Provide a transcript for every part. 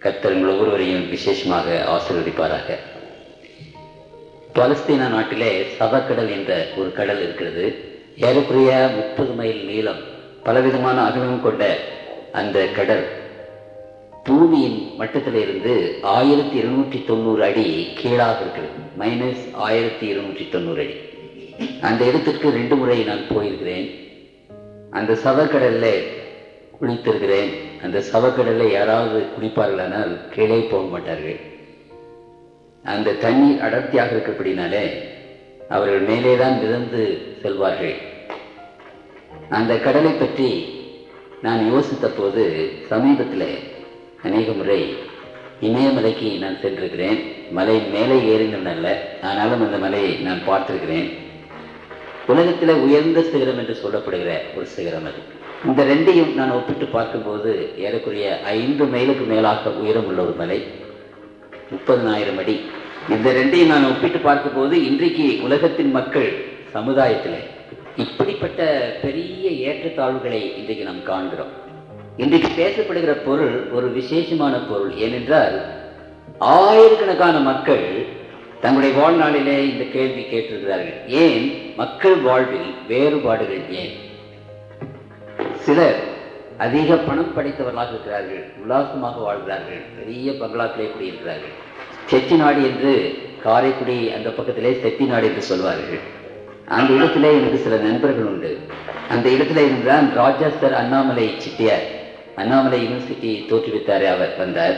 கர்த்தர் உங்கள் ஒவ்வொருவரையும் விசேஷமாக ஆசீர்வதிப்பாராக. பாலஸ்தீனா நாட்டிலே சவக்கடல் என்ற ஒரு கடல் இருக்கிறது. ஏறக்குறைய 30 மைல் நீளம், பலவிதமான அகலம் கொண்ட அந்த கடல் பூமியின் மட்டத்திலிருந்து 1290 அடி கீழாக இருக்கிறது. -1290 அடி. அந்த இடத்திற்கு 2 முறை நான் போயிருக்கிறேன். அந்த சவக்கடல்ல குளித்திருக்கிறேன். அந்த சவக்கடலை யாராவது குளிப்பார்களானால் கீழே போக மாட்டார்கள். அந்த தண்ணீர் அடர்த்தியாக இருக்கப்படினாலே அவர்கள் மேலேதான் மிதந்து செல்வார்கள். அந்த கடலை பற்றி நான் யோசித்த போது சமீபத்தில் அநேக முறை இமயமலைக்கு நான் சென்றிருக்கிறேன். மலை மேலே ஏறினல்ல, ஆனாலும் அந்த மலையை நான் பார்த்திருக்கிறேன். உலகத்தில் உயர்ந்த சிகரம் என்று சொல்லப்படுகிற ஒரு சிகரம் அது. இந்த ரெண்டையும் நான் ஒப்பிட்டு பார்க்கும்போது ஏறக்குறைய 5 மைலுக்கு மேலாக உயரம் உள்ள ஒரு மலை, 30,000 அடி. இந்த ரெண்டையும் நான் ஒப்பிட்டு பார்க்கும்போது இன்றைக்கு உலகத்தின் மக்கள் சமுதாயத்தில் இப்படிப்பட்ட பெரிய ஏற்றத்தாழ்வுகளை இன்றைக்கு நாம் காண்கிறோம். இன்றைக்கு பேசப்படுகிற பொருள் ஒரு விசேஷமான பொருள். ஏனென்றால் ஆயிரக்கணக்கான மக்கள் தங்களுடைய வாழ்நாளிலே இந்த கேள்வி கேட்டிருக்கிறார்கள். ஏன் மக்கள் வாழ்வில் வேறுபாடுகள் ஏன்? சிலர் அதிக பணம் படைத்தவர்களாக இருக்கிறார்கள், உல்லாசமாக வாழ்கிறார்கள், பெரிய பங்களாக்களே குடியிருக்கிறார்கள். செட்டிநாடு என்று காரைக்குடி அந்த பக்கத்திலே செட்டிநாடு என்று சொல்வார்கள். அந்த இடத்திலே எனக்கு சில நண்பர்கள் உண்டு. அந்த இடத்துல இருந்தான் ராஜா சார் அண்ணாமலை செட்டியார். அண்ணாமலை யூனிவர்சிட்டி தோற்றுவித்தாரே அவர் வந்தார்.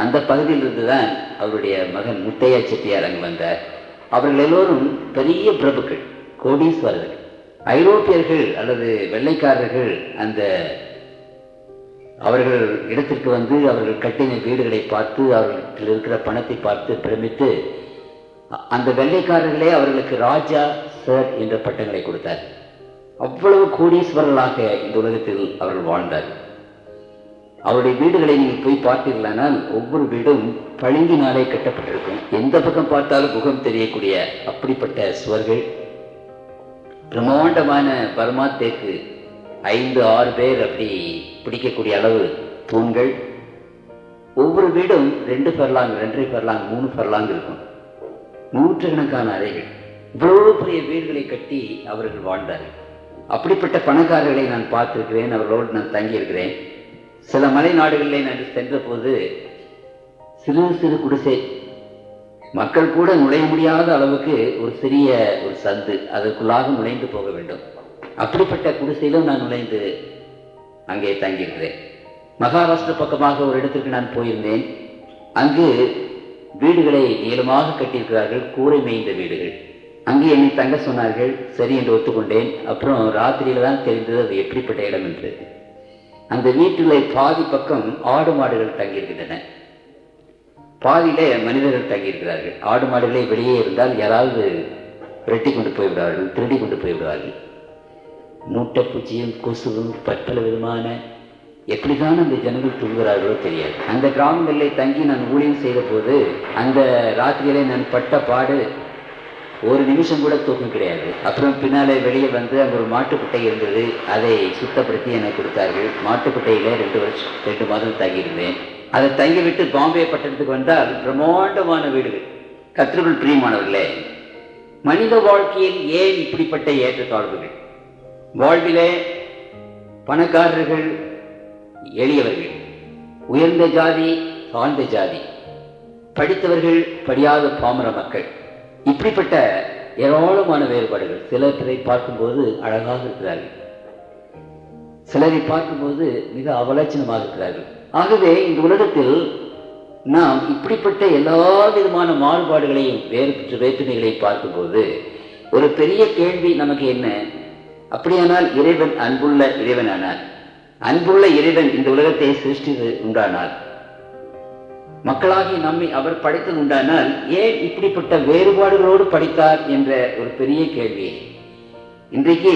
அந்த பகுதியில் இருந்துதான் அவருடைய மகன் முத்தையா செட்டியார் அங்கு வந்தார். அவர்கள் எல்லோரும் பெரிய பிரபுக்கள், கோடீஸ்வரர்கள். ஐரோப்பியர்கள் அல்லது வெள்ளைக்காரர்கள் அந்த அவர்கள் இடத்திற்கு வந்து அவர்கள் கட்டின வீடுகளை பார்த்து அவர்களுக்கு இருக்கிற பணத்தை பார்த்து பிரமித்து அந்த வெள்ளைக்காரர்களே அவர்களுக்கு ராஜா சார் என்ற பட்டங்களை கொடுத்தார். அவ்வளவு கோடீஸ்வரர்களாக இந்த உலகத்தில் அவர்கள் வாழ்ந்தார்கள். அவருடைய வீடுகளை நீங்கள் போய் பார்த்தீர்களானால் ஒவ்வொரு வீடும் பளிங்கினாலே கட்டப்பட்டிருக்கும். எந்த பக்கம் பார்த்தாலும் முகம் தெரியக்கூடிய அப்படிப்பட்ட சுவர்கள், பிரம்மாண்டமான பர்மா தேக்கு 5-6 பேர் அப்படி பிடிக்கக்கூடிய அளவு தூண்கள். ஒவ்வொரு வீடும் 2 ஃபர்லாங், 2.5 ஃபர்லாங், 3 ஃபர்லாங் இருக்கும். நூற்றுக்கணக்கான அறைகள். இவ்வளவு பெரிய வீடுகளை கட்டி அவர்கள் வாழ்ந்தார்கள். அப்படிப்பட்ட பணக்காரர்களை நான் பார்த்திருக்கிறேன். அவர்களோடு நான் தங்கியிருக்கிறேன். சில மலை நாடுகளிலே நான் சென்ற போது சிறு சிறு குடிசை, மக்கள் கூட நுழைய முடியாத அளவுக்கு ஒரு சிறிய ஒரு சந்து, அதற்குள்ளாக நுழைந்து போக வேண்டும். அப்படிப்பட்ட குடிசையிலும் நான் நுழைந்து அங்கே தங்கியிருக்கிறேன். மகாராஷ்டிர பக்கமாக ஒரு இடத்திற்கு நான் போயிருந்தேன். அங்கு வீடுகளை நீளமாக கட்டியிருக்கிறார்கள், கூரை மேய்ந்த வீடுகள். அங்கே என்னை தங்க சொன்னார்கள். சரி என்று ஒத்துக்கொண்டேன். அப்புறம் ராத்திரியில தான் தெரிந்தது அது எப்படிப்பட்ட இடம் என்று. அந்த வீட்டில் பாதி பக்கம் ஆடு மாடுகள் தங்கியிருக்கின்றன, பாதியிலே மனிதர்கள் தங்கியிருக்கிறார்கள். ஆடு மாடுகளே வெளியே இருந்தால் யாராவது வெட்டி கொண்டு போய்விடுவார்கள், திருடி கொண்டு போய்விடுவார்கள். மூட்டைப்பூச்சியும் கொசுவும் பற்பல விதமான எப்படிதான் அந்த ஜனங்கள் தூங்குகிறார்களோ தெரியாது. அந்த கிராமங்களில் தங்கி நான் ஊழியம் செய்த போது அந்த ராத்திரியிலே நான் பட்ட பாடு ஒரு நிமிஷம் கூட தூக்கம் கிடையாது. அப்புறம் பின்னாலே வெளியே வந்து அங்கே ஒரு மாட்டுக்குட்டை இருந்தது, அதை சுத்தப்படுத்தி எனக்கு கொடுத்தார்கள். மாட்டுக்குட்டையில 2 மாதம் தங்கியிருந்தேன். அதை தங்கிவிட்டு பாம்பே பட்டணத்துக்கு வந்தால் பிரம்மாண்டமான வீடுகள். கர்த்தருக்குள் பிரியமானவர்களே, மனித வாழ்க்கையில் ஏன் இப்படிப்பட்ட ஏற்றத்தாழ்வுகள்? வாழ்விலே பணக்காரர்கள், எளியவர்கள், உயர்ந்த ஜாதி, தாழ்ந்த ஜாதி, படித்தவர்கள், படியாத பாமர மக்கள், இப்படிப்பட்ட ஏராளமான வேறுபாடுகள். சிலரை பார்க்கும்போது அழகாக இருக்கிறார்கள், சிலரை பார்க்கும்போது மிக அவலட்சணமாக இருக்கிறார்கள். ஆகவே இந்த உலகத்தில் நாம் இப்படிப்பட்ட எல்லா விதமான மாறுபாடுகளையும் வேற்றுமைகளையும் பார்க்கும்போது ஒரு பெரிய கேள்வி நமக்கு என்ன? அப்படியானால் இறைவன் அன்புள்ள இறைவனானார், அன்புள்ள இறைவன் இந்த உலகத்தை சிருஷ்டித்து உண்டானார், மக்களாகி நம்மை அவர் படைத்தது உண்டானால் ஏன் இப்படிப்பட்ட வேறுபாடுகளோடு படைத்தார் என்ற ஒரு பெரிய கேள்வி இன்றைக்கு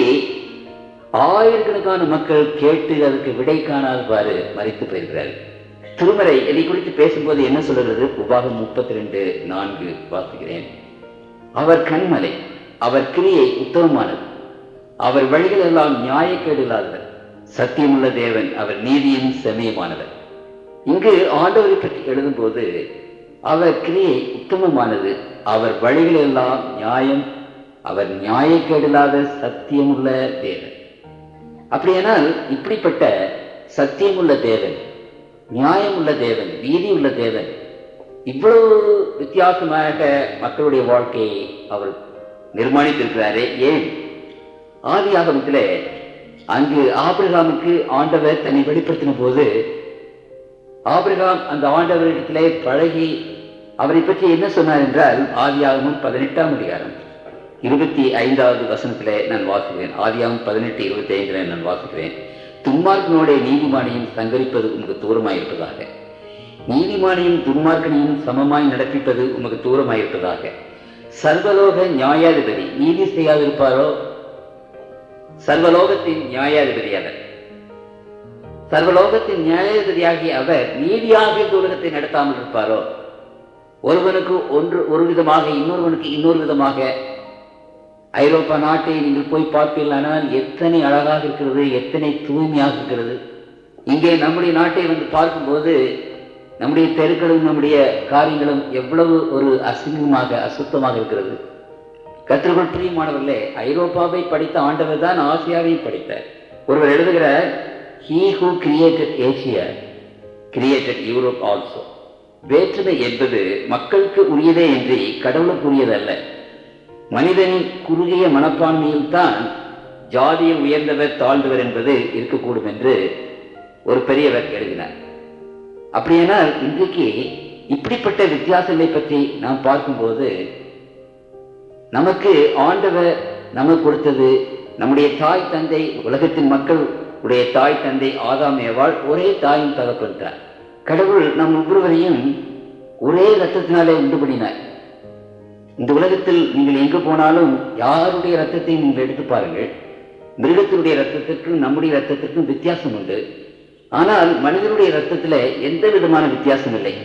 ஆயிரக்கணக்கான மக்கள் கேட்டு அதற்கு விடை காணாதவாறு மறித்து போயிருக்கிறார்கள். திருமறை இதை குறித்து பேசும்போது என்ன சொல்கிறது? உபாகம் 32:4 வாசிக்கிறேன். அவர் கண்மலை, அவர் கிரியை உத்தமமானது, அவர் வழிகள் எல்லாம் நியாயக்கேடு இல்லாதவர், சத்தியமுள்ள தேவன், அவர் நீதியும் செம்மையுமானவர். இங்கு ஆண்டவரை பற்றி எழுதும்போது அவர் கிரியை உத்தமமானது, அவர் வழிகளெல்லாம் நியாயம், அவர் நியாயக்கேடில்லாத சத்தியமுள்ள தேவன். அப்படியானால் இப்படிப்பட்ட சத்தியமுள்ள தேவன், நியாயமுள்ள தேவன், நீதி உள்ள தேவன் இவ்வளவு வித்தியாசமாக மக்களுடைய வாழ்க்கையை அவர் நிர்மாணித்திருக்கிறாரே ஏன்? ஆதியாகமத்திலே அங்கு ஆபிரகாமுக்கு ஆண்டவர் தன்னை வெளிப்படுத்தின போது ஆபிரகாம் அந்த ஆண்டவரிடத்திலே பழகி அவரை பற்றி என்ன சொன்னார் என்றால், ஆதியாகமம் 18ஆம் அதிகாரம் 25வது வசனத்திலே நான் வாசிக்கிறேன். ஆதியாகமம் 18:25 நான் வாசிக்கிறேன். துன்மார்க்கனோட நீதிமானையும் சங்கரிப்பது உமக்கு தூரமாயிருப்பதாக, நீதிமானையும் துன்மார்க்கனையும் சமமாய் நடப்பிப்பது உமக்கு தூரமாயிருப்பதாக. சர்வலோக நியாயாதிபதி நீதி செய்யாதிருப்பாரோ? சர்வலோகத்தின் நியாயாதிபதி அவர், சர்வலோகத்தின் நியாயாதிபதியாகிய அவர் நீதியாக இந்த உலகத்தை நடத்தாமல் இருப்பாரோ? ஒருவனுக்கு ஒரு விதமாக இன்னொருவனுக்கு இன்னொரு விதமாக. ஐரோப்பா நாட்டை நீங்கள் போய் பார்ப்பீர்களானால் எத்தனை அழகாக இருக்கிறது, எத்தனை தூய்மையாக இருக்கிறது. இங்கே நம்முடைய நாட்டை வந்து பார்க்கும்போது நம்முடைய தெருக்களும் நம்முடைய காரியங்களும் எவ்வளவு ஒரு அசிங்கமாக அசுத்தமாக இருக்கிறது. கர்த்தருக்குள் பிரியமானவர்களே, ஐரோப்பாவை படித்த ஆண்டவர் தான் ஆசியாவையும் படித்தார். ஒருவர் எழுதுகிறார், he who created Asia created Europe also. வேற்றுமை என்பது மக்களுக்கு உரியதே என்று கடவுளுக்கு உரியதல்ல. மனிதனின் குறுகிய மனப்பான்மையில் தான் ஜாதியில் உயர்ந்தவர் தாழ்ந்தவர் என்பது இருக்கக்கூடும் என்று ஒரு பெரியவர் எழுதினார். அப்படியானால் இன்றைக்கு இப்படிப்பட்ட வித்தியாசங்களை பற்றி நாம் பார்க்கும்போது நமக்கு ஆண்டவர் நமக்கு கொடுத்தது, நம்முடைய தாய் தந்தை, உலகத்தின் மக்கள் உடைய தாய் தந்தை ஆதாம் ஏவாள் ஒரே தாயும் தகப்பன்றார். கடவுள் நம் ஒவ்வொருவரையும் ஒரே இரத்தத்தினாலே உண்டு பண்ணினார். இந்த உலகத்தில் நீங்கள் எங்கு போனாலும் யாருடைய இரத்தத்தையும் நீங்கள் எடுத்து பாருங்கள், மிருகத்தினுடைய இரத்தத்திற்கும் நம்முடைய இரத்தத்திற்கும் வித்தியாசம் உண்டு. ஆனால் மனிதனுடைய இரத்தத்தில் எந்த விதமான வித்தியாசம் இல்லை.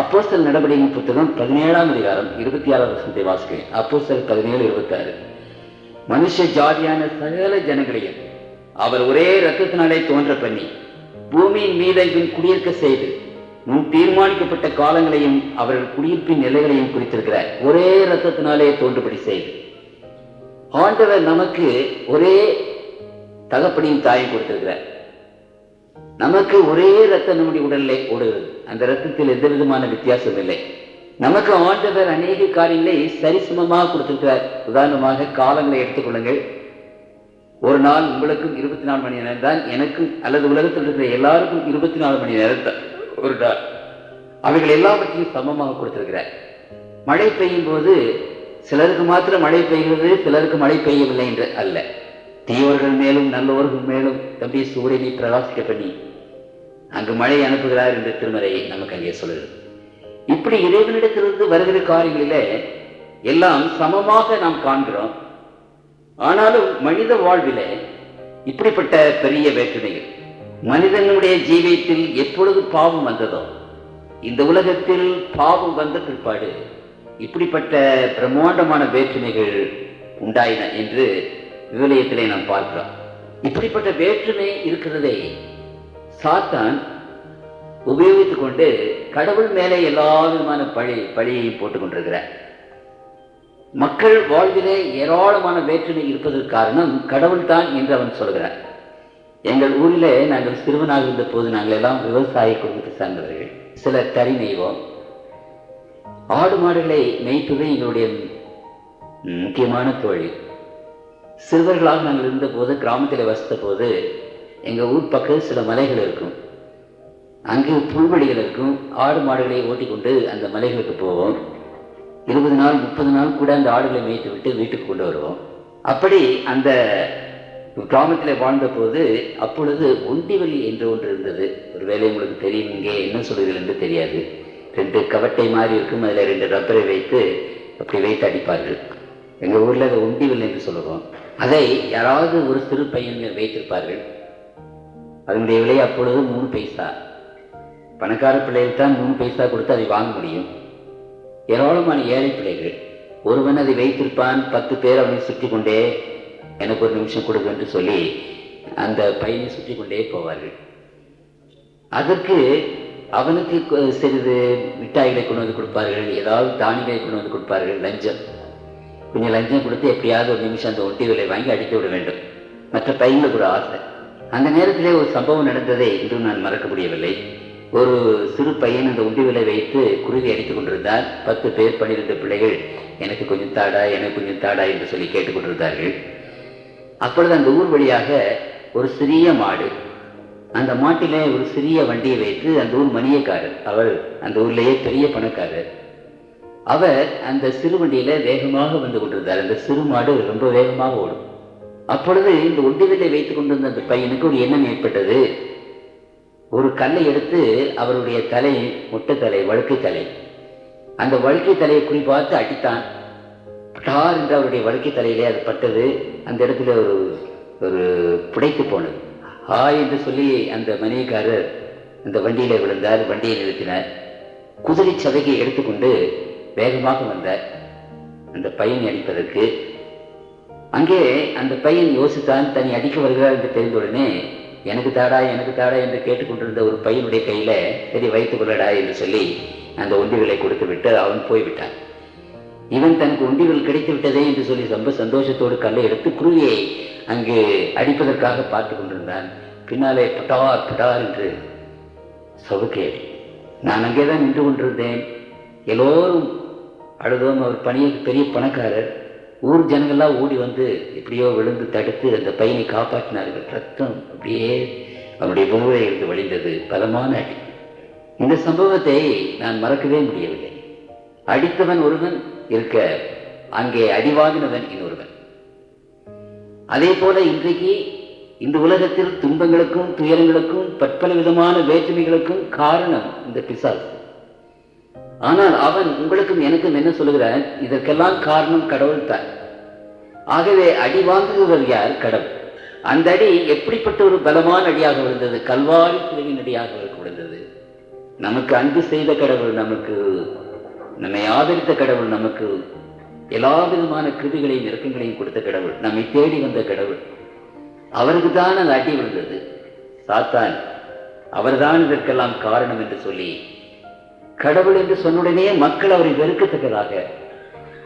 அப்போஸ்தலர் நடவடிக்கையின் புத்தகம் 17ஆம் அதிகாரம் 26வது வசனத்தை வாசிக்கிறேன். அப்போஸ்தலர் 17:26. மனுஷ ஜாதியான சகல ஜனங்களையும் அவர் ஒரே இரத்தத்தினாலே தோன்ற பண்ணி பூமியின் மீதெங்கும் குடியிருக்க செய்து முன் தீர்மானிக்கப்பட்ட காலங்களையும் அவர்கள் குடியிருப்பின் நிலைகளையும் குறித்திருக்கிறார். ஒரே இரத்தத்தினாலே தோன்றுபடி செய்து ஆண்டவர் நமக்கு ஒரே தகப்பனையும் தாயும் கொடுத்திருக்கிறார். நமக்கு ஒரே ரத்தம் நம்முடைய உடலிலே ஓடுகிறது. அந்த ரத்தத்தில் எந்த விதமான வித்தியாசம் இல்லை. நமக்கு ஆண்டவர் அநேக காரியங்களை சரிசமமாக கொடுத்திருக்கிறார். உதாரணமாக காலங்களை எடுத்துக்கொள்ளுங்கள். ஒரு நாள் உங்களுக்கும் 24 மணி நேரம் தான், எனக்கும் அல்லது உலகத்தில் இருக்கிற எல்லாருக்கும் 24 மணி நேரம் தான் ஒரு நாள். அவைகள் எல்லாவற்றையும் சமமாக கொடுத்திருக்கிறார். மழை பெய்யும் போது சிலருக்கு மாத்திரம் மழை பெய்கிறது, சிலருக்கு மழை பெய்யவில்லை என்று அல்ல. தீயவர்கள் மேலும் நல்லவர்கள் மேலும் தம்பி சூரியனை பிரகாசிக்க பண்ணி அங்கு மழை அனுப்புகிறார் என்று திருமறை நமக்கு அங்கே சொல்லுகிறது. இப்படி இறைவனிடத்திலிருந்து வருகிற காரியங்களிலே எல்லாம் சமமாக நாம் காண்கிறோம். ஆனாலும் மனித வாழ்விலே இப்படிப்பட்ட பெரிய வேற்றுமைகள், மனிதனுடைய ஜீவியத்தில் எப்பொழுது பாவம் வந்ததோ, இந்த உலகத்தில் பாவம் வந்த பிற்பாடு இப்படிப்பட்ட பிரம்மாண்டமான வேற்றுமைகள் உண்டாயின என்று விவிலியத்திலே நாம் பார்க்கிறோம். இப்படிப்பட்ட வேற்றுமை இருக்கிறதை சாத்தான் உபயோகித்துக் கொண்டு கடவுள் மேலே எல்லா விதமான பழியை போட்டுக் கொண்டிருக்கிறார். மக்கள் வாழ்விலே ஏராளமான வேற்றுமை இருப்பதற்கு காரணம் கடவுள் தான் என்று அவன் சொல்கிறார். எங்கள் ஊரிலே நாங்கள் சிறுவனாக இருந்த போது நாங்கள் எல்லாம் விவசாய குடும்பத்தை சார்ந்தவர்கள். சிலர் கறி நெய்வோம். ஆடு மாடுகளை மேய்ப்பது எங்களுடைய முக்கியமான தொழில். சிறுவர்களாக நாங்கள் இருந்த போது, கிராமத்தில் வசித்த போது, எங்கள் ஊர் பக்கம் சில மலைகள் இருக்கும். அங்கு புல்வெளிகள் இருக்கும். ஆடு மாடுகளை ஓட்டிக்கொண்டு அந்த மலைகளுக்கு போவோம். 20 நாள் 30 நாள் கூட அந்த ஆடுகளை மேய்த்து விட்டு வீட்டுக்கு கொண்டு வருவோம். அப்படி அந்த கிராமத்தில் வாழ்ந்த போது அப்பொழுது ஒண்டிவெளி என்று ஒன்று இருந்தது. ஒரு வேலை உங்களுக்கு தெரியும், இங்கே என்ன சொல்லுங்கள் என்று தெரியாது. 2 கவட்டை மாதிரி இருக்கும், அதில் 2 ரப்பரை வைத்து அப்படி வைத்து அடிப்பார்கள். எங்கள் ஊரில் அதை ஒண்டிவெளி என்று சொல்லுவோம். அதை யாராவது ஒரு சிறு பையன் வைத்திருப்பார்கள். அதனுடைய விலை அப்பொழுது 3 பைசா. பணக்கார பிள்ளைகள் தான் 3 பைசா கொடுத்து அதை வாங்க முடியும். ஏராளமான ஏழை பிள்ளைகள். ஒருவன் அதை வைத்திருப்பான். 10 பேர் அவனை சுற்றி கொண்டே எனக்கு ஒரு நிமிஷம் கொடுக்க என்று சொல்லி அந்த பையனை சுற்றி கொண்டே போவார்கள். அதற்கு அவனுக்கு சிறிது மிட்டாய்களை கொண்டு வந்து கொடுப்பார்கள், ஏதாவது தானியங்களை கொண்டு வந்து கொடுப்பார்கள். லஞ்சம், கொஞ்சம் லஞ்சம் கொடுத்து எப்படியாவது ஒரு நிமிஷம் அந்த ஒட்டி விலை வாங்கி அடித்து விட வேண்டும். மற்ற பையனுக்கு ஒரு ஆசை. அந்த நேரத்திலே ஒரு சம்பவம் நடந்ததை இன்றும் நான் மறக்க முடியவில்லை. ஒரு சிறு பையன் அந்த உண்டி விலை வைத்து குருவி அடித்துக் கொண்டிருந்தார். 10 பேர் 12 பிள்ளைகள் எனக்கு கொஞ்சம் தாடா, எனக்கு கொஞ்சம் தாடா என்று சொல்லி கேட்டுக்கொண்டிருந்தார்கள். அப்பொழுது அந்த ஊர் வழியாக ஒரு சிறிய மாடு, அந்த மாட்டிலே ஒரு சிறிய வண்டியை வைத்து அந்த ஊர் மணியக்காரர், அவர் அந்த ஊர்லேயே பெரிய பணக்காரர், அவர் அந்த சிறு வண்டியில வேகமாக வந்து கொண்டிருந்தார். அந்த சிறு மாடு ரொம்ப வேகமாக ஓடும். அப்பொழுது இந்த ஒண்டிவிலை வைத்துக் கொண்டிருந்த அந்த பையனுக்கு ஒரு எண்ணம் ஏற்பட்டது. ஒரு கல்லை எடுத்து அவருடைய தலை, மொட்டை தலை, வழுக்கை தலை, அந்த வழுக்கை தலையை குறிப்பார்த்து அடித்தான். டார் என்று அவருடைய வழுக்கை தலையிலே அது பட்டது. அந்த இடத்துல ஒரு புடைத்து போனது. ஹாய் என்று சொல்லி அந்த மணியக்காரர் அந்த வண்டியில விழுந்தார். வண்டியை நிறுத்தினார். குதிரை சதையை எடுத்துக்கொண்டு வேகமாக வந்தார் அந்த பையனை அடிப்பதற்கு. அங்கே அந்த பையன் யோசித்தான், தன்னை அடிக்க வருகிறார் என்று தெரிந்தவுடனே எனக்கு தாடா, எனக்கு தாடா என்று கேட்டுக்கொண்டிருந்த ஒரு பையனுடைய கையில சரி வைத்துக் கொள்ளடா என்று சொல்லி அந்த ஒண்டிகளை கொடுத்து விட்டு அவன் போய்விட்டான். இவன் தனக்கு ஒண்டிகள் கிடைத்து விட்டதே என்று சொல்லி ரொம்ப சந்தோஷத்தோடு கல்லை எடுத்து குருவியை அங்கு அடிப்பதற்காக பார்த்து கொண்டிருந்தான். பின்னாலே பட்டார் பட்டார் என்று சவுக்கை அடி. நான் அங்கேதான் நின்று கொண்டிருந்தேன். எல்லோரும் அழுதோம். அவர் பெரிய பணக்காரர். ஊர் ஜனங்கள்லாம் ஓடி வந்து எப்படியோ விழுந்து தடுத்து அந்த பையனை காப்பாற்றினார்கள். ரத்தம் அப்படியே அவனுடைய முகவை இருந்து வழிந்தது. பலமான அடி. இந்த சம்பவத்தை நான் மறக்கவே முடியவில்லை. அடித்தவன் ஒருவன் இருக்க, அங்கே அடிவாங்கினவன் இன்னொருவன். அதே போல இன்றைக்கு இந்த உலகத்தில் துன்பங்களுக்கும் துயரங்களுக்கும் பற்பல விதமான வேற்றுமைகளுக்கும் காரணம் இந்த பிசாசு. ஆனால் அவன் உங்களுக்கும் எனக்கும் என்ன சொல்லுகிறான்? இதற்கெல்லாம் காரணம் கடவுள் தான். ஆகவே அடி வாங்குகிறவர் யார்? கடவுள். அந்த அடி எப்படிப்பட்ட ஒரு பலமான அடியாக விழுந்தது? கல்வாரி சிலுவையின் அடியாக விழுந்தது. நமக்கு அன்பு செய்த கடவுள், நம்மை ஆதரித்த கடவுள், நமக்கு எல்லா விதமான கிருதிகளையும் இறக்கங்களையும் கொடுத்த கடவுள், நம்மை தேடி வந்த கடவுள், அவருக்கு தான் அந்த அடி விழுந்தது. சாத்தான் அவர்தான் இதற்கெல்லாம் காரணம் என்று சொல்லி கடவுள் என்று சொன்னுடனே மக்கள் அவரை வெறுக்கத்தக்கதாக,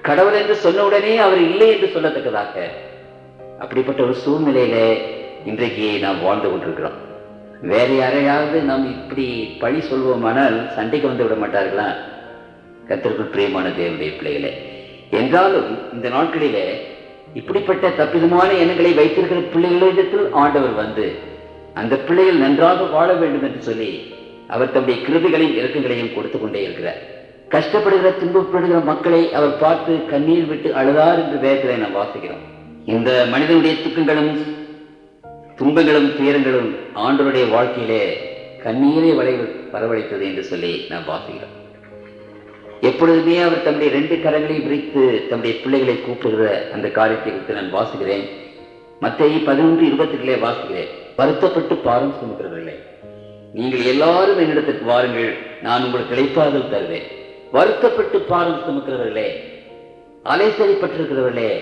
கடவுள் என்று சொன்னவுடனே அவர் இல்லை என்று சொல்லத்தக்கதாக, அப்படிப்பட்ட ஒரு சூழ்நிலையில இன்றைக்கு நாம் வாழ்ந்து கொண்டிருக்கிறோம். வேற யாரையாவது நாம் இப்படி பழி சொல்வோமானால் சண்டைக்கு வந்து விட மாட்டார்களா? கர்த்தருக்குள் பிரியமான தேவனுடைய பிள்ளைகளே, என்றாலும் இந்த நாட்களிலே இப்படிப்பட்ட தப்பிதமான எண்ணங்களை வைத்திருக்கிற பிள்ளைகளிடத்தில் ஆண்டவர் வந்து அந்த பிள்ளைகள் நன்றாக வாழ வேண்டும் என்று சொல்லி அவர் தம்முடைய கிருபைகளையும் இறக்கங்களையும் கொடுத்து கொண்டே இருக்கிறார். கஷ்டப்படுகிற துன்பப்படுகிற மக்களை அவர் பார்த்து கண்ணீர் விட்டு அழுதார் என்று வேதத்திலே நாம் வாசிக்கிறோம். இந்த மனிதனுடைய துக்கங்களும் துன்பங்களும் துயரங்களும் ஆண்டவருடைய வாழ்க்கையிலே கண்ணீரை வரவழைத்தது என்று சொல்லி நாம் வாசிக்கிறோம். எப்பொழுதுமே அவர் தம்முடைய 2 கரங்களை விரித்து தம்முடைய பிள்ளைகளை கூப்பிடுகிற அந்த காரியத்தை குறித்து நான் வாசிக்கிறேன். மத்தேயு 11:22 வாசிக்கிறேன். வருத்தப்பட்டு பாரம் சுமக்கிறவர்களே, நீங்கள் எல்லாரும் என்னிடத்திற்கு வாருங்கள், நான் உங்களுக்கு இளைப்பாறுதல் தருவேன். வருத்தப்பட்டு பாரம் சுமக்கிறவர்களே, அலைசரிப்பட்டிருக்கிறவர்களே,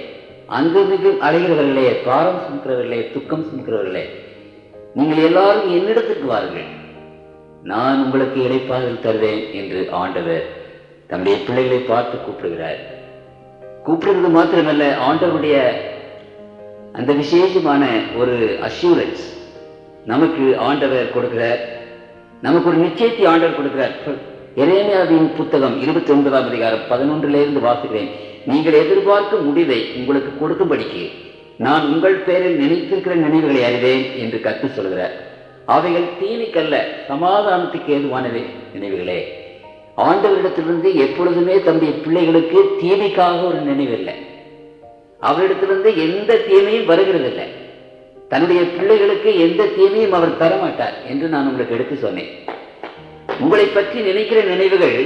அங்குமிகு அலைகிறவர்களே, பாரம் சுமக்கிறவர்களே, துக்கம் சுமக்கிறவர்களே, நீங்கள் எல்லாரும் என்னிடத்திற்கு வாருங்கள், நான் உங்களுக்கு இளைப்பாறுதல் தருவேன் என்று ஆண்டவர் தம்முடைய பிள்ளைகளை பார்த்து கூப்பிடுகிறார். கூப்பிடுறது மாத்திரமல்ல, ஆண்டவருடைய அந்த விசேஷமான ஒரு அஷ்யூரன்ஸ் நமக்கு ஆண்டவர் கொடுக்கிறார். நமக்கு ஒரு நிச்சயத்தை ஆண்டவர் கொடுக்கிறார். எரேமியாவின் புத்தகம் 29ஆம் அதிகாரம் 11 வாசிக்கிறேன். நீங்கள் எதிர்பார்க்கும் முடிவை உங்களுக்கு கொடுக்கும்படிக்கு நான் உங்கள் பேரில் நினைத்திருக்கிற நினைவுகளை அறிவேன் என்று கர்த்தர் சொல்கிறார். அவைகள் தீமைக்கல்ல, சமாதானத்துக்கு ஏதுவானவை நினைவுகளே. ஆண்டவரிடத்திலிருந்து எப்பொழுதுமே தம்முடைய பிள்ளைகளுக்கு தீமைக்காக ஒரு நினைவு இல்லை. அவரிடத்திலிருந்து எந்த தீமையும் வருகிறதில்லை. தன்னுடைய பிள்ளைகளுக்கு எந்த தீமையும் அவர் தரமாட்டார் என்று நான் உங்களுக்கு எடுத்து சொன்னேன். உங்களை பற்றி நினைக்கிற நினைவுகள்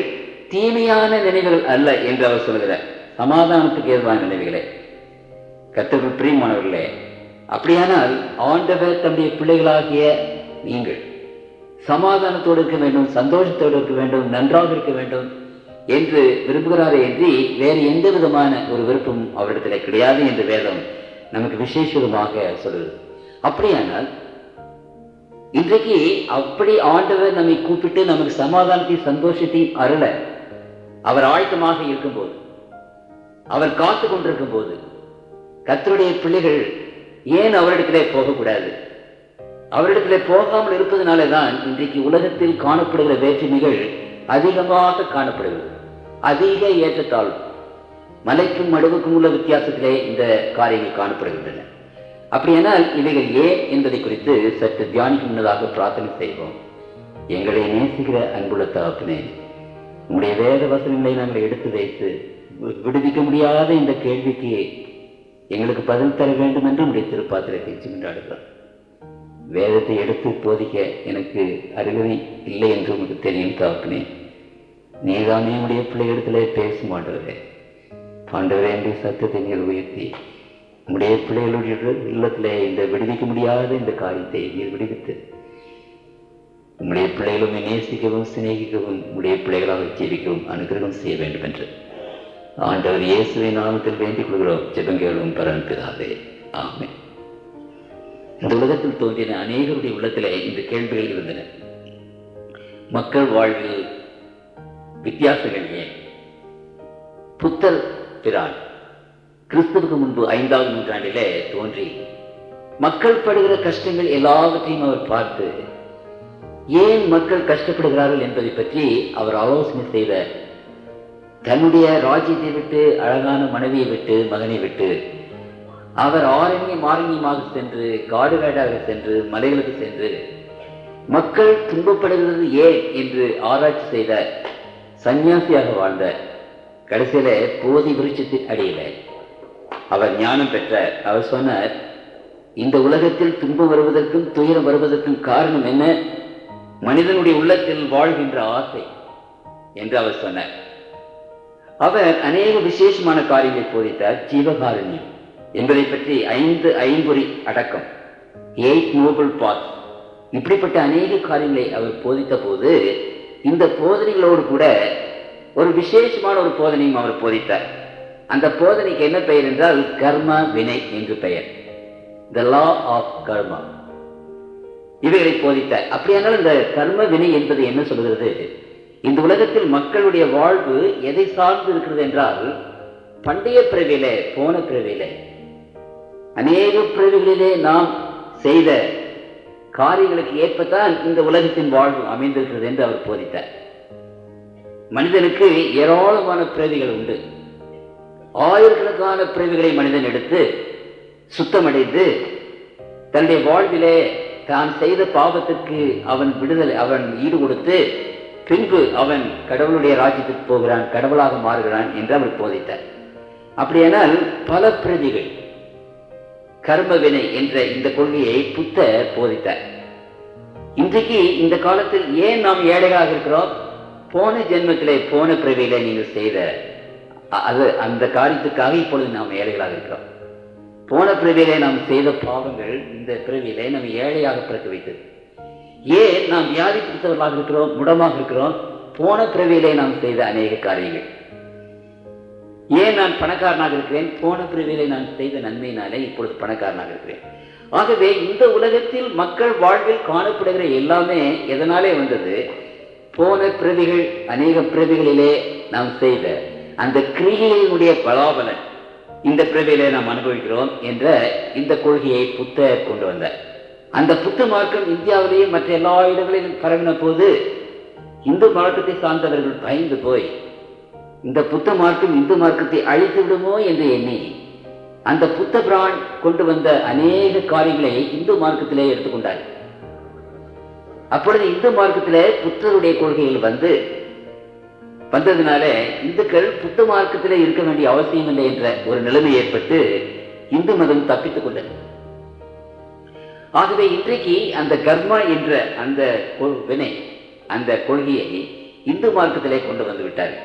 தீமையான நினைவுகள் அல்ல என்று அவர் சொல்கிறார். சமாதானத்துக்கு ஏதுவான நினைவுகளே. கர்த்தருக்குள் பிரியமானவர்களே, அப்படியானால் ஆண்டவர் தம்முடைய பிள்ளைகளாகிய நீங்கள் சமாதானத்தோடு இருக்க வேண்டும், சந்தோஷத்தோடு இருக்க வேண்டும், நன்றாக இருக்க வேண்டும் என்று விரும்புகிறாரே என்று வேறு எந்த விதமான ஒரு விருப்பமும் அவரிடத்தில் கிடையாது என்று வேதம் நமக்கு விசேஷமாக சொல்லுது. அப்படியானால் இன்றைக்கு அப்படி ஆண்டவர் நம்மை கூப்பிட்டு நமக்கு சமாதானத்தையும் சந்தோஷத்தையும் அருள அவர் ஆயத்தமாக இருக்கும்போது, அவர் காத்து கொண்டிருக்கும் போது, கர்த்தருடைய பிள்ளைகள் ஏன் அவரிடத்திலே போகக்கூடாது? அவரிடத்திலே போகாமல் இருப்பதனாலதான் இன்றைக்கு உலகத்தில் காணப்படுகிற வேற்றுமைகள் அதிகமாக காணப்படுகிறது. அதிக ஏற்றத்தாழ்வு, மலைக்கும் மடுவுக்கும் உள்ள வித்தியாசத்திலே இந்த காரியங்கள் காணப்படுகின்றன. அப்படியானால் இவைகள் ஏன் என்பதை குறித்து சற்று தியானிக்கும் முன்னதாக பிரார்த்தனை செய்வோம். எங்களை நேசிக்கிற அன்புள்ள தகப்பனே, உங்களுடைய வேத வசனங்களை நாங்கள் எடுத்து வைத்து விடுவிக்க முடியாத இந்த கேள்விக்கு எங்களுக்கு பதில் தர வேண்டும் என்று உடைய திருப்பாத்திரத்தை கொண்டாடுகிறோம். வேதத்தை எடுத்து போதிக்க எனக்கு அருகதை இல்லை என்று உங்களுக்கு தெரியும் தகப்பனே. நீதானே உடைய பிள்ளைகளிடத்திலே பேசும் ஆண்டவரே. ஆண்டவரே, என்னுடைய சத்தத்தை நீர் உயர்த்தி உடைய பிள்ளைகளுடைய இல்லத்திலே இந்த விடுவிக்க முடியாத இந்த காரியத்தை நீர் விடுவித்து உங்களுடைய பிள்ளைகளும் நேசிக்கவும் சிநேகிக்கவும் உடைய பிள்ளைகளாக ஜீவிக்கவும் அனுகிரகம் செய்ய வேண்டும் என்று ஆண்டவர் இயேசுவின் நாமத்தில் வேண்டிக் கொள்கிறோம். ஜெபங்களும் பரம்பிதாவே, ஆமென். இந்த உலகத்தில் தோன்றின அநேகருடைய உள்ளத்திலே இந்த கேள்விகள் இருந்தன. மக்கள் வாழ்வில் வித்தியாசங்கள் ஏன்? புத்தர் பிரான் கிறிஸ்துவுக்கு முன்பு 5ஆம் நூற்றாண்டிலே தோன்றி மக்கள் படுகிற கஷ்டங்கள் எல்லாவற்றையும் அவர் பார்த்து ஏன் மக்கள் கஷ்டப்படுகிறார்கள் என்பதை பற்றி அவர் ஆலோசனை செய்த, தன்னுடைய ராஜ்யத்தை விட்டு, அழகான மனைவியை விட்டு, மகனை விட்டு அவர் ஆரண்யமாக சென்று, காடு காடாக சென்று, மலைகளுக்கு சென்று மக்கள் துன்பப்படுகிறது ஏன் என்று ஆராய்ச்சி செய்த சன்னியாசியாக வாழ்ந்த, கடைசியில போதி விருட்சத்தின் அடியில அவர் ஞானம் பெற்ற அவர் சொன்னார், இந்த உலகத்தில் துன்பம் வருவதற்கும் துயரம் வருவதற்கும் காரணம் என்ன? மனிதனுடைய உள்ளத்தில் வாழ்கின்ற ஆசை என்று அவர் சொன்னார். அவர் அநேக விசேஷமான காரியங்களை போதித்தார். ஜீவகாருண்யம் என்பதை பற்றி 5 ஐம்பொறி அடக்கம், 8 நோபல் பாத், இப்படிப்பட்ட அநேக காரியங்களை அவர் போதித்த போது இந்த போதனைகளோடு கூட ஒரு விசேஷமான ஒரு போதனையும் அவர் போதித்தார். அந்த போதனைக்கு என்ன பெயர் என்றால் கர்ம வினை என்று பெயர். த லா ஆஃப் கர்மா, இவைகளை போதித்தார். அப்படியானால் இந்த கர்ம வினை என்பது என்ன சொல்கிறது? இந்த உலகத்தில் மக்களுடைய வாழ்வு எதை சார்ந்து இருக்கிறது என்றால், பண்டைய பிறவியிலே, போன பிறவியிலே, அநேக பிறவிகளிலே நாம் செய்த காரியங்களுக்கு ஏற்பத்தான் இந்த உலகத்தின் வாழ்வு அமைந்திருக்கிறது என்று அவர் போதித்தார். மனிதனுக்கு ஏராளமான பிறவிகள் உண்டு. ஆயிரக்கணக்கான பிறவிகளை மனிதன் எடுத்து சுத்தமடைந்து தன்னுடைய வாழ்விலே தான் செய்த பாவத்திற்கு அவன் விடுதலை, அவன் ஈடு கொடுத்து பின்பு அவன் கடவுளுடைய ராஜ்யத்திற்கு போகிறான், கடவுளாக மாறுகிறான் என்று அவர் போதித்தார். அப்படியானால் பல பிறவிகள், கர்மவினை என்ற இந்த கொள்கையை புத்தர் போதித்தார். இன்றைக்கு இந்த காலத்தில் ஏன் நாம் ஏழைகளாக இருக்கிறோம்? போன ஜென்மத்திலே, போன பிறவியிலே நீங்கள் செய்த அந்த காரியத்துக்காக இப்பொழுது நாம் ஏழைகளாக இருக்கிறோம். போன பிறவியிலே நாம் செய்த பாவங்கள் இந்த பிறவியிலே நம்ம ஏழையாக பிறக்க வைத்தது. ஏன் நாம் வியாதி பிடித்தவர்களாக இருக்கிறோம், முடமாக இருக்கிறோம்? போன பிறவியிலே நாம் செய்த அநேக காரியங்கள். ஏன் நான் பணக்காரனாக இருக்கிறேன்? போன பிறவியிலே நான் செய்த நன்மையினாலே இப்பொழுது பணக்காரனாக இருக்கிறேன். ஆகவே இந்த உலகத்தில் மக்கள் வாழ்வில் காணப்படுகிற எல்லாமே எதனாலே வந்தது? போன பிறவிகள், அநேக பிறவிகளிலே நாம் செய்த அந்த கிரியையினுடைய பலாபலன் இந்த பிறவியிலே நாம் அனுபவிக்கிறோம் என்ற இந்த கொள்கையை புத்தர் கொண்டு வந்தார். அந்த புத்த மார்க்கம் இந்தியாவிலேயே மற்ற எல்லா இடங்களிலும் பரவின போது இந்து மார்க்கத்தை சார்ந்தவர்கள் பயந்து போய் இந்த புத்த மார்க்கம் இந்து மார்க்கத்தை அழித்து விடுமோ என்று எண்ணி அந்த புத்த பிரான் கொண்டு வந்த அநேக காரியங்களை இந்து மார்க்கத்திலே எடுத்துக்கொண்டார். அப்பொழுது இந்து மார்க்கத்திலே புத்தருடைய கொள்கைகள் வந்ததுனால இந்துக்கள் புத்த மார்க்கத்திலே இருக்க வேண்டிய அவசியம் இல்லை என்ற ஒரு நிலைமை ஏற்பட்டு இந்து மதம் தப்பித்துக் கொண்டது. ஆகவே இன்றைக்கு அந்த கர்மா என்ற அந்த வினை, அந்த கொள்கையை இந்து மார்க்கத்திலே கொண்டு வந்து விட்டார்கள்.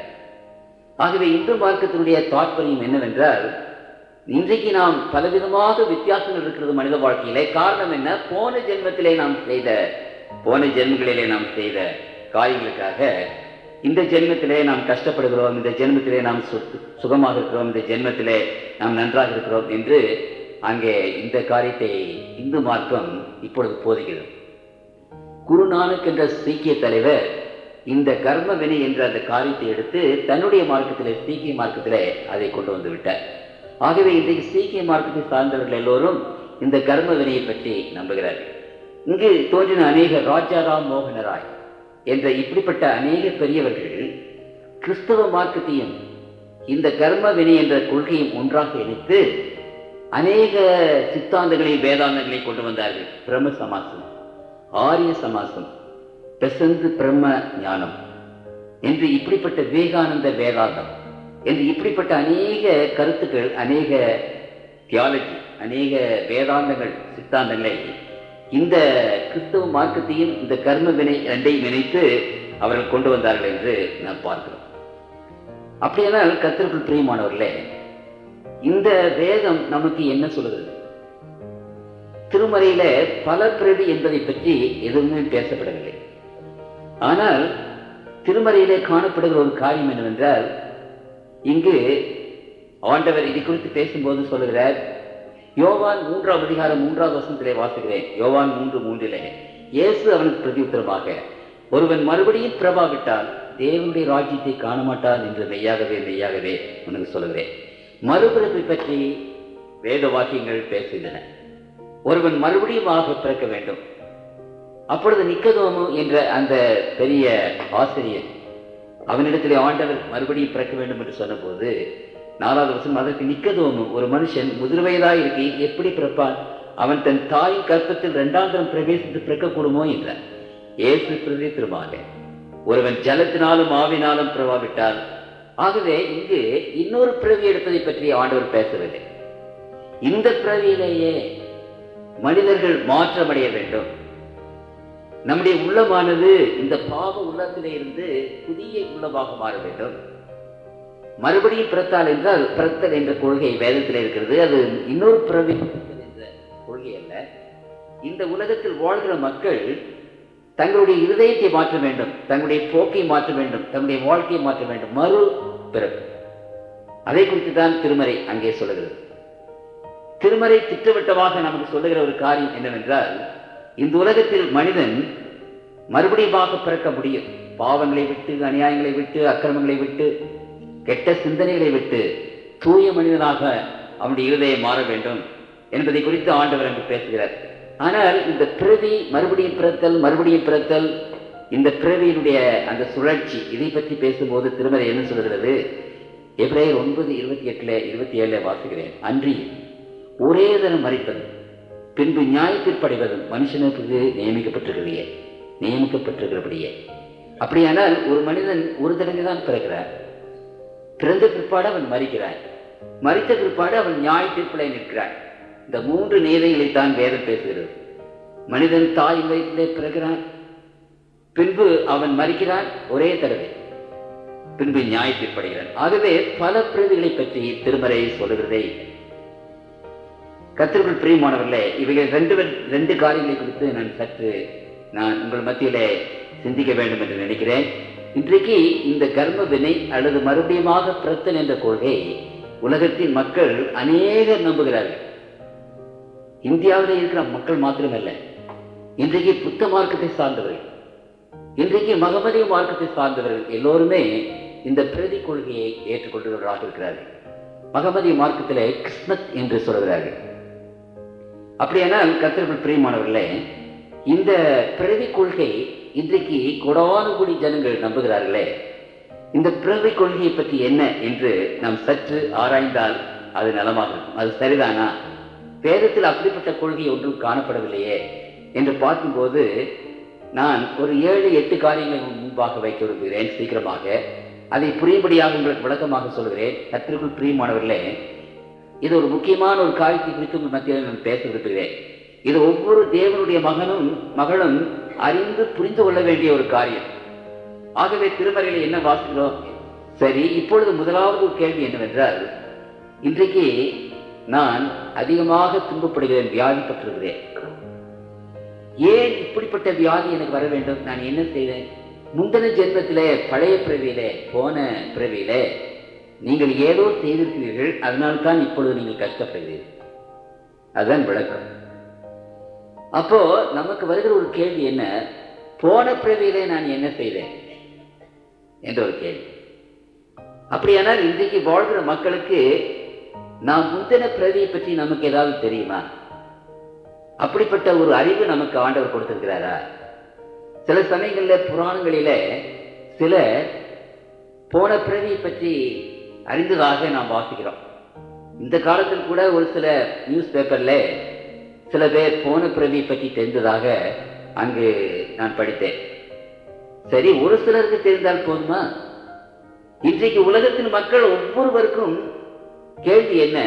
ஆகவே இந்து மார்க்கத்தினுடைய தாற்பயம் என்னவென்றால், இன்றைக்கு நாம் பலவிதமாக வித்தியாசங்கள் இருக்கிறது மனித வாழ்க்கையிலே. காரணம் என்ன? போன ஜென்மங்களிலே நாம் செய்த காரியங்களுக்காக இந்த ஜென்மத்திலே நாம் கஷ்டப்படுகிறோம், இந்த ஜென்மத்திலே நாம் சுகமாக இருக்கிறோம், இந்த ஜென்மத்திலே நாம் நன்றாக இருக்கிறோம் என்று அங்கே இந்த காரியத்தை இந்து மார்க்கம் இப்பொழுது போதிக்கிறது. குருநானக் என்ற சீக்கிய தலைவர் இந்த கர்ம வினை என்ற அந்த காரியத்தை எடுத்து தன்னுடைய மார்க்கத்திலே, சீக்கிய மார்க்கத்திலே அதை கொண்டு வந்து விட்டார். ஆகவே இன்றைக்கு சீக்கிய மார்க்கத்தை சார்ந்தவர்கள் எல்லோரும் இந்த கர்ம வினையை பற்றி நம்புகிறார்கள். இங்கு தோன்றின அநேக ராஜாராம் மோகன ராய் என்ற இப்படிப்பட்ட அநேக பெரியவர்கள் கிறிஸ்தவ மார்க்கத்தையும் இந்த கர்ம வினை என்ற கொள்கையும் ஒன்றாக இணைத்து அநேக சித்தாந்தங்களையும் வேதாந்தங்களையும் கொண்டு வந்தார்கள். பிரம்ம சமாசம், ஆரிய சமாசம், பிரசந்து பிரம்ம ஞானம் என்று இப்படிப்பட்ட விவேகானந்த வேதாந்தம் என்று இப்படிப்பட்ட அநேக கருத்துக்கள், அநேக தியாலஜி, அநேக வேதாந்தங்கள், சித்தாந்தங்களை இந்த கிறிஸ்தவ மார்க்கத்தையும் இந்த கர்ம வினை ரெண்டையும் இணைத்து அவர்கள் கொண்டு வந்தார்கள் என்று நாம் பார்க்கிறோம். அப்படியானால் கர்த்தருக்குள் பிரியமானவர்களே, இந்த வேதம் நமக்கு என்ன சொல்லுகிறது? திருமறையில பல பிறவி என்பதை பற்றி எதுவுமே பேசப்படவில்லை. ஆனால் திருமறையிலே காணப்படுகிற ஒரு காரியம் என்னவென்றால், இங்கு ஆண்டவர் இதை குறித்து பேசும்போது சொல்லுகிறார். யோவான் 3ஆம் அதிகாரம் 3ஆவது வசனத்திலே வாசிக்கிறேன். யோவான் 3:3 இயேசு அவனுக்கு பிரதியுத்தரமாக, ஒருவன் மறுபடியும் பிறவாவிட்டால் தேவனுடைய ராஜ்யத்தை காண மாட்டான் என்று மெய்யாகவே மெய்யாகவே உனக்கு சொல்லுகிறேன். மறுபிறப்பை பற்றி வேத வாக்கியங்கள் பேசுகின்றன. ஒருவன் மறுபடியும் பிறக்க வேண்டும். அப்பொழுது நிக்கதோமு என்ற அந்த பெரிய ஆசிரியர் அவனிடத்திலே ஆண்டவர் மறுபடியும் பிறக்க வேண்டும் என்று சொன்னபோது 4வது வசனம், அதற்கு நிக்கதோமு, ஒரு மனுஷன் முதிர்வயதாய் இருக்கை எப்படி பிறப்பான்? அவன் தன் தாயின் கற்பத்தில் 2ஆம் தரம் பிரவேசித்து பிறக்கக்கூடுமோ என்றார். இயேசு பிரதித்திரமாக, ஒருவன் ஜலத்தினாலும் ஆவினாலும் பிறவாவிட்டால். ஆகவே இங்கு இன்னொரு பிறவி எடுப்பதை பற்றி ஆண்டவர் பேசவில்லை. இந்த பிறவியிலேயே மனிதர்கள் மாற்றமடைய வேண்டும். நம்முடைய உள்ளமானது இந்த பாவ உள்ளத்திலே இருந்து புதிய உள்ளமாக மாற வேண்டும். மறுபடியும் பிறத்தால் என்றால் பிறத்தல் என்ற கொள்கை வேதத்தில் இருக்கிறது. அது இன்னொரு பிறவி என்ற கொள்கை அல்ல. இந்த உலகத்தில் வாழ்கிற மக்கள் தங்களுடைய இருதயத்தை மாற்ற வேண்டும், தங்களுடைய போக்கை மாற்ற வேண்டும், தங்களுடைய வாழ்க்கையை மாற்ற வேண்டும். மறு பிறப்பு, அதை குறித்து தான் திருமறை அங்கே சொல்லுகிறது. திருமறை திட்டவட்டமாக நமக்கு சொல்லுகிற ஒரு காரியம் என்னவென்றால், இந்த உலகத்தில் மனிதன் மறுபடியும் பிறக்க முடியும். பாவங்களை விட்டு, அநியாயங்களை விட்டு, அக்கிரமங்களை விட்டு, கெட்ட சிந்தனைகளை விட்டு தூய மனிதனாக அவனுடைய இருதயம் மாற வேண்டும் என்பதை குறித்து ஆண்டவர் என்று பேசுகிறார். ஆனால் இந்த பிறவி, மறுபடியும் பிறத்தல், மறுபடியும் பிறத்தல், இந்த பிறவியினுடைய அந்த சுழற்சி, இதை பற்றி பேசும்போது திருமறை என்ன சொல்கிறது? எபிரேயர் 9:28-27 வாசிக்கிறேன். அன்றி ஒரே தரம் மரிப்பது பின்பு நியாயத்திற்படைவதும் மனுஷனுக்கு நியமிக்கப்பட்டிருக்கிறபடியே. அப்படியானால் ஒரு மனிதன் ஒரு தடவை தான் பிறக்கிறார். பிறந்த பிற்பாடு அவன் மரிக்கிறான். மரித்த பிற்பாடு அவன் நியாய தீர்ப்பிலே நிற்கிறான். இந்த 3 நீதிகளைத்தான் வேதம் பேசுகிறது. மனிதன் தாய் வயிற்றிலே பிறக்கிறான், பின்பு அவன் மரிக்கிறான் ஒரே தடவை, பின்பு நியாய தீர்ப்படைகிறான். ஆகவே பல பிறவிகளை பற்றி திருமறை சொல்லுகிறதே. கர்த்தருக்குள் பிரியமானவர்களே, இவைகள் 2 காரியங்களை குறித்து நான் உங்கள் மத்தியிலே சிந்திக்க வேண்டும் என்று நினைக்கிறேன். இன்றைக்கு இந்த கர்ம வினை அல்லது மறுபடியும் பிறத்தல் என்ற கொள்கை உலகத்தின் மக்கள் அநேகர் நம்புகிறார்கள். இந்தியாவில் இருக்கிற மக்கள் மாத்திரமல்ல, இன்றைக்கு புத்த மார்க்கத்தை சார்ந்தவர்கள், இன்றைக்கு மகமதிய மார்க்கத்தை சார்ந்தவர்கள் எல்லோருமே இந்த பிரதி கொள்கையை ஏற்றுக்கொள்கிறவர்களாக இருக்கிறார்கள். மகமதிய மார்க்கத்திலே கிறிஸ்மத் என்று சொல்கிறார்கள். அப்படியானால் கர்த்தருக்குள் பிரியமானவர்களே, இந்த பிரதி கொள்கை இன்றைக்கு கோடானுகோடி ஜனங்கள் நம்புகிறார்களே, இந்த பிறவி கொள்கையை பற்றி என்ன என்று நாம் சற்று ஆராய்ந்தால் அது நலமாக இருக்கும். அது சரிதானா? வேதத்தில் அப்படிப்பட்ட கொள்கை ஒன்றும் காணப்படவில்லையே என்று பார்க்கும்போது நான் ஒரு 7-8 காரியங்களை முன்பாக வைக்க விரும்புகிறேன். சீக்கிரமாக அதை புரியும்படியாக உங்களுக்கு விளக்கமாக சொல்கிறேன். கர்த்தருக்குள் பிரியமானவர்களே, இது ஒரு முக்கியமான ஒரு காரியத்தை குறித்து உங்கள் மத்தியில் நான் பேச விரும்புகிறேன். இது ஒவ்வொரு தேவனுடைய மகளும் அறிந்து புரிந்து கொள்ள வேண்டிய ஒரு காரியம். ஆகவே திருமறையில் என்ன வாசிக்கிறோம்? சரி, இப்பொழுது முதலாவது ஒரு கேள்வி என்னவென்றால், இன்றைக்கு நான் அதிகமாக துன்பப்படுகிறேன், வியாதிப்பட்டிருக்கிறேன். ஏன் இப்படிப்பட்ட வியாதி எனக்கு வர வேண்டும்? நான் என்ன செய்தேன்? முந்தின ஜென்மத்திலே, பழைய பிறவியிலே, போன பிறவியிலே நீங்கள் ஏதோ செய்திருக்கிறீர்கள், அதனால்தான் இப்பொழுது நீங்கள் கஷ்டப்படுகிறீர்கள். அதுதான் விளக்கம். அப்போ நமக்கு வருகிற ஒரு கேள்வி என்ன? போன பிறவியிலே நான் என்ன செய்தேன் என்ற ஒரு கேள்வி. அப்படியானால் இன்றைக்கு வாழ்கிற மக்களுக்கு நாம் முந்தின பிறவியை பற்றி நமக்கு ஏதாவது தெரியுமா? அப்படிப்பட்ட ஒரு அறிவு நமக்கு ஆண்டவர் கொடுத்திருக்கிறாரா? சில சமயங்களில் புராணங்களில சில போன பிறவியை பற்றி அறிந்ததாக நாம் வாசிக்கிறோம். இந்த காலத்தில் கூட ஒரு சில நியூஸ் பேப்பர்ல சில பேர் போன பிறவியை பற்றி தெரிந்ததாக அங்கு நான் படித்தேன். சரி, ஒரு சிலருக்கு தெரிந்தால் போதுமா? இன்றைக்கு உலகத்தின் மக்கள் ஒவ்வொருவருக்கும் கேள்வி என்ன,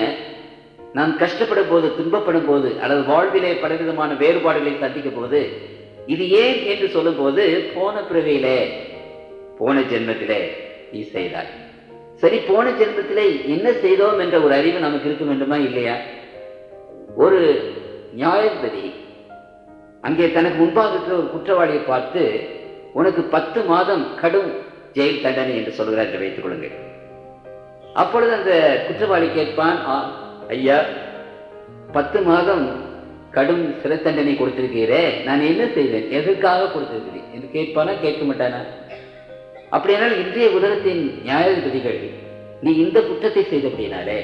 நாம் கஷ்டப்படும் போது, துன்பப்படும் போது, அல்லது வாழ்விலே பலவிதமான வேறுபாடுகளை சந்திக்கும் போது, இது ஏன் என்று சொல்லும் போது, போன பிறவியிலே, போன ஜென்மத்திலே நீ செய்தாய். சரி, போன ஜென்மத்திலே என்ன செய்தோம் என்ற ஒரு அறிவு நமக்கு இருக்க வேண்டுமா இல்லையா? ஒரு நியாயாதிபதி அங்கே தனக்கு முன்பாக இருக்கிற ஒரு குற்றவாளியை பார்த்து, உனக்கு 10 மாதம் கடும் ஜெயில் தண்டனை என்று சொல்கிறார் என்று வைத்துக் கொள்ளுங்கள். அப்பொழுது அந்த குற்றவாளி கேட்பான், ஐயா, 10 மாதம் கடும் சிறை தண்டனை கொடுத்திருக்கிறே, நான் என்ன செய்தேன், எதற்காக கொடுத்திருக்கிறேன் என்று கேட்பானா? கேட்க மாட்டானா? அப்படியானால் இன்றைய உலகத்தின் நியாயாதிபதிகள், நீ இந்த குற்றத்தை செய்தபடினாலே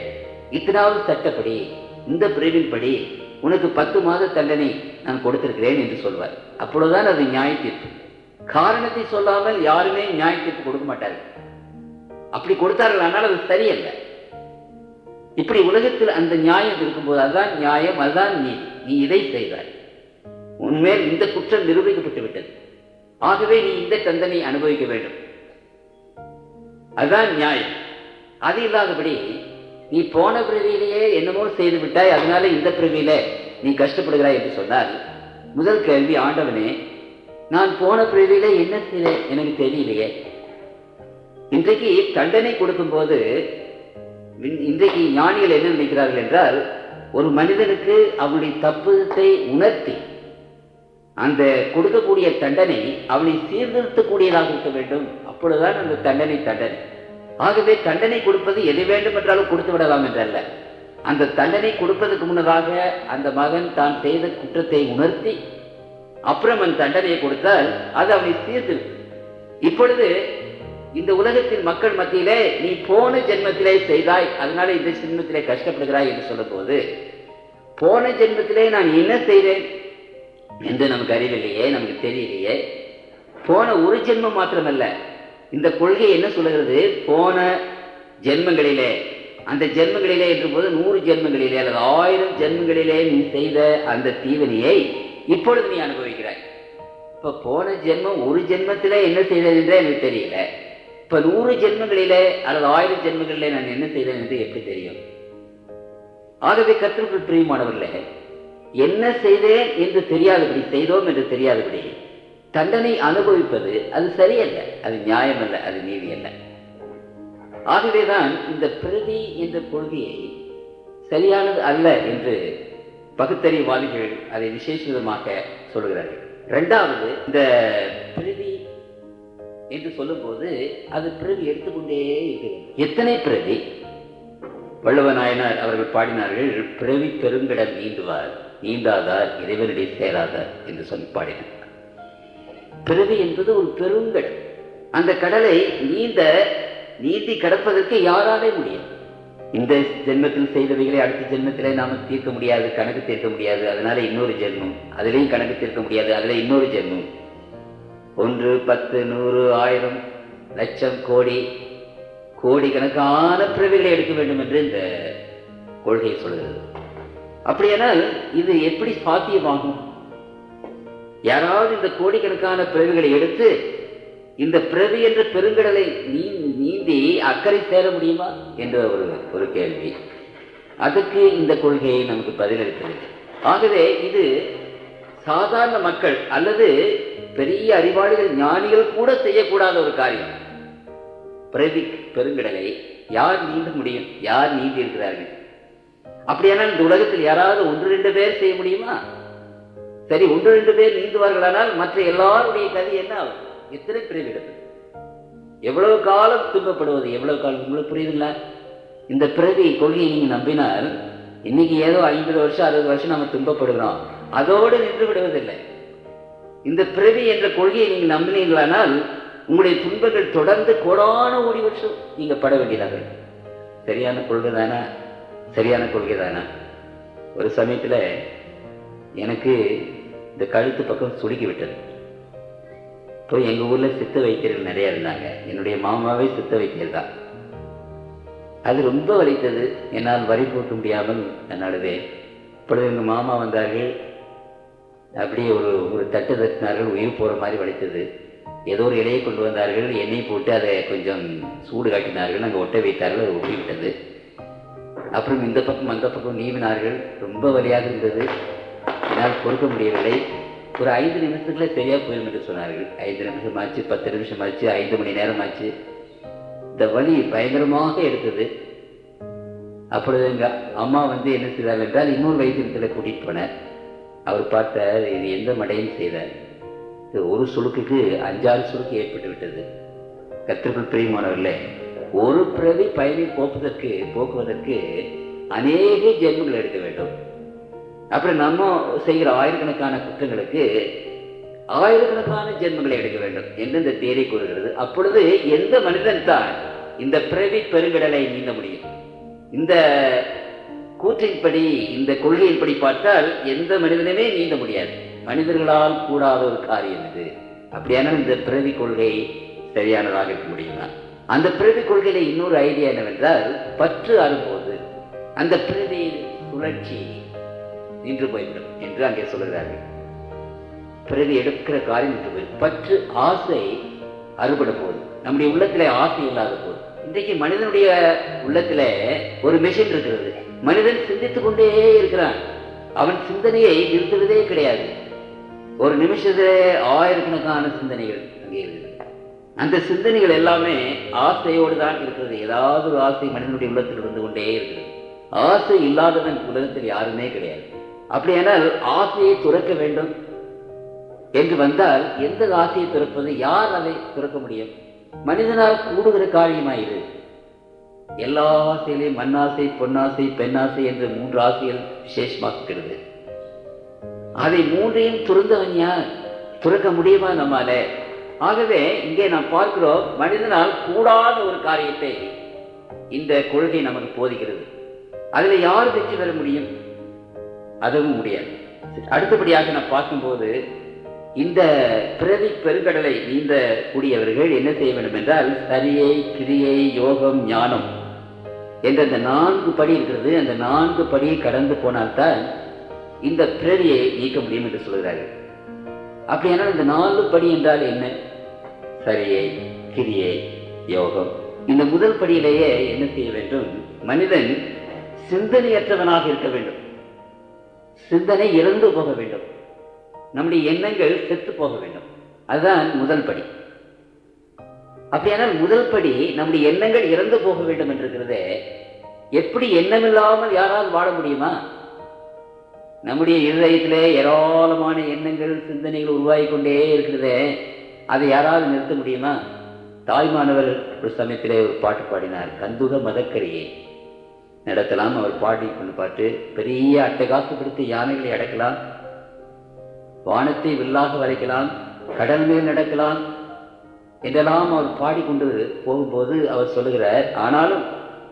இத்தனாவது சட்டப்படி, இந்த பிரிவின் படி உனக்கு 10 மாத தண்டனை நான் கொடுத்திருக்கிறேன் என்று சொல்வார். அப்பொழுதுதான் அது நியாய தீர்ப்பு. காரணத்தை சொல்லாமல் யாருமே நியாய தீர்ப்பு கொடுக்க மாட்டார்கள். அப்படி கொடுத்தார்கள், ஆனால் அது சரியல்ல. இப்படி உலகத்தில் அந்த நியாயம் இருக்கும்போது அதுதான் நியாயம், அதுதான் நீதி. நீ இதை செய்தாய், உன்மேல் இந்த குற்றம் நிரூபிக்கப்பட்டு விட்டது, ஆகவே நீ இந்த தண்டனை அனுபவிக்க வேண்டும், அதுதான் நியாயம். அது இல்லாதபடி நீ போன பிறவியிலேயே என்னமோ செய்து விட்டாய், அதனால இந்த பிறவியில நீ கஷ்டப்படுகிறாய் என்று சொன்னால், முதல் கேள்வி, ஆண்டவனே, நான் போன பிறவியில என்ன செய்தேன் எனக்கு தெரியலையே. இன்றைக்கு தண்டனை கொடுக்கும் போது இன்றைக்கு ஞானிகள் என்ன நினைக்கிறார்கள் என்றால், ஒரு மனிதனுக்கு அவனுடைய தப்புத்தை உணர்த்தி அந்த கொடுக்கக்கூடிய தண்டனை அவனை சீர்திருத்தக்கூடியதாக இருக்க வேண்டும். அப்பொழுதுதான் அந்த தண்டனை. ஆகவே தண்டனை கொடுப்பது எது வேண்டும் என்றாலும் கொடுத்து விடலாம் என்றல்ல. அந்த தண்டனை கொடுப்பதற்கு முன்னதாக அந்த மகன் தான் செய்த குற்றத்தை உணர்த்தி அப்புறம் அந்த தண்டனையை கொடுத்தால் அது அவனை சீர்திருத்தும். இப்பொழுது இந்த உலகத்தின் மக்கள் மத்தியிலே நீ போன ஜென்மத்திலே செய்தாய், அதனால இந்த ஜென்மத்திலே கஷ்டப்படுகிறாய் என்று சொல்லும் போது, போன ஜென்மத்திலே நான் என்ன செய்தேன் என்று நமக்கு அறிவில்லையே, நமக்கு தெரியலையே. போன ஒரு ஜென்மம் மாத்திரமல்ல, இந்த கொள்கை என்ன சொல்லுகிறது, போன ஜென்மங்களிலே, அந்த ஜென்மங்களிலே என்ற போது 100 ஜென்மங்களிலே அல்லது 1000 ஜென்மங்களிலே நீ செய்த அந்த தீவினையை இப்பொழுது நீ அனுபவிக்கிறாய். இப்ப போன ஜென்மம் ஒரு ஜென்மத்திலே என்ன செய்தது என்றே எனக்கு தெரியல. இப்ப 100 ஜென்மங்களிலே அல்லது 1000 ஜென்மங்களிலே நான் என்ன செய்தேன் என்று எப்படி தெரியும்? ஆகவே கர்த்தருக்குள் பிரியமானவர்களே, என்ன செய்தேன் என்று தெரியாதபடி, செய்தோம் என்று தெரியாதபடி தண்டனை அனுபவிப்பது அது சரியல்ல, அது நியாயம் அல்ல, அது நீதி அல்ல. ஆகவேதான் இந்த பிரதி என்ற கொள்கையை சரியானது அல்ல என்று பகுத்தறிவாதிகள் அதை விசேஷமாக சொல்கிறார்கள். இரண்டாவது, இந்த பிரதி என்று சொல்லும் போது அது பிரதி எடுத்துக்கொண்டே இருக்கிறது. எத்தனை பிரதி? வள்ளுவ நாயனார் அவர்கள் பாடினார்கள், பிறவி பெருங்கடல் நீந்துவார், நீந்தாதார் இறைவனுடைய சேராதார் என்று சொல்லி பாடினார். பிறவி என்பது ஒரு பெருங்கடல். அந்த கடலை நீந்தி கடப்பதற்கு யாராலே முடியும்? இந்த ஜென்மத்தில் செய்தவைகளை அடுத்த ஜென்மத்திலே நாம தீர்க்க முடியாது, கணக்கு தீர்க்க முடியாது. அதனால இன்னொரு ஜென்மம், அதிலையும் கணக்கு தீர்க்க முடியாது, அதுல இன்னொரு ஜென்மம். 1, 10, 100, 1000, லட்சம், கோடி கணக்கான பிறவிகளை எடுக்க வேண்டும் என்று இந்த கொள்கை சொல்கிறது. அப்படியானால் இது எப்படி சாத்தியமாகும்? யாராவது இந்த கோடிக்கணக்கான பிறவிகளை எடுத்து இந்த பிறவி என்ற பெருங்கடலை நீந்தி அக்கறை சேர முடியுமா என்ற ஒரு கேள்வி. அதுக்கு இந்த கொள்கையை நமக்கு பதிலளிப்பதில்லை. ஆகவே இது சாதாரண மக்கள் அல்லது பெரிய அறிவாளிகள், ஞானிகள் கூட செய்யக்கூடாத ஒரு காரியம். பிறவி பெருங்கடலை யார் நீந்த முடியும்? யார் நீந்தி இருக்கிறார்கள்? அப்படியானால் இந்த உலகத்தில் யாராவது 1-2 பேர் செய்ய முடியுமா? சரி, 1-2 பேர் நீந்துவார்களானால் மற்ற எல்லாருடைய கதி என்ன ஆகும்? எத்தனை பிறவி எடுப்பது? எவ்வளவு காலம் துன்பப்படுவது? எவ்வளவு காலம்? உங்களுக்கு புரியுதுங்களா? இந்த பிறவி கொள்கையை நீங்க நம்பினால் இன்னைக்கு ஏதோ 50 வருஷம் 60 வருஷம் நம்ம துன்பப்படுகிறோம், அதோடு நின்று விடுவதில்லை. இந்த பிறவி என்ற கொள்கையை நீங்கள் நம்பினீங்களானால் உங்களுடைய துன்பங்கள் தொடர்ந்து கோடான கோடி வருஷம் நீங்க பட வேண்டியதாக இருக்கு. சரியான கொள்கை தானா? சரியான கொள்கை தானா? ஒரு சமயத்துல எனக்கு இந்த கழுத்து பக்கம் சுருக்கி விட்டது. இப்போ எங்க ஊர்ல சித்த வைத்தியர்கள் நிறைய இருந்தாங்க. என்னுடைய மாமாவே சித்த வைத்தியர் தான். அது ரொம்ப வலித்தது. என்னால் வரி போட்டு முடியாமல் நான் அழுதேன். இப்பொழுது எங்கள் மாமா வந்தார்கள். அப்படியே ஒரு தட்டு தட்டினார்கள். உயிர் போகிற மாதிரி வலித்தது. ஏதோ ஒரு இலையை கொண்டு வந்தார்கள். எண்ணெய் போட்டு அதை கொஞ்சம் சூடு காட்டினார்கள். அங்கே ஒட்ட வைத்தார்கள். அது ஒட்டி விட்டது. அப்புறம் இந்த பக்கம் அந்த பக்கம் நீவினார்கள். ரொம்ப வலியாக இருந்தது. என்னால் பொறுக்க முடியவில்லை. ஒரு 5 நிமிஷத்துக்குள்ளே சரியாக போயிடும் என்று சொன்னார்கள். 5 நிமிஷம் ஆச்சு, 10 நிமிஷம் ஆச்சு, 5 மணி நேரம் ஆச்சு. இந்த வலி பயங்கரமாக எடுத்தது. அப்பொழுது எங்கள் அம்மா என்ன செய்தார் என்றால் இன்னொரு வைத்தியத்தில் கூட்டிகிட்டு போனார். அவர் பார்த்தார், இது எந்த மடையும் செய்தார். இது ஒரு சுளுக்குக்கு 5-6 சுளுக்கு ஏற்பட்டு விட்டது. கர்த்தருக்குள் பிரியமானவர்களே, ஒரு பிறவி பயனை போக்குவதற்கு அநேக ஜென்மங்கள் எடுக்க வேண்டும். அப்புறம் நம்ம செய்கிற ஆயிரக்கணக்கான குற்றங்களுக்கு ஆயிரக்கணக்கான ஜென்மங்களை எடுக்க வேண்டும் என்று இந்த தேரை கூறுகிறது. அப்பொழுது எந்த மனிதன் தான் இந்த பிறவி பெருங்கடலை நீந்த முடியும்? இந்த கூற்றின்படி, இந்த கொள்கையின்படி பார்த்தால் எந்த மனிதனுமே நீந்த முடியாது. மனிதர்களால் கூடாத ஒரு காரியம் இது. அப்படியானால் இந்த பிறவி கொள்கை சரியானதாக இருக்க முடியுமா? அந்த பிறவி கொள்கையில இன்னொரு ஐடியா என்னவென்றால், பற்று அறும்போது அந்த பிறவி சுழற்சி நின்று போய்விடும் என்று அங்கே சொல்கிறார்கள். பிறகு எடுக்கிற காரியம் நின்று போயிடும். பற்று, ஆசை அறுபட போகுது. நம்முடைய உள்ளத்திலே ஆசை இல்லாத போது. இன்றைக்கு மனிதனுடைய உள்ளத்திலே ஒரு மெஷின் இருக்கிறது. மனிதன் சிந்தித்துக் கொண்டே இருக்கிறான். அவன் சிந்தனையை நிறுத்துவதே கிடையாது. ஒரு நிமிஷத்திலே ஆயிரக்கணக்கான சிந்தனைகள் அங்கே இருக்கிறது. அந்த சிந்தனைகள் எல்லாமே ஆசையோடு தான் இருக்கிறது. ஏதாவது ஒரு ஆசை மனிதனுடைய உள்ளத்தில் இருந்து கொண்டே இருக்கிறது. ஆசை இல்லாதவன் உலகத்தில் யாருமே கிடையாது. அப்படியானால் ஆசையை துறக்க வேண்டும் என்று வந்தால் எந்த ஆசையை துறப்பது? யார் அதை துறக்க முடியும்? மனிதனால் கூடுகிற காரியமாயிரு. எல்லா ஆசைகளையும் மண்ணாசை, பொன்னாசை, பெண்ணாசை என்று 3 ஆசைகள் விசேஷமாக்குகிறது. அதை 3ஐயும் துறந்தவன் யார்? துறக்க முடியுமா நம்மால? ஆகவே இங்கே நாம் பார்க்கிறோம், மனிதனால் கூடாத ஒரு காரியத்தை இந்த கொள்கை நமக்கு போதிக்கிறது. அதுல யார் வெற்றி பெற முடியும்? அதுவும் முடியாது. அடுத்தபடியாக நான் பார்க்கும்போது, இந்த பிறவி பெருங்கடலை நீந்த கூடியவர்கள் என்ன செய்ய வேண்டும் என்றால், சரியை, கிரியை, யோகம், ஞானம் என்ற இந்த 4 படி இருக்கிறது. அந்த 4 படியை கடந்து போனால்தான் இந்த பிறவியை நீக்க முடியும் என்று சொல்கிறார்கள். அப்படியானால் இந்த 4 படி என்றால் என்ன? சரியை, கிரியை, யோகம். இந்த முதல் படியிலேயே என்ன செய்ய வேண்டும்? மனிதன் சிந்தனையற்றவனாக இருக்க வேண்டும். சிந்தனை இறந்து போக வேண்டும். நம்முடைய எண்ணங்கள் செத்து போக வேண்டும். அதுதான் முதல் படி. அப்படியானால் முதல் படி நம்முடைய எண்ணங்கள் இறந்து போக வேண்டும் என்றிருக்கிறதே. எப்படி எண்ணமில்லாமல் யாரால் வாழ முடியுமா? நம்முடைய இருதயத்திலே ஏராளமான எண்ணங்கள், சிந்தனைகள் உருவாகி கொண்டே இருக்கிறதே. அதை யாராவது நிறுத்த முடியுமா? தாய்மானவர் ஒரு சமயத்திலே ஒரு பாட்டு பாடினார், கந்துக மதக்கரியை நடத்தலாம். அவர் பாடிக்கொண்டு பாட்டு, பெரிய அட்டகாசப்படுத்தி யானைகளை அடக்கலாம், வானத்தை வில்லாக வரைக்கலாம், கடல் மேல் நடக்கலாம் என்றெல்லாம் அவர் பாடிக்கொண்டு போகும்போது அவர் சொல்லுகிறார், ஆனாலும்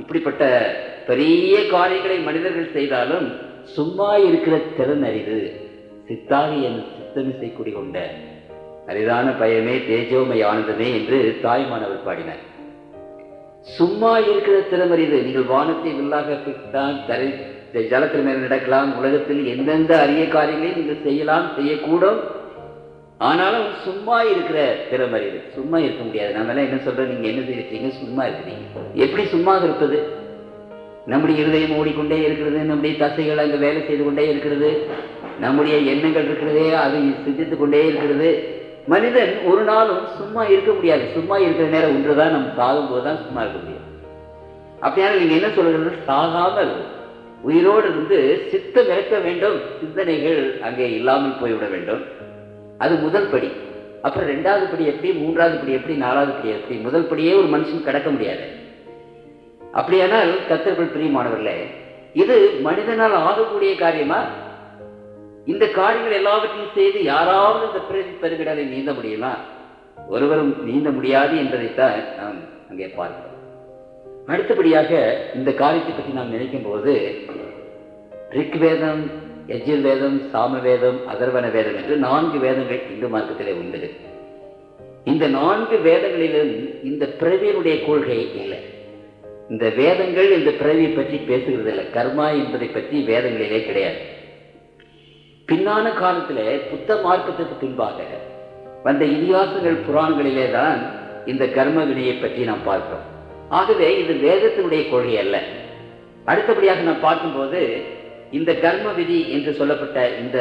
இப்படிப்பட்ட பெரிய காரியங்களை மனிதர்கள் செய்தாலும் சும்மா இருக்கிற திறன் அரிது. சித்தாகி என் சித்தமிசை குடிகொண்ட அரிதான பயமே தேஜோமை ஆனந்தமே என்று தாய்மானவர் பாடினார். சும்மா இருக்கிற திறமறிது. நீங்கள் வானத்தை வில்லாக பிடித்தான், ஜலத்தின் மேல் நடக்கலாம், உலகத்தில் எந்தெந்த அரிய காரியங்களை நீங்கள் செய்யலாம், செய்யக்கூடும். ஆனாலும் சும்மா இருக்கிற திறமறிது. சும்மா இருக்க முடியாது. நம்ம எல்லாம் என்ன சொல்றோம்? நீங்க என்ன செய்யறீங்க? சும்மா இருக்கிறீங்க. எப்படி சும்மா இருப்பது? நம்முடைய இருதயம் ஓடிக்கொண்டே இருக்கிறது, நம்முடைய தசைகள் அங்கே வேலை செய்து கொண்டே இருக்கிறது, நம்முடைய எண்ணங்கள் இருக்கிறதே அதை சிந்தித்துக் கொண்டே இருக்கிறது. மனிதன் ஒரு நாளும் சும்மா இருக்க முடியாது. சும்மா இருக்கிற நேரம் ஒன்றுதான், நம்ம சாகும் போதுதான் சும்மா இருக்க முடியும். அப்படியான நீங்க என்ன சொல்றது? சாகாமல் உயிரோடு இருந்து சித்தம் இறக்க வேண்டும். சிந்தனைகள் அங்கே இல்லாமல் போய்விட வேண்டும். அது முதல் படி. அப்புறம் 2வது படி எப்படி, 3வது படி எப்படி, 4வது படி எப்படி? முதல் படியே ஒரு மனுஷன் கடக்க முடியாது. அப்படியானால் கர்த்தருக்குள் பிரியமானவர்களே, இது மனிதனால் ஆகக்கூடிய காரியமா? இந்த காரியங்கள் எல்லாவற்றையும் செய்து யாராவது இந்த பிறவி பெருங்கடலை நீந்த முடியுமா? ஒருவரும் நீந்த முடியாது என்பதைத்தான் நாம் அங்கே பார்க்கிறோம். அடுத்தபடியாக இந்த காரியத்தை பற்றி நாம் நினைக்கும் போது ரிக்வேதம், யஜுர்வேதம், சாமவேதம், அதர்வன வேதம் என்று 4 வேதங்கள் இந்து மார்க்கத்திலே உண்டு. இந்த 4 வேதங்களிலும் இந்த பிறவியினுடைய கொள்கை இல்லை. இந்த வேதங்கள் இந்த பிறவியை பற்றி பேசுகிறது இல்லை. கர்மா என்பதை பற்றி வேதங்களிலே கிடையாது. பின்னான காலத்தில் புத்த மார்க்கத்திற்கு பின்பாக வந்த இதிகாசங்கள், புராணங்களிலே தான் இந்த கர்ம வினையை பற்றி நாம் பார்க்கிறோம். ஆகவே இது வேதத்தினுடைய கொள்கை அல்ல. அடுத்தபடியாக நாம் பார்க்கும்போது இந்த கர்ம விதி என்று சொல்லப்பட்ட இந்த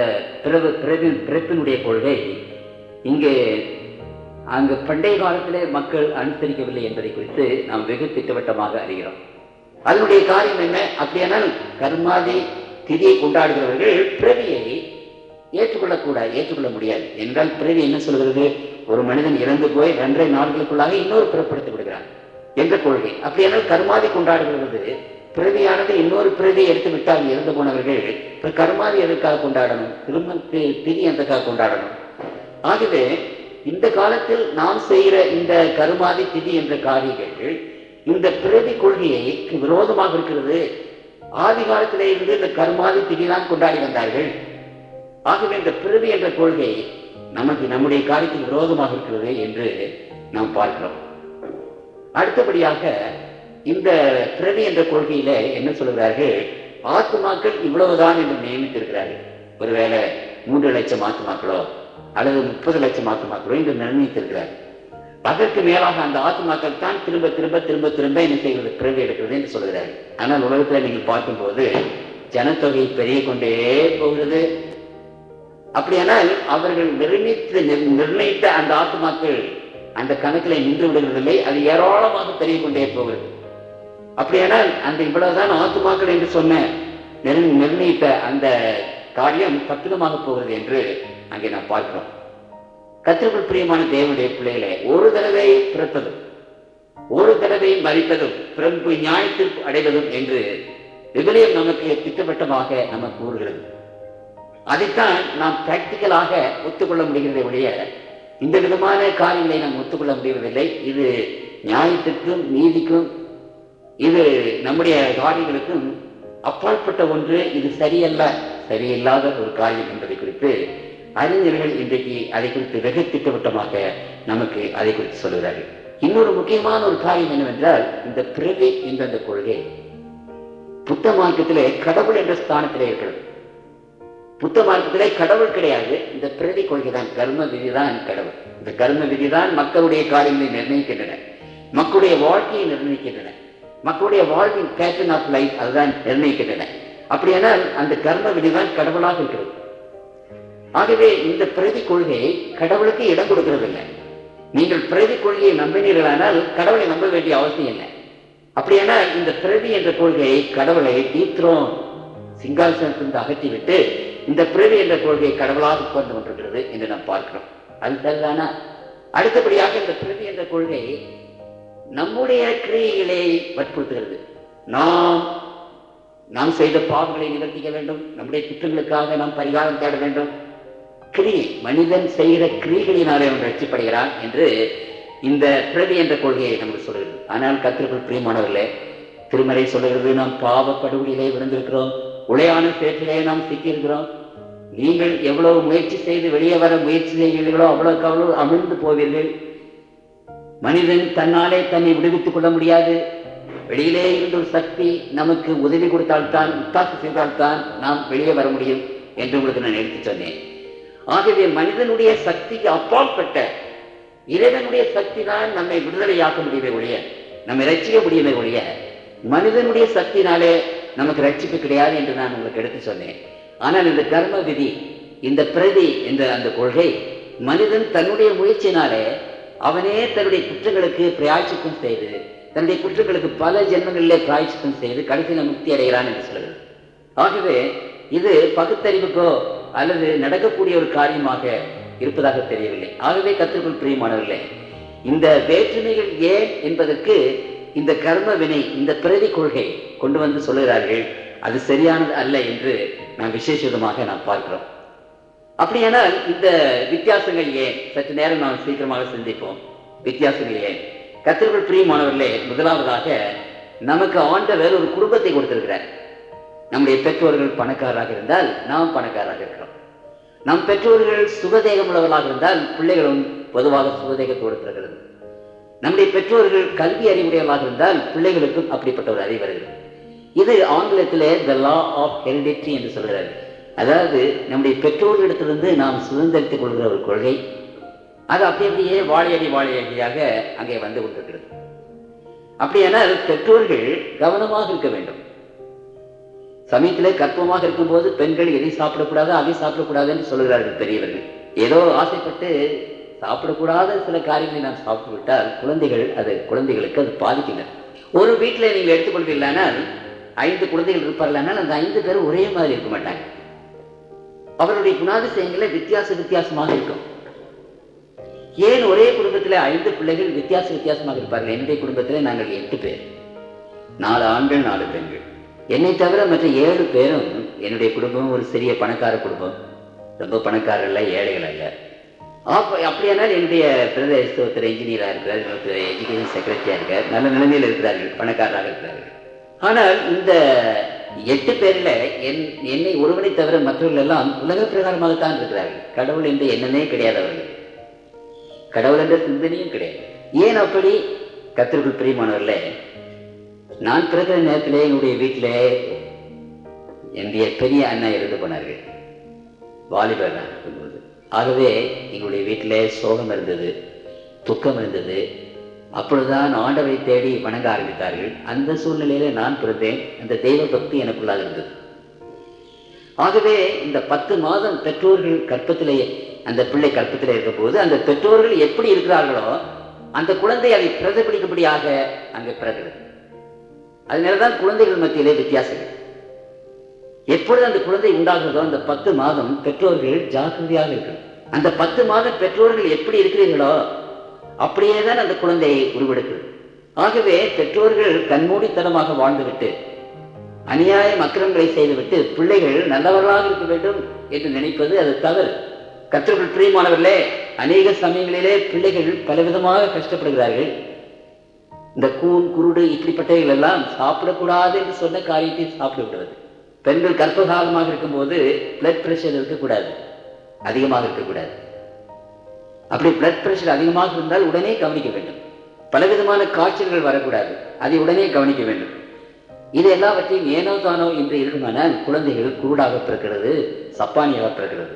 பிறப்பினுடைய கொள்கை இங்கே அங்கு பண்டைய காலத்திலே மக்கள் அனுசரிக்கவில்லை என்பதை குறித்து நாம் வெகு திட்டவட்டமாக அறிகிறோம். அதனுடைய காரியம் என்ன? அப்படியானால் கர்மாதி திதியை கொண்டாடுகிறவர்கள் பிறவியை ஏற்றுக்கொள்ள முடியாது என்றால் பிறவி என்ன சொல்கிறது? ஒரு மனிதன் இறந்து போய் 2.5 நாட்களுக்குள்ளாக இன்னொரு பிறப்படுத்தி விடுகிறான் என்ற கொள்கை. அப்படியானால் கர்மாதி கொண்டாடுகிறது பிறவியானது இன்னொரு பிறவியை எடுத்து விட்டால் இறந்து போனவர்கள் இப்ப கர்மாதி எதற்காக கொண்டாடணும்? திரும்ப திதி எதற்காக கொண்டாடணும்? ஆகவே இந்த காலத்தில் நாம் செய்கிற இந்த கர்மாதி திதி என்ற காரியங்கள் இந்த பிறவி கொள்கையை விரோதமாக இருக்கிறது. ஆதி காலத்திலே இருந்து இந்த கர்மாதி திதி தான் கொண்டாடி வந்தார்கள். ஆகவே இந்த பிறவி என்ற கொள்கை நம்முடைய காரியத்துக்கு விரோதமாக இருக்கிறது என்று நாம் பார்க்கிறோம். அடுத்தபடியாக இந்த பிறவி என்ற கொள்கையில என்ன சொல்கிறார்கள்? ஆத்மாக்கள் இவ்வளவுதான் என்று நியமித்திருக்கிறார்கள். ஒருவேளை 3 லட்சம் ஆத்மாக்களோ அல்லது 30 லட்சம் ஆத்மாக்களோ என்று நிர்ணயித்திருக்கிறார். அதற்கு மேலாக அந்த ஆத்மாக்கள் தான் திரும்ப திரும்ப திரும்ப திரும்ப என்ன செய்வது? பிறவி எடுக்கிறது என்று சொல்கிறார்கள். ஆனால் உலகத்தில் நீங்கள் பார்க்கும்போது ஜனத்தொகை பெருகி கொண்டே போகிறது. அப்படியானால் அவர்கள் நிர்ணயித்த அந்த ஆத்மாக்கள் அந்த கணக்கில் நின்று விடுவதில்லை. அது ஏராளமாக பெருகிக் கொண்டே போகிறது. அப்படியானால் அந்த இவ்வளவுதான் ஆத்மாக்கள் என்று சொன்ன நிர்ணயித்த அந்த காரியம் கச்சிதமாக போகிறது என்று அங்கே நாம் பார்க்கிறோம். கர்த்தருக்குள் பிரியமான தேவனுடைய பிள்ளைகளை ஒரு தடவை பிறப்பதும் ஒரு தடவை மரிப்பதும் பிறப்பு நியாயத்திற்கு அடைவதும் என்று விவிலியம் நமக்கு திட்டவட்டமாக நமக்கு கூறுகிறது. அதைத்தான் நாம் பிராக்டிக்கலாக ஒத்துக்கொள்ள முடிகிறதை ஒழிய இந்த விதமான காரியங்களை நாம் ஒத்துக்கொள்ள முடிவதில்லை. இது நியாயத்திற்கும் நீதிக்கும் இது நம்முடைய காரியங்களுக்கும் அப்பாற்பட்ட ஒன்று. இது சரியில்லாத ஒரு காரியம் என்பதை குறித்து அறிஞர்கள் இன்றைக்கு அதை குறித்து வெகு திட்டவட்டமாக நமக்கு அதை குறித்து சொல்கிறார்கள். இன்னொரு முக்கியமான ஒரு காரியம் என்னவென்றால் இந்த பிறவி என்ற அந்த கொள்கை புத்த மார்க்கத்திலே கடவுள் என்ற ஸ்தானத்திலே இருக்கிறது. புத்த மார்க்கத்திலே கடவுள் கிடையாது. இந்த பிறவி கொள்கை தான், கர்ம விதிதான் கடவுள். இந்த கர்ம விதிதான் மக்களுடைய காரியங்களை நிர்ணயிக்கின்றன, மக்களுடைய வாழ்க்கையை நிர்ணயிக்கின்றன, மக்களுடைய வாழ்வின் பேட்டர்ன் ஆஃப் லைஃப் அதுதான் நிர்ணயிக்கின்றன. அப்படியானால் அந்த கர்ம விதிதான் கடவுளாக இருக்கிறது. ஆகவே இந்த பிறவி கொள்கையை கடவுளுக்கு இடம் கொடுக்கிறதில்லை. நீங்கள் பிறவி கொள்கையை நம்பினீர்களானால் கடவுளை நம்ப வேண்டிய அவசியம் இல்லை. அப்படியானால் இந்த பிறவி என்ற கொள்கையை கடவுளை தீத்ரோன் சிங்காசனத்திலிருந்து அகற்றிவிட்டு இந்த பிறவி என்ற கொள்கையை கடவுளாக கொண்டு கொண்டிருக்கிறது என்று நாம் பார்க்கிறோம். அது சரிதானா? அடுத்தபடியாக இந்த பிறவி என்ற கொள்கை நம்முடைய கிரியைகளை வற்புறுத்துகிறது. நாம் செய்த பாவங்களை நிவர்த்திக்க வேண்டும், நம்முடைய குற்றங்களுக்காக நாம் பரிகாரம் தேட வேண்டும். கிரியை, மனிதன் செய்கிற கிரியைகளினாலே அவன் ரட்சிப்படுகிறான் என்று இந்த பிறவி என்ற கொள்கையை நமக்கு சொல்கிறது. ஆனால் கர்த்தருக்குள் பிரியமானவர்களே, திருமறை சொல்லுகிறது நாம் பாவப்படுகொலிலே விழுந்திருக்கிறோம், உளையான சேற்றிலே நாம் சிக்கியிருக்கிறோம். நீங்கள் எவ்வளவு முயற்சி செய்து வெளியே வர முயற்சி செய்வீர்களோ அவ்வளவுக்கு அவ்வளவு அமிழ்ந்து போவீர்கள். மனிதன் தன்னாலே தன்னை விடுவித்துக் கொள்ள முடியாது. வெளியிலே இருந்த ஒரு சக்தி நமக்கு உதவி கொடுத்தால்தான், உத்தாசு செய்தால்தான் நாம் வெளியே வர முடியும் என்று உங்களுக்கு நான் எடுத்து சொன்னேன். ஆகவே மனிதனுடைய சக்திக்கு அப்பாற்பட்ட இறைவனுடைய சக்தி தான் நம்மை விடுதலையாக்க முடியவே ஒழிய, நம்மை ரட்சிக்க முடியவே ஒழிய, மனிதனுடைய சக்தினாலே நமக்கு ரட்சிப்பு கிடையாது என்று நான் உங்களுக்கு எடுத்து சொன்னேன். ஆனால் இந்த கர்ம விதி, இந்த பிரதி என்ற அந்த கொள்கை, மனிதன் தன்னுடைய முயற்சியினாலே அவனே தன்னுடைய குற்றங்களுக்கு பிராயச்சித்தம் செய்து, தன்னுடைய குற்றங்களுக்கு பல ஜென்மங்களிலே பிராயச்சித்தம் செய்து கடைசியில் முக்தி அடைகிறான் என்று சொல்கிறது. ஆகவே இது பகுத்தறிவுக்கோ அல்லது நடக்கக்கூடிய ஒரு காரியமாக இருப்பதாக தெரியவில்லை. ஆகவே கர்த்தருக்குள் பிரியமானவர்களே, இந்த வேற்றுமைகள் ஏன் என்பதற்கு இந்த கர்ம வினை, இந்த பிறவி கொள்கை கொண்டு வந்து சொல்லுகிறார்கள். அது சரியானது அல்ல என்று நாம் விசேஷமாக நாம் பார்க்கிறோம். அப்படியானால் இந்த வித்தியாசங்கள் ஏன்? சற்று நேரம் நாம் சீக்கிரமாக சிந்திப்போம். வித்தியாசங்கள் ஏன்? கர்த்தருக்குள் பிரியமானவர்களே, முதலாவதாக நமக்கு ஆண்டவர் ஒரு குடும்பத்தை கொடுத்திருக்கிறார். நம்முடைய பெற்றோர்கள் பணக்காரராக இருந்தால் நாம் பணக்காரராக இருக்கிறோம். நம் பெற்றோர்கள் சுகதேகம் உள்ளவர்களாக இருந்தால் பிள்ளைகளும் பொதுவாக சுகதேகத்தோடு பிறக்கிறது. நம்முடைய பெற்றோர்கள் கல்வி அறிவுடையவர்களாக இருந்தால் பிள்ளைகளுக்கும் அப்படிப்பட்ட ஒரு அறிவு வருகிறது. இது ஆங்கிலத்திலே த லா ஆஃப் ஹெரிடிட்டி என்று சொல்கிறார்கள். அதாவது நம்முடைய பெற்றோர்களிடத்திலிருந்து நாம் சுதந்திரித்துக் கொள்கிற ஒரு கொள்கை, அது அப்படியே வாழையடியாக அங்கே வந்து கொண்டிருக்கிறது. அப்படியானால் பெற்றோர்கள் கவனமாக இருக்க வேண்டும். சமயத்திலே கற்பமாக இருக்கும்போது பெண்கள் எதை சாப்பிடக்கூடாது அதை சாப்பிடக்கூடாது என்று சொல்கிறார்கள் பெரியவர்கள். ஏதோ ஆசைப்பட்டு சாப்பிடக்கூடாத சில காரியங்களை நாம் சாப்பிட்டு விட்டால் குழந்தைகளுக்கு அது பாதிக்கின்றன. ஒரு வீட்டில் நீங்கள் எடுத்துக்கொள்வீர்களானால் 5 குழந்தைகள் இருப்பார்களானால் அந்த 5 பேரும் ஒரே மாதிரி இருக்க மாட்டாங்க. அவருடைய குணாதிசயங்களை வித்தியாசமாக இருக்கும். ஏன் ஒரே குடும்பத்தில் 5 பிள்ளைகள் வித்தியாசமாக இருப்பார்கள்? என்னுடைய குடும்பத்திலே நாங்கள் 8 பேர், 4 ஆண்கள் 4 பெண்கள். என்னை தவிர மற்ற 7 பேரும், என்னுடைய குடும்பம் ஒரு சிறிய பணக்கார குடும்பம், ரொம்ப பணக்காரர் அல்ல, ஏழைகள் அல்ல. அப்படியானால் என்னுடைய பிரதேச ஒருத்தர் இன்ஜினியராக இருக்கிறார், ஒருத்தர் எஜுகேஷன் செக்ரட்டரியாக இருக்கார், நல்ல நிலைமையில் இருக்கிறார்கள், பணக்காரராக இருக்கிறார்கள். ஆனால் இந்த 8 பேரில் என்னை ஒருவனை தவிர மற்றவர்கள் எல்லாம் உலக பிரகாரமாகத்தான் இருக்கிறார்கள். கடவுள் என்ற எண்ணமே கிடையாது அவர்கள். கடவுள் என்ற சிந்தனையும் கிடையாது. ஏன் அப்படி? கர்த்தருக்குள் பிரியமானவர்களே, நான் பிறக்கிற நேரத்திலே என்னுடைய வீட்டிலே என்னுடைய பெரிய அண்ணா இருந்து போனார்கள், வாலிபர் தான் இருக்கும்போது. ஆகவே எங்களுடைய வீட்டிலே சோகம் இருந்தது, துக்கம் இருந்தது. அப்பொழுதுதான் ஆண்டவரை தேடி வணங்க ஆரம்பித்தார்கள். அந்த சூழ்நிலையில நான் பிறந்தேன். அந்த தெய்வ பக்தி எனக்குள்ளாக இருந்தது. ஆகவே இந்த 10 மாதம் பெற்றோர்கள் கற்பத்திலேயே, அந்த பிள்ளை கற்பத்திலே இருக்கும் போது அந்த பெற்றோர்கள் எப்படி இருக்கிறார்களோ அந்த குழந்தை அதை பிரதிபலிக்கும்படியாக அங்கே பிறக்கிறது. அதனாலதான் குழந்தைகள் மத்தியிலே வித்தியாசங்கள். எப்பொழுது அந்த குழந்தை உண்டாகிறதோ அந்த 10 மாதம் பெற்றோர்கள் ஜாக்கிரதையாக இருக்கணும். அந்த 10 மாதம் பெற்றோர்கள் எப்படி இருக்கிறீர்களோ அப்படியே தான் அந்த குழந்தையை உருவெடுக்கிறது. ஆகவே பெற்றோர்கள் கண்மூடித்தனமாக வாழ்ந்துவிட்டு அநியாயம் அக்கிரமங்களை செய்துவிட்டு பிள்ளைகள் நல்லவர்களாக இருக்க வேண்டும் என்று நினைப்பது அது தவறு. கர்த்தருக்குள் பிரியமானவர்களே, அநேக சமயங்களிலே பிள்ளைகள் பலவிதமாக கஷ்டப்படுகிறார்கள். இந்த கூன் குருடு இப்படிப்பட்டவைகள் எல்லாம் சாப்பிடக்கூடாது என்று சொன்ன காரியத்தை சாப்பிட விடுவது. பெண்கள் கர்ப்பகாலமாக இருக்கும்போது பிளட் பிரஷர் இருக்கக்கூடாது, அதிகமாக இருக்கக்கூடாது. அப்படி பிளட் பிரஷர் அதிகமாக இருந்தால் உடனே கவனிக்க வேண்டும். பலவிதமான காய்ச்சல்கள் வரக்கூடாது, அதை உடனே கவனிக்க வேண்டும். இது எல்லாவற்றையும் ஏனோ தானோ என்று இருக்குமானால் குழந்தைகள் குருடாக பிறக்கிறது, சப்பானியாக பிறக்கிறது.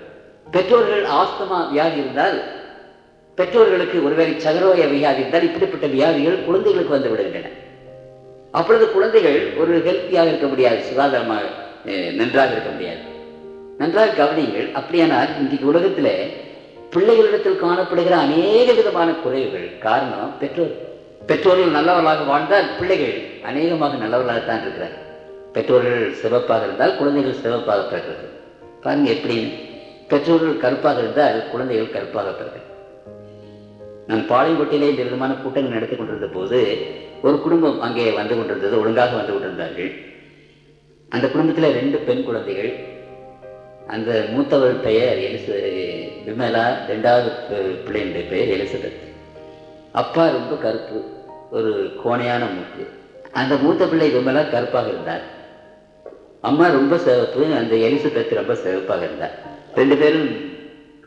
பெற்றோர்கள் ஆஸ்துமா வியாதி இருந்தால், பெற்றோர்களுக்கு ஒருவேளை சகரோய வியாதி இருந்தால் இப்படிப்பட்ட வியாதிகள் குழந்தைகளுக்கு வந்து விடுகின்றன. அப்பொழுது குழந்தைகள் ஒரு ஹெல்த்தியாக இருக்க முடியாது, சுகாதாரமாக நன்றாக இருக்க முடியாது. நன்றாக கவனியுங்கள். அப்படியானால் இன்றைக்கு உலகத்தில் பிள்ளைகளிடத்தில் காணப்படுகிற அநேக விதமான குறைவுகள் காரணம் பெற்றோர்கள் நல்லவர்களாக வாழ்ந்தால் பிள்ளைகள் அநேகமாக நல்லவர்களாகத்தான் இருக்கிறார். பெற்றோர்கள் சிவப்பாக இருந்தால் குழந்தைகள் சிவப்பாக பிறக்கிறது. பாருங்க எப்படின்னு. பெற்றோர்கள் கருப்பாக இருந்தால் குழந்தைகள் கருப்பாக பிறகு. நான் பாளையங்கோட்டையிலே இந்த விதமான கூட்டங்கள் நடத்தி கொண்டிருந்த போது ஒரு குடும்பம் அங்கே வந்து கொண்டிருந்தது, ஒழுங்காக வந்து கொண்டிருந்தார்கள். அந்த குடும்பத்தில் 2 பெண் குழந்தைகள். அந்த மூத்தவர் பெயர் விமலா, 2வது பிள்ளையினுடைய பெயர் எலிசபெத். அப்பா ரொம்ப கருப்பு, ஒரு கோணையான மூக்கு. அந்த மூத்த பிள்ளை விமலா கருப்பாக இருந்தார். அம்மா ரொம்ப சிவப்பு, அந்த எலிசபெத் ரொம்ப சிவப்பாக இருந்தார். 2 பேரும்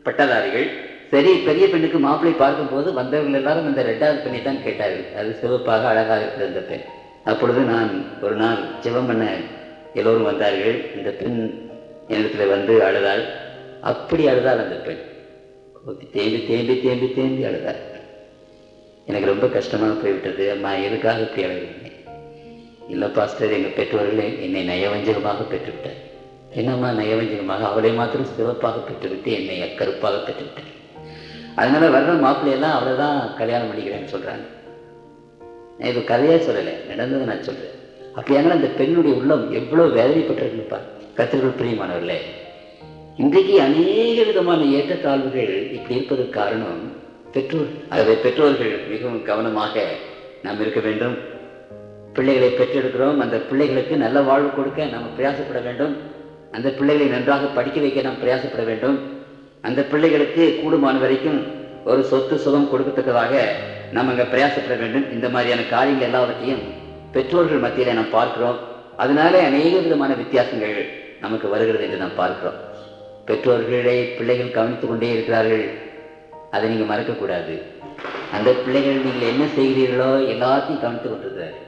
பட்டதாரிகள். சரி, பெரிய பெண்ணுக்கு மாப்பிள்ளை பார்க்கும் போது வந்தவர்கள் எல்லாரும் அந்த 2வது பெண்ணை தான் கேட்டார்கள். அது சிவப்பாக அழகாக இருக்கிற அந்த பெண். அப்பொழுது நான் ஒரு நாள் ஜெபம் பண்ண எல்லோரும் வந்தார்கள். இந்த பெண் என்னிடத்தில் வந்து அழுதாள். அப்படி அழுதாள் அந்த பெண். தேம்பி தேம்பி தேம்பி தேம்பி அழுதாள். எனக்கு ரொம்ப கஷ்டமாக போய்விட்டது. அம்மா எதுக்காக இப்படி அழுகிறீங்க? இல்லை பாஸ்டர், எங்கள் பெற்றோர்கள் என்னை நயவஞ்சகமாக பெற்றுவிட்டார். என்னம்மா நயவஞ்சகமாக? அவளை மாத்திரம் சிவப்பாக பெற்றுவிட்டு என்னை கருப்பாக பெற்றுவிட்டார். அதனால வர்ற மாப்பிள்ளையெல்லாம் அவளை தான் கல்யாணம் பண்ணிக்கிறேன்னு சொல்கிறாங்க. நான் இது கதையாக சொல்லலை, நடந்தது நான் சொல்கிறேன். அப்படியானால் அந்த பெண்ணுடைய உள்ளம் எவ்வளோ வேதனைப்பட்டிருக்குப்பா. கர்த்தருக்குள் பிரியமானவர்களே, இன்றைக்கு அநேக விதமான ஏற்றத்தாழ்வுகள் இப்படி இருப்பதற்கு காரணம் பெற்றோர்கள். ஆகவே பெற்றோர்கள் மிகவும் கவனமாக நாம் இருக்க வேண்டும். பிள்ளைகளை பெற்றெடுக்கிறோம், அந்த பிள்ளைகளுக்கு நல்ல வாழ்வு கொடுக்க நாம் பிரயாசப்பட வேண்டும். அந்த பிள்ளைகளை நன்றாக படிக்க வைக்க நாம் பிரயாசப்பட வேண்டும். அந்த பிள்ளைகளுக்கு கூடுமான வரைக்கும் ஒரு சொத்து சுகம் கொடுக்கத்தக்கதாக நம்ம அங்கே பிரயாசப்பட வேண்டும். இந்த மாதிரியான காரியங்கள் எல்லாவற்றையும் பெற்றோர்கள் மத்தியில நாம் பார்க்கிறோம். அதனால அநேக விதமான வித்தியாசங்கள் நமக்கு வருகிறது என்று நாம் பார்க்கிறோம். பெற்றோர்களை பிள்ளைகள் கவனித்துக் கொண்டே இருக்கிறார்கள், அதை நீங்க மறக்கக்கூடாது. அந்த பிள்ளைகள் நீங்கள் என்ன செய்கிறீர்களோ எல்லாத்தையும் கவனித்துக் கொண்டிருக்கிறார்கள்.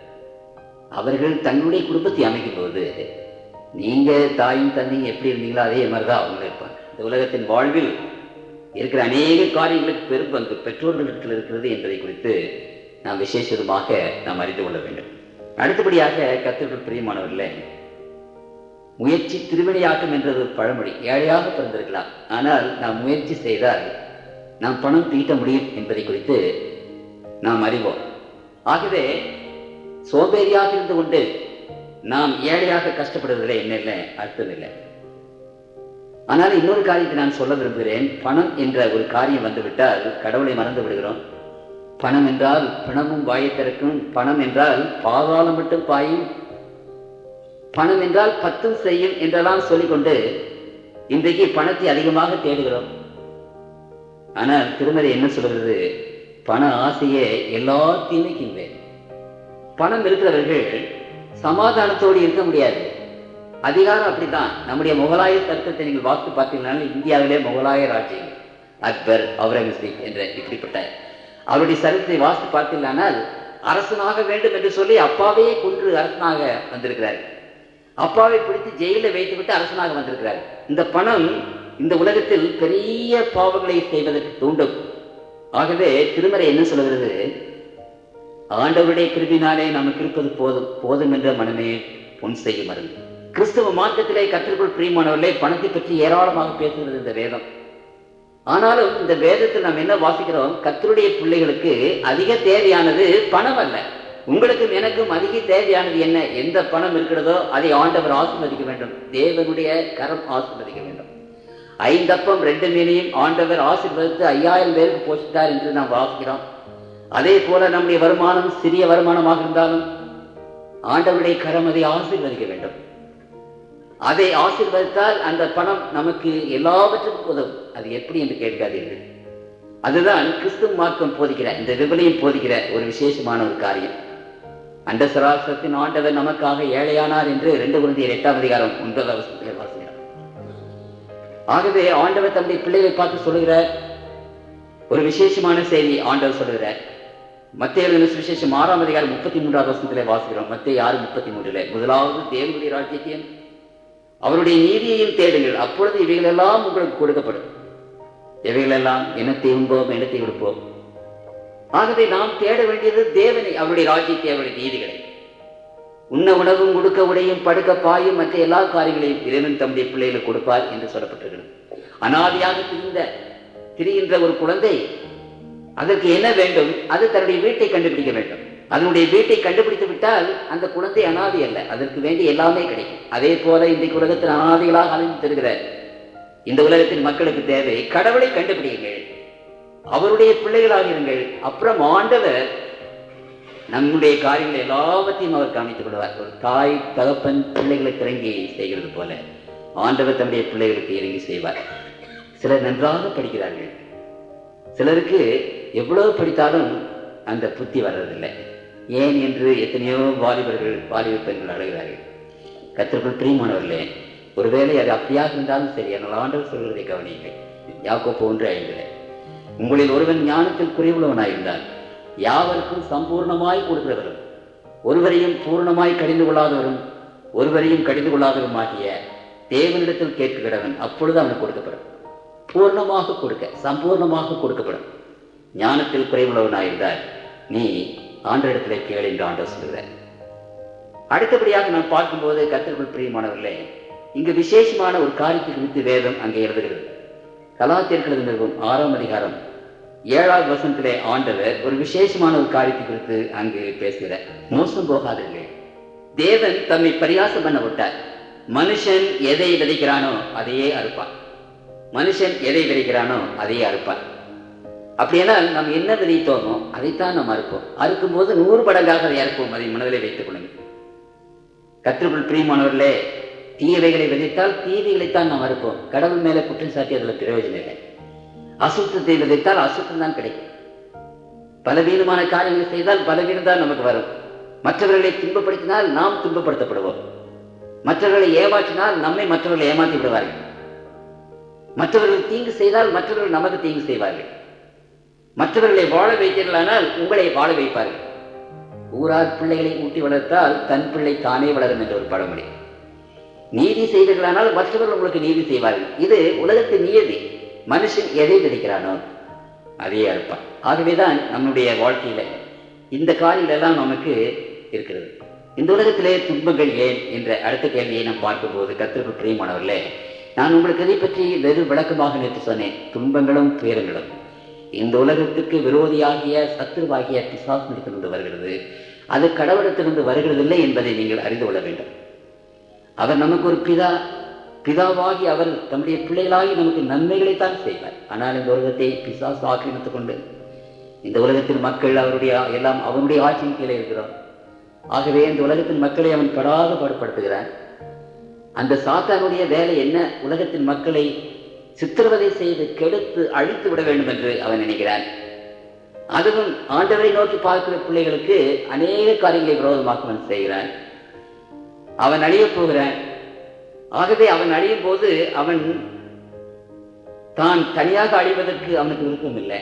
அவர்கள் தங்களுடைய குடும்பத்தை அமைக்கும் போது நீங்க தாயும் தந்தையும் எப்படி இருந்தீங்களோ அதே மாதிரிதான் அவங்க இருப்பாங்க. இந்த உலகத்தின் வாழ்வில் இருக்கிற அநேக காரியங்களுக்கு பெரும் பங்கு பெற்றோர்களிடத்தில் இருக்கிறது என்பதை குறித்து நாம் விசேஷமாக நாம் அறிந்து கொள்ள வேண்டும். அடுத்தபடியாக கர்த்தருக்குள் பிரியமானவர்களே, முயற்சி திருவினையாக்கும் என்றது பழமொழி. ஏழையாக பிறந்திருக்கலாம், ஆனால் நாம் முயற்சி செய்தால் நாம் பணம் தீட்ட முடியும் என்பதை குறித்து நாம் அறிவோம். ஆகவே சோம்பேறியாக இருந்து கொண்டு நாம் ஏழையாக கஷ்டப்படுவதில்லை, என்ன இல்லை, அர்த்தம் இல்லை. ஆனால் இன்னொரு காரியத்தை நான் சொல்ல விரும்புகிறேன். பணம் என்ற ஒரு காரியம் வந்துவிட்டால் கடவுளை மறந்து விடுகிறோம். பணம் என்றால் பணமும் வாயை திறக்கும், பணம் என்றால் பாதாளம் மட்டும் பாயும், பணம் என்றால் 10 செய்யும் என்றெல்லாம் சொல்லிக்கொண்டு இன்றைக்கு பணத்தை அதிகமாக தேடுகிறோம். ஆனால் திருமதி என்ன சொல்கிறது? பண ஆசையே எல்லா தீமைக்கும் வேறு. பணம் இருக்கிறவர்கள் சமாதானத்தோடு இருக்க முடியாது. அதிகாரம் அப்படித்தான். நம்முடைய முகலாய தர்க்கத்தை நீங்கள் வாக்கு பார்த்தீங்கன்னா இந்தியாவிலே முகலாய ராஜ்யம் அக்பர், அவுரங்கசீப் என்ற இப்படிப்பட்ட அவருடைய சரித்திரத்தை வாசித்து பார்த்தீங்கன்னால் அரசனாக வேண்டும் என்று சொல்லி அப்பாவையே கொன்று அரசனாக வந்திருக்கிறார். அப்பாவை பிடித்து ஜெயில வைத்துவிட்டு அரசனாக வந்திருக்கிறார். இந்த பணம் இந்த உலகத்தில் பெரிய பாவங்களை செய்வதற்கு தூண்டும். ஆகவே திருமறை என்ன சொல்கிறது? ஆண்டவருடைய கிருபினாலே நமக்கு இருப்பது போதும், போதும் என்ற மனமே பொன் செய்யும் மருந்து. கிறிஸ்தவ மார்க்கத்திலே கர்த்தருக்குள் பிரியமானவர்களே, பணத்தை பற்றி ஏராளமாக பேசுகிறது இந்த வேதம். ஆனாலும் இந்த வேதத்தில் நாம் என்ன வாசிக்கிறோம்? கர்த்தருடைய பிள்ளைகளுக்கு அதிக தேவையானது பணம் அல்ல. உங்களுக்கும் எனக்கும் அதிக தேவையானது என்ன? எந்த பணம் இருக்கிறதோ அதை ஆண்டவர் ஆசீர்வதிக்க வேண்டும். தேவனுடைய கரம் ஆசீர்வதிக்க வேண்டும். 5 அப்பம் 2 மீனையும் ஆண்டவர் ஆசீர்வதித்து 5000 பேருக்கு போஷித்தார் என்று நாம் வாசிக்கிறோம். அதே போல நம்முடைய வருமானம் சிறிய வருமானமாக இருந்தாலும் ஆண்டவருடைய கரம் அதை ஆசீர்வதிக்க வேண்டும். அதை ஆசீர்வதித்தால் அந்த பணம் நமக்கு எல்லாவற்றுக்கும் உதவும். அது எப்படி என்று கேட்காதீர்கள். அதுதான் கிறிஸ்துவ மார்க்கம் போதிக்கிற, இந்த விபலியம் போதிக்கிற ஒரு விசேஷமான ஒரு காரியம். அண்ட சராசரத்தின் ஆண்டவர் நமக்காக ஏழையானார் என்று 2 Corinthians 8ஆம் அதிகாரம் 9ஆம் வசனத்தில் வாசிக்கிறார். ஆகவே ஆண்டவர் தம்முடைய பிள்ளைகளை பார்த்து சொல்லுகிறார் ஒரு விசேஷமான செய்தி. ஆண்டவர் சொல்லுகிறார் மத்தேயு சுவிசேஷம் 6ஆம் அதிகாரம் 33ஆம் வசனத்திலே வாசிக்கிறோம். மத்தேயு 6:33. முதலாவது தேவனுடைய ராஜ்யத்தையும் அவருடைய நீதியையும் தேடுங்கள், அப்பொழுது இவைகளெல்லாம் உங்களுக்கு கொடுக்கப்படும். இவைகளெல்லாம் என்னத்தை உண்போம், என்னத்தை கொடுப்போம். ஆகவே நாம் தேட வேண்டியது தேவனை, அவருடைய ராஜ்யத்தை, அவருடைய நீதிகளை. உண்ண உணவும், உடுக்க உடையும், படுக்க பாயும், மற்ற எல்லா காரியங்களையும் இறைவன் தம்முடைய பிள்ளைகளுக்கு கொடுப்பார் என்று சொல்லப்பட்டிருக்கிறது. அனாதியாக திரிகின்ற ஒரு குழந்தை அதற்கு என்ன வேண்டும்? அது தன்னுடைய வீட்டை கண்டுபிடிக்க வேண்டும். அதனுடைய வீட்டை கண்டுபிடித்து விட்டால் அந்த குழந்தை அனாதி அல்ல, அதற்கு வேண்டிய எல்லாமே கிடைக்கும். அதே போல இன்றைக்கு உலகத்தில் அனாதிகளாக அலைந்து தருகிற இந்த உலகத்தின் மக்களுக்கு தேவை கடவுளை கண்டுபிடியுங்கள், அவருடைய பிள்ளைகளாக இருங்கள். அப்புறம் ஆண்டவர் நம்முடைய காரியங்கள் எல்லாவற்றையும் அவர் கவனித்துக் கொள்வார். ஒரு தாய் தகப்பன் பிள்ளைகளுக்கு இறங்கி செய்கிறது போல ஆண்டவர் தம்முடைய பிள்ளைகளுக்கு இறங்கி செய்வார். சிலர் நன்றாக படிக்கிறார்கள், சிலருக்கு எவ்வளவு படித்தாலும் அந்த புத்தி வர்றதில்லை. ஏன் என்று எத்தனையோ வாலிப பெண்கள் அழுகிறார்கள். கர்த்தருக்குள் பிரியமானவர்களே, ஒருவேளை அது அப்படியாக இருந்தாலும் சரி, ஆனால் ஆண்டவர் சொல்வதை கவனியுங்கள். யாக்கோப்பு 1:5 உங்களில் ஒருவன் ஞானத்தில் குறைவுள்ளவனாயிருந்தால் யாவருக்கும் சம்பூர்ணமாய் கொடுக்கிறவரும் ஒருவரையும் பூர்ணமாய் கடிந்து கொள்ளாதவரும் ஒருவரையும் கடிந்து கொள்ளாதவரும் ஆகிய தேவனிடத்தில் கேட்கிறவன், அப்பொழுது அவனுக்கு கொடுக்கப்படும். பூர்ணமாக கொடுக்க, சம்பூர்ணமாக கொடுக்கப்படும். ஞானத்தில் குறைவுள்ளவனாயிருந்தால் நீ ஆண்டவரிடத்திலே கேள் என்று ஆண்டவர் சொல்கிறார். அடுத்தபடியாக நாம் பார்க்கும்போது கர்த்தருக்குள் பிரியமானவர்களே, இங்கு விசேஷமான ஒரு காரியத்தை குறித்து வேதம் அங்கே எழுதுகிறது. கலாத்தியர் எழுதின நிருபம் 6ஆம் அதிகாரம் 7ஆவது வசனத்திலே ஆண்டவர் ஒரு விசேஷமான ஒரு காரியத்தை குறித்து அங்கு பேசுகிறார். மோசம் போகாதீர்கள், தேவன் தம்மை பரியாசம் பண்ண விட்டார். மனுஷன் எதை விதைக்கிறானோ அதையே அறுப்பான். மனுஷன் எதை விதைக்கிறானோ அதையே அறுப்பான். அப்படியானால் நாம் என்ன விதைத்தோமோ அதைத்தான் நாம் அறுப்போம். அறுக்கும் போது 100 மடங்காக அதை அறுப்போம். அதை மனதிலே வைத்துக் கொள்ளுங்கள். கர்த்தருக்குள் பிரியமானவர்களே, தீயவைகளை விதைத்தால் தீவைகளைத்தான் நாம் அறுப்போம். கடவுள் மேலே குற்றம் சாட்டி அதில் பிரயோஜனம் இல்லை. அசுத்தத்தை விதைத்தால் அசுத்தம் தான் கிடைக்கும். பலவீனமான காரியங்களை செய்தால் பலவீனம் தான் நமக்கு வரும். மற்றவர்களை துன்பப்படுத்தினால் நாம் துன்பப்படுத்தப்படுவோம். மற்றவர்களை ஏமாற்றினால் நம்மை மற்றவர்களை ஏமாற்றி விடுவார்கள். மற்றவர்கள் தீங்கு செய்தால் மற்றவர்கள் நமக்கு தீங்கு செய்வார்கள். மற்றவர்களை வாழ வைத்தீர்களானால் உங்களை வாழ வைப்பார்கள். ஊரார் பிள்ளைகளை ஊட்டி வளர்த்தால் தன் பிள்ளை தானே வளரும் என்ற ஒரு பழமொழி. நீதி செய்தீர்களானால் மற்றவர்கள் உங்களுக்கு நீதி செய்வார்கள். இது உலகத்தின் நியதி. மனுஷன் எதை விதைக்கிறானோ அதே அறுப்பான். ஆகவேதான் நம்முடைய வாழ்க்கையில இந்த காரியங்கள் எல்லாம் நமக்கு இருக்கிறது. இந்த உலகத்திலே துன்பங்கள் ஏன் என்ற அடுத்த கேள்வியை நாம் பார்க்கும்போது, கர்த்தருக்குள் பிரியமானவர்களே, நான் உங்களுக்கு இதை பற்றி வெறு விளக்கமாக நேற்று சொன்னேன். துன்பங்களும் துயரங்களும் இந்த உலகத்துக்கு விரோதியாகிய சத்துருவாகிய பிசாசிடத்திலிருந்து வருகிறது. அது கடவுளத்திலிருந்து வருகிறதில்லை என்பதை நீங்கள் அறிந்து கொள்ள வேண்டும். அவர் நமக்கு ஒரு பிதாவாகி அவர் தம்முடைய பிள்ளைகளாகி நமக்கு நன்மைகளைத்தான் செய்வார். ஆனால் இந்த உலகத்தை பிசாசு ஆக்கிரமித்துக் கொண்டு இந்த உலகத்தில் மக்கள் அவருடைய எல்லாம் அவனுடைய ஆட்சியின் கீழே இருக்கிறோம். ஆகவே இந்த உலகத்தின் மக்களை அவன் படாத பாடுபடுத்துகிறான். அந்த சாத்தானுடைய வேலை என்ன? உலகத்தின் மக்களை சித்திரவதை செய்து கெடுத்து அழித்து விட வேண்டும் என்று அவன் நினைக்கிறான். அதுவும் ஆண்டவரை நோக்கி பார்க்கிற பிள்ளைகளுக்கு அநேக காரியங்களை விரோதமாக அவன் செய்கிறான். அவன் அழிய போகிறான். ஆகவே அவன் அழியும் போது அவன் தான் தனியாக அழிவதற்கு அவனுக்கு விருப்பம் இல்லை.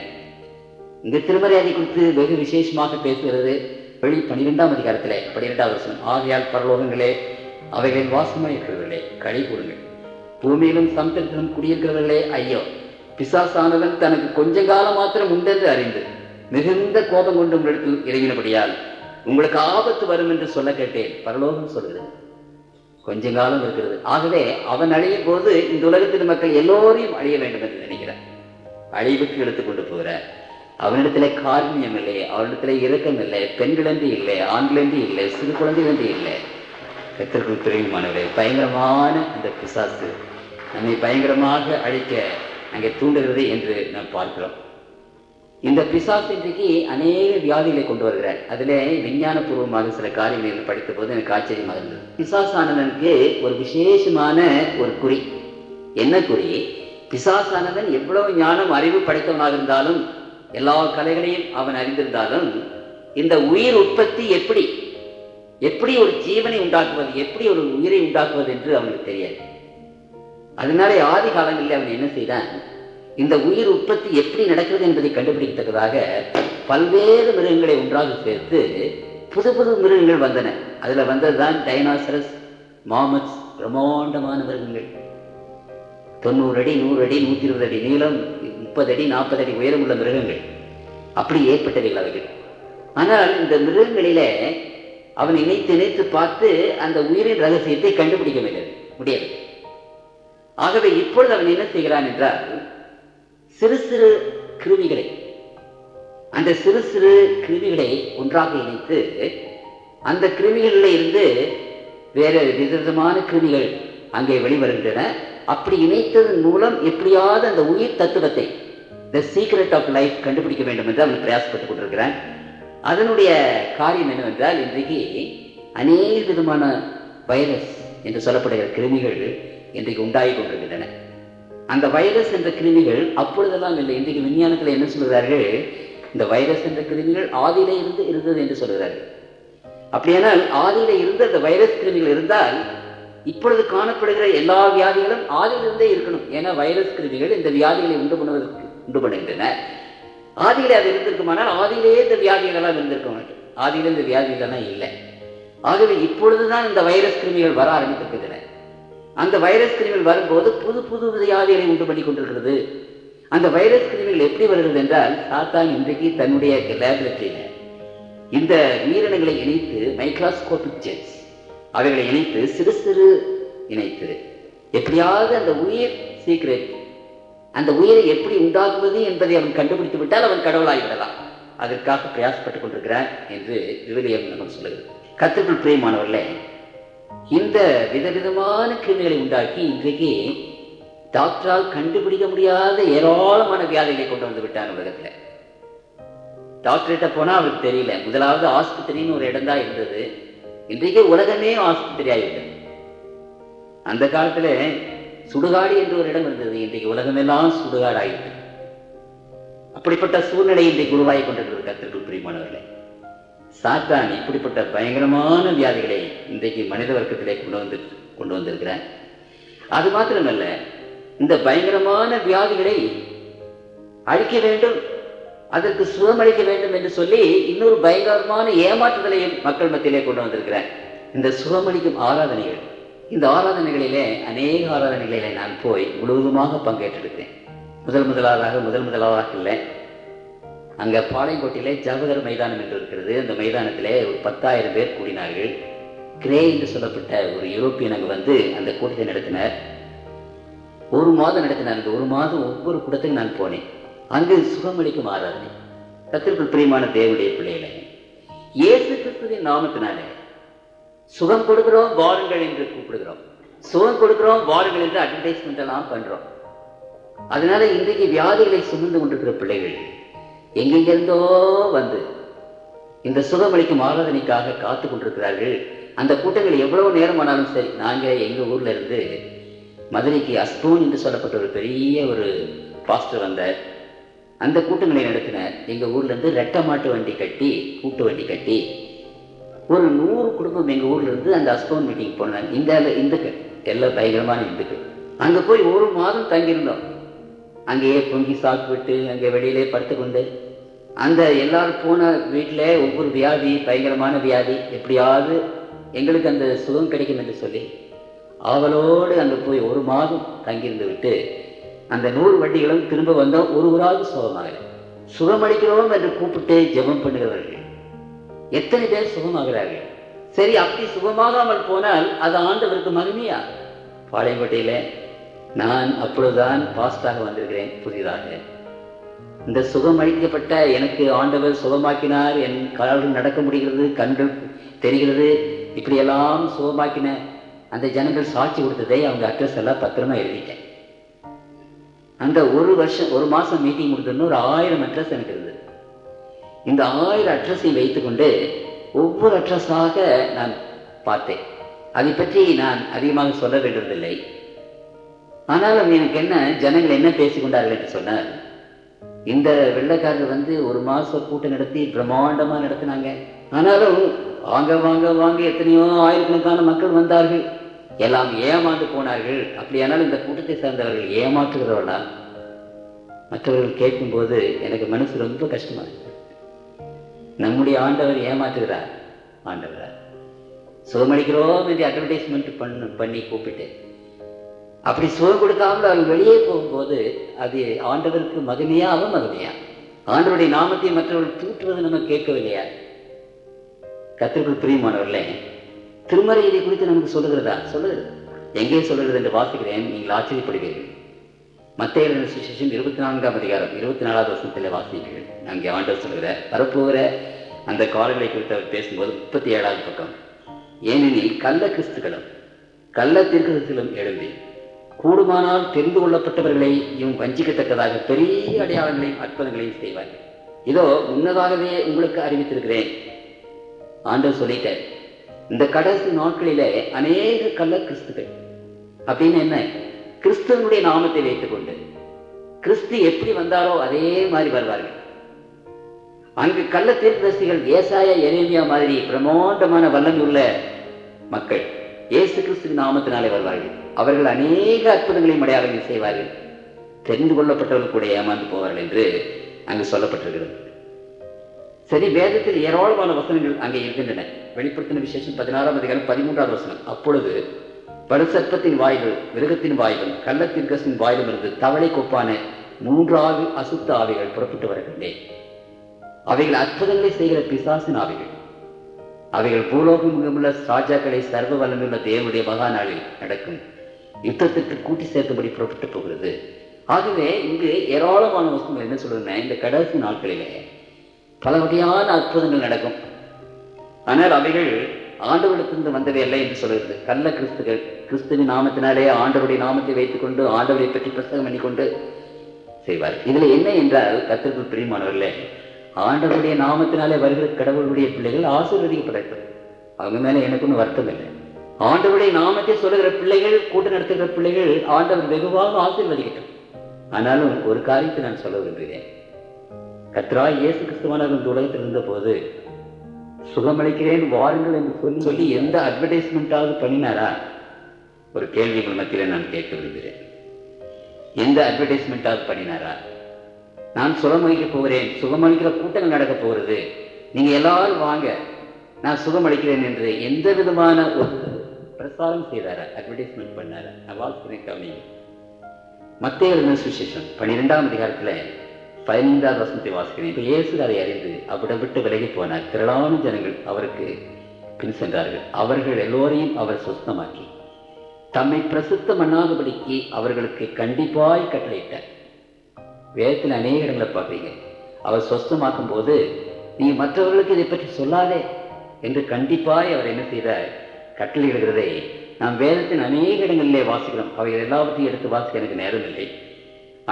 இந்த திருமறையாதை குறித்து வெகு விசேஷமாக பேசுகிறது வெளி 12ஆம் அதிகாரத்திலே 12வது வசனம். ஆகையால் பரலோகங்களே அவைகளின் வாசமாய் இருக்கிறவர்களே களி கூறுங்கள், பூமியிலும் சமுத்திரத்திலும் குடியிருக்கிறவர்களே ஐயோ, பிசாசானவன் தனக்கு கொஞ்ச காலம் மாத்திரம் உண்டென்று அறிந்து மிகுந்த கோபம் கொண்டு உங்களிடத்தில் இறங்கினபடியால் உங்களுக்கு ஆபத்து வரும் என்று சொல்ல கேட்டேன். பரலோகம் சொல்கிறது கொஞ்ச காலம் இருக்கிறது. ஆகவே அவன் அழியும் போது இந்த உலகத்தின் மக்கள் எல்லோரையும் அழிய வேண்டும் என்று நினைக்கிறார். அழிவுக்கு எடுத்துக்கொண்டு போகிறார். அவனிடத்திலே காரணியம் இல்லை, அவனிடத்திலே இரக்கம் இல்லை, பெண்கள் என்று இல்லை, ஆண்கள் என்று இல்லை, சிறு குழந்தைகள் என்று இல்லை. கர்த்தருக்குள் பிரியமானவரே, பயங்கரமான அந்த பிசாசு நம்மை பயங்கரமாக அழிக்க அங்கே தூண்டுகிறது என்று நாம் பார்க்கிறோம். இந்த பிசாசு இன்றைக்கு அநேக வியாதிகளை கொண்டு வருகிறார். அதிலே விஞ்ஞானபூர்வமாக சில காரியங்களை படித்த போது எனக்கு ஆச்சரியமாக இருந்தது. பிசாசானவனுக்கு ஒரு விசேஷமான ஒரு குறி. என்ன குறி? பிசாசானவன் எவ்வளவு ஞானம் அறிவு படைத்தவனாக இருந்தாலும், எல்லா கலைகளையும் அவன் அறிந்திருந்தாலும், இந்த உயிர் உற்பத்தி எப்படி ஒரு ஜீவனை உண்டாக்குவது, எப்படி ஒரு உயிரை உண்டாக்குவது என்று அவனுக்கு தெரியாது. அதனாலே ஆதி காலங்களில் அவன் என்ன செய்தான்? இந்த உயிர் உற்பத்தி எப்படி நடக்கிறது என்பதை கண்டுபிடிக்கத்தக்கதாக பல்வேறு மிருகங்களை ஒன்றாக சேர்த்து புது புது மிருகங்கள் வந்தன. அதுல வந்ததுதான் டைனாசரஸ், மாமத்ஸ், பிரம்மாண்டமான மிருகங்கள். 90 அடி, 100 அடி, 120 அடி நீளம், 30 அடி 40 அடி உயரம் உள்ள மிருகங்கள். அப்படி ஏற்பட்டவைகள் அவைகள். ஆனால் இந்த மிருகங்களிலே அவன் இணைத்து பார்த்து அந்த உயிரின் ரகசியத்தை கண்டுபிடிக்க முடியாது. ஆகவே இப்பொழுது அவன் என்ன செய்கிறான் என்றால், சிறு சிறு கிருமிகளை, அந்த சிறு சிறு கிருமிகளை ஒன்றாக இணைத்து அந்த கிருமிகளில் இருந்து வேறு விதவிதமான கிருமிகள் அங்கே வெளிவருகின்றன. அப்படி இணைத்ததன் மூலம் எப்படியாவது அந்த உயிர் தத்துவத்தை, த சீக்ரெட் ஆஃப் லைஃப் கண்டுபிடிக்க வேண்டும் என்று அவன் பிரயாசப்பட்டுக் கொண்டிருக்கிறான். அதனுடைய காரியம் என்னவென்றால், இன்றைக்கு அநேக விதமான வைரஸ் என்று சொல்லப்படுகிற கிருமிகள் இன்றைக்கு உண்டாகி கொண்டிருக்கின்றன. அந்த வைரஸ் என்ற கிருமிகள் அப்பொழுதெல்லாம் இல்லை. இன்றைக்கு விஞ்ஞானத்தில் என்ன சொல்கிறார்கள்? இந்த வைரஸ் என்ற கிருமிகள் ஆதியிலே இருந்தது என்று சொல்கிறார்கள். அப்படியானால் ஆதியில இருந்த அந்த வைரஸ் கிருமிகள் இருந்தால் இப்பொழுது காணப்படுகிற எல்லா வியாதிகளும் ஆதியிலிருந்தே இருக்கணும். ஏன்னா வைரஸ் கிருமிகள் இந்த வியாதிகளை உண்டு பண்ணுகின்றன. ஆதியிலே அது இருந்திருக்குமானால் ஆதியிலேயே இந்த வியாதிகள் எல்லாம் இருந்திருக்க மாட்டோம். ஆதியில இந்த வியாதிகள் எல்லாம் இல்லை. ஆகவே இப்பொழுதுதான் இந்த வைரஸ் கிருமிகள் வர ஆரம்பித்திருக்கின்றன. அந்த வைரஸ் கிருமிகள் வரும்போது புது புது வியாதிகளை உண்டு பண்ணி கொண்டிருக்கிறது. அந்த வைரஸ் கிருமிகள் எப்படி வருகிறது என்றால், சாத்தான் இன்றைக்கு தன்னுடைய லேபரட்டரியில இந்த உயிரினங்களை இணைத்து, மைக்ரோஸ்கோபிக் ஜெட்ஸ் அவைகளை இணைத்து, சிறு சிறு இணைத்து எப்படியாவது அந்த உயிர் சீக்ரெட், அந்த உயிரை எப்படி உண்டாக்குவது என்பதை அவன் கண்டுபிடித்து விட்டால் அவன் கடவுளாகிவிடலாம். அதற்காக பிரயாசப்பட்டுக் கொண்டிருக்கிறான் என்று விவிலியம் நமக்கு சொல்லுகிறது. கர்த்தருக்குள் பிரியமானவர்களே, இந்த விதவிதமான கிருமிகளை உண்டாக்கி இன்றைக்கு டாக்டரால் கண்டுபிடிக்க முடியாத ஏராளமான வியாதிகளை கொண்டு வந்து விட்டான் உலகத்துல. டாக்டர்கிட்ட போனா அவருக்கு தெரியல. முதலாவது ஆஸ்பத்திரின்னு ஒரு இடம் தான் இருந்தது. இன்றைக்கு உலகமே ஆஸ்பத்திரி ஆகிவிட்டது. அந்த காலத்துல சுடுகாடு என்று ஒரு இடம் இருந்தது. இன்றைக்கு உலகமெல்லாம் சுடுகாடு ஆகிவிட்டது. அப்படிப்பட்ட சூழ்நிலை இன்றைக்கு உருவாகி கொண்டிருக்கிறது. கர்த்தருக்குள் பிரியமானவர்களே, சாத்தான் இப்படிப்பட்ட பயங்கரமான வியாதிகளை இன்றைக்கு மனித வர்க்கத்திலே கொண்டு வந்திருக்கிறேன். அது மாத்திரமல்ல, இந்த பயங்கரமான வியாதிகளை அழிக்க வேண்டும், அதற்கு சுகமளிக்க வேண்டும் என்று சொல்லி இன்னொரு பயங்கரமான ஏமாற்றுதலையும் மக்கள் மத்தியிலே கொண்டு வந்திருக்கிறேன். இந்த சுகமளிக்கும் ஆராதனைகள், இந்த ஆராதனைகளிலே அநேக ஆராதனைகளிலே நான் போய் முழுவதுமாக பங்கேற்றிருக்கிறேன். முதலாவதாக இல்லை, அங்கே பாளையங்கோட்டையிலே ஜவஹர் மைதானம் என்று இருக்கிறது. அந்த மைதானத்திலே ஒரு 10,000 பேர் கூடினார்கள். கிரே என்று சொல்லப்பட்ட ஒரு யூரோப்பியன் அங்கே வந்து அந்த கூட்டத்தை நடத்தினார். 1 மாதம் நடத்தினார். அந்த 1 மாதம் ஒவ்வொரு கூட்டத்துக்கும் நான் போனேன். அங்கு சுகமளிக்கும் ஆராதனை. கர்த்தருக்குள் பிரியமான தேவனுடைய பிள்ளைகளே, இயேசு கிறிஸ்துவின் நாமத்தினாலே சுகம் கொடுக்கிறோம், வாருங்கள் என்று கூப்பிடுகிறோம். சுகம் கொடுக்கிறோம், வாருங்கள் என்று அட்வர்டைஸ்மெண்ட் எல்லாம் பண்றோம். அதனால இன்றைக்கு வியாதிகளை சுமந்து கொண்டிருக்கிற பிள்ளைகள் எங்கெங்கிருந்தோ வந்து இந்த சுகமளிக்கும் ஆராதனைக்காக காத்து கொண்டிருக்கிறார்கள். அந்த கூட்டங்கள் எவ்வளவு நேரம் ஆனாலும் சரி. நாங்கள் எங்க ஊர்ல இருந்து மதுரைக்கு அஸ்போன் என்று சொல்லப்பட்ட ஒரு பெரிய ஒரு பாஸ்டர் வந்தார். அந்த கூட்டங்களை நடத்தினார். எங்க ஊர்ல இருந்து ரெட்டை மாட்டு வண்டி கட்டி, கூட்டு வண்டி கட்டி ஒரு 100 குடும்பம் எங்க ஊர்ல இருந்து அந்த அஸ்போன் மீட்டிங் போனாங்க. இந்துக்கள் எல்லாம் பயங்கரமான இந்துக்கள். அங்க போய் 1 மாதம் தங்கியிருந்தோம். அங்கேயே பொங்கி சாப்பிட்டு அங்கே வெளியிலே படுத்துக்கொண்டு அந்த எல்லாரும் போன வீட்டில் ஒவ்வொரு வியாதி, பயங்கரமான வியாதி, எப்படியாவது எங்களுக்கு அந்த சுகம் கிடைக்கும் என்று சொல்லி அவளோடு அங்கே போய் 1 மாதம் தங்கியிருந்து விட்டு அந்த 100 வண்டிகளும் திரும்ப வந்தோம். ஒருவராவது சுகமாகலை. சுகமளிக்கிறோம் என்று கூப்பிட்டு ஜெபம் பண்ணுகிறவர்கள் எத்தனை பேர் சுகமாகிறார்கள்? சரி, அப்படி சுகமாகாமல் போனால் அது ஆண்டவருக்கு மகிமையா? பாளையங்கோட்டையில நான் அப்பொழுதுதான் பாஸ்டாக வந்திருக்கிறேன் புதிதாக. இந்த சுகம் அளிக்கப்பட்ட எனக்கு ஆண்டவர் சுகமாக்கினார், என் கால்கள் நடக்க முடிகிறது, கண்கள் தெரிகிறது, இப்படியெல்லாம் சுகமாக்கின அந்த ஜனங்கள் சாட்சி கொடுத்ததை அவங்க அட்ரஸ் எல்லாம் பத்திரமா எழுதிட்டேன். அந்த 1 மாசம் மீட்டிங் முடித்தோன்னு ஒரு 1000 அட்ரஸ் எனக்கு இருந்தது. இந்த 1000 அட்ரஸை வைத்துக்கொண்டு ஒவ்வொரு அட்ரஸாக நான் பார்த்தேன். அதை பற்றி நான் அதிகமாக சொல்ல வேண்டியதில்லை. ஆனாலும் எனக்கு என்ன, ஜனங்கள் என்ன பேசிக்கொண்டார்கள் என்று சொன்னார், இந்த வெள்ளைக்காரர் வந்து 1 மாசம் கூட்டம் நடத்தி பிரம்மாண்டமா நடத்தினாங்க. ஆனாலும் வாங்க வாங்க வாங்க எத்தனையோ ஆயிரக்கணக்கான மக்கள் வந்தார்கள், எல்லாம் ஏமாந்து போனார்கள். அப்படியானாலும் இந்த கூட்டத்தை சேர்ந்தவர்கள் ஏமாற்றுகிறவர்களா? மற்றவர்கள் கேட்கும்போது எனக்கு மனசு ரொம்ப கஷ்டமா இருக்கு. நம்முடைய ஆண்டவர் ஏமாற்றுகிறார். ஆண்டவர் சுகமளிக்கிறோம் என்று அட்வர்டைஸ்மெண்ட் பண்ணி கூப்பிட்டு அப்படி சுகம் கொடுக்காமல் அவர்கள் வெளியே போகும்போது அது ஆண்டவருக்கு மகிமையா அவமகிமையா? ஆண்டவருடைய நாமத்தை மற்றவர்கள் தூற்றுவது நம்ம கேட்கவில்லையா? கர்த்தருக்குள் பிரியமானவர்களே, திருமறை இதை குறித்து நமக்கு சொல்லுகிறதா? சொல்லுகிறது. எங்கே சொல்லுகிறது என்று வாசிக்கிறேன், நீங்கள் ஆச்சரியப்படுவீர்கள். மத்தேயு எழுதின சுவிசேஷம் 24ஆம் அதிகாரம் 24வது வசனத்திலே வாசிக்கிறீர்கள். அங்கே ஆண்டவர் சொல்லுகிற வரப்போகிற அந்த காலங்களை குறித்து அவர் பேசும்போது 37வது பக்கம், ஏனெனில் கள்ள கிறிஸ்துக்களும் கள்ள தீர்க்கதரிசிகளும் எழும்பி கூடுமானால் தெரிந்து கொள்ளப்பட்டவர்களையும் வஞ்சிக்கத்தக்கதாக பெரிய அடையாளங்களையும் அற்புதங்களையும் செய்வார்கள். இதோ முன்னதாகவே உங்களுக்கு அறிவித்திருக்கிறேன். ஆண்டவர் சொல்லிட்டார், இந்த கடைசி நாட்களிலே அநேக கள்ள கிறிஸ்துக்கள். அப்படின்னு என்ன? கிறிஸ்துவனுடைய நாமத்தை வைத்துக் கொண்டு கிறிஸ்து எப்படி வந்தாரோ அதே மாதிரி வருவார்கள். அங்கு கள்ள தீர்க்கதரிசிகள் ஏசாயா, எரேமியா மாதிரி பிரம்மாண்டமான வல்லமை உள்ள மக்கள் இயேசு கிறிஸ்துவின் நாமத்தினாலே வருவார்கள். அவர்கள் அநேக அற்புதங்களையும் அடையாளங்களையும் செய்வார்கள். தெரிந்து கொள்ளப்பட்டவர்கள் கூட ஏமாந்து போவார்கள் என்று அங்கு சொல்லப்பட்டிருக்கிறது. சரி, வேதத்தில் ஏராளமான வசனங்கள் அங்கே இருக்கின்றன. வெளிப்படுத்தின விசேஷம் 16ஆம் அதிகாரம் 13வது வசனம், அப்பொழுது படுசர்ப்பத்தின் வாயிலும் மிருகத்தின் வாயிலும் கள்ள தீர்க்கதரிசியின் வாயிலும் இருந்து தவளை கொப்பான 3 அசுத்த ஆவிகள் புறப்பட்டு வருகின்றேன். அவைகள் அற்புதங்களை செய்கிற பிசாசின் ஆவிகள். அவைகள் பூலோகமுள்ள ராஜாக்களை சர்வ வல்லமையுள்ள தேவனுடைய மகா நாளில் நடக்கும் யுத்தத்திற்கு கூட்டி சேர்த்தபடி புறப்பட்டு போகிறது. ஆகவே இங்கு ஏராளமான வசனங்கள் என்ன சொல்றேன்னா, இந்த கடைசி நாட்களிலே பல வகையான அற்புதங்கள் நடக்கும். ஆனால் அவைகள் ஆண்டவரிடத்திலிருந்து வந்தவை அல்ல என்று சொல்கிறது. கள்ள கிறிஸ்துகள் கிறிஸ்துவின் நாமத்தினாலே ஆண்டவருடைய நாமத்தை வைத்துக் கொண்டு ஆண்டவரை பற்றி பிரசங்கம் பண்ணிக்கொண்டு செய்வார். இதுல என்ன என்றால், கர்த்தருக்குள் பிரியமானவர்களே, ஆண்டவருடைய நாமத்தினாலே வருகிற கடவுளுடைய பிள்ளைகள் ஆசீர்வதிக்கப்படட்டும். அவங்க மேல எனக்கு ஒன்றும் வருத்தம் இல்லை. ஆண்டவருடைய நாமத்தை சொல்லுகிற பிள்ளைகள், கூட்டம் நடத்துகிற பிள்ளைகள் ஆண்டவர் வெகுவாக ஆசீர்வதிக்கட்டும். ஆனாலும் ஒரு காரியத்தை நான் சொல்ல விரும்புகிறேன். கர்த்தராகிய இயேசு கிறிஸ்துவானவர் இந்த உலகத்தில் இருந்த போது சுகமளிக்கிறேன் வாருங்கள் என்று சொல்லி எந்த அட்வர்டைஸ்மெண்ட்டாவது பண்ணினாரா? ஒரு கேள்விகள் மத்தியில் நான் கேட்க விரும்புகிறேன். எந்த அட்வர்டைஸ்மெண்ட்டாவது பண்ணினாரா? நான் சுகமளிக்க போகிறேன், சுகமளிக்கிற கூட்டங்கள் நடக்க போகிறது, நீங்க எல்லாரும் வாங்க, நான் சுகமளிக்கிறேன் என்று எந்த விதமான ஒரு பிரசாரம் செய்தாரா? அட்வர்டைஸ்மெண்ட் பண்ணாரா? நான் வாசிக்கிறேன், கவனிங்க. மத்தேயு எழுதின சுவிசேஷம் 12ஆம் அதிகாரத்தில் 15ஆவது வசனத்தை வாசிக்கிறேன். இப்ப இயேசு அதை அறிந்து அவ்விடம் விட்டு விலகி போனார். திரளான ஜனங்கள் அவருக்கு பின் சென்றார்கள். அவர்கள் எல்லோரையும் அவர் சுத்தமாக்கி தம்மை பிரசித்தம் பண்ணாதபடிக்கு அவர்களுக்கு கண்டிப்பாய் கட்டளையிட்டார். வேதத்தில் அநேக இடங்களை பார்ப்பீங்க, அவர் சொஸ்தமாக்கும் போது நீ மற்றவர்களுக்கு இதை பற்றி சொல்லாதே என்று கண்டிப்பாய் அவர் என்ன செய்தார்? கட்டளையிடுகிறதை நாம் வேதத்தின் அநேக இடங்களிலே வாசிக்கிறோம். அவைகள் எல்லாவற்றையும் எடுத்து வாசிக்க எனக்கு நேரம் இல்லை.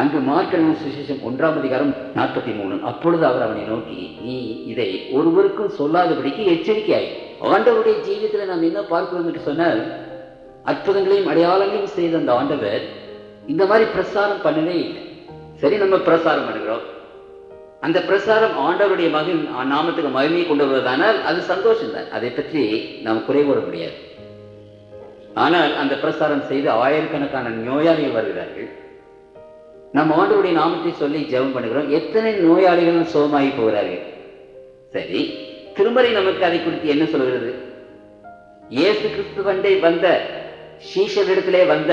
அங்கு மார்க் எழுதின சுவிசேஷம் 1ஆம் அதிகாரம் 43. அப்பொழுது அவர் அவனை நோக்கி, நீ இதை ஒருவருக்கும் சொல்லாதபடிக்கு எச்சரிக்கையாய். ஆண்டவருடைய ஜீவியத்தில் நாம் என்ன பார்க்கிறோம் என்று சொன்னால், அற்புதங்களையும் அடையாளங்களையும் செய்த அந்த ஆண்டவர் இந்த மாதிரி பிரசாரம் பண்ணவே இல்லை. சரி, நம்ம பிரசாரம் பண்ணுகிறோம், அந்த பிரசாரம் ஆண்டவருடைய மகின் நாமத்துக்கு மகிமையை கொண்டு வருவதானால் அது சந்தோஷம் தான், அதை பற்றி நாம் குறை கூற முடியாது. ஆனால் அந்த பிரசாரம் செய்து ஆயிரக்கணக்கான நோயாளிகள் வருகிறார்கள். நம்ம ஆண்டவருடைய நாமத்தை சொல்லி ஜெபம் பண்ணுகிறோம், எத்தனை நோயாளிகள் சுகமாகி போகிறார்கள். சரி, திருமறை நமக்கு அதை குறித்து என்ன சொல்கிறது? இயேசு கிறிஸ்துவண்டை வந்த சீஷரிடத்திலே வந்த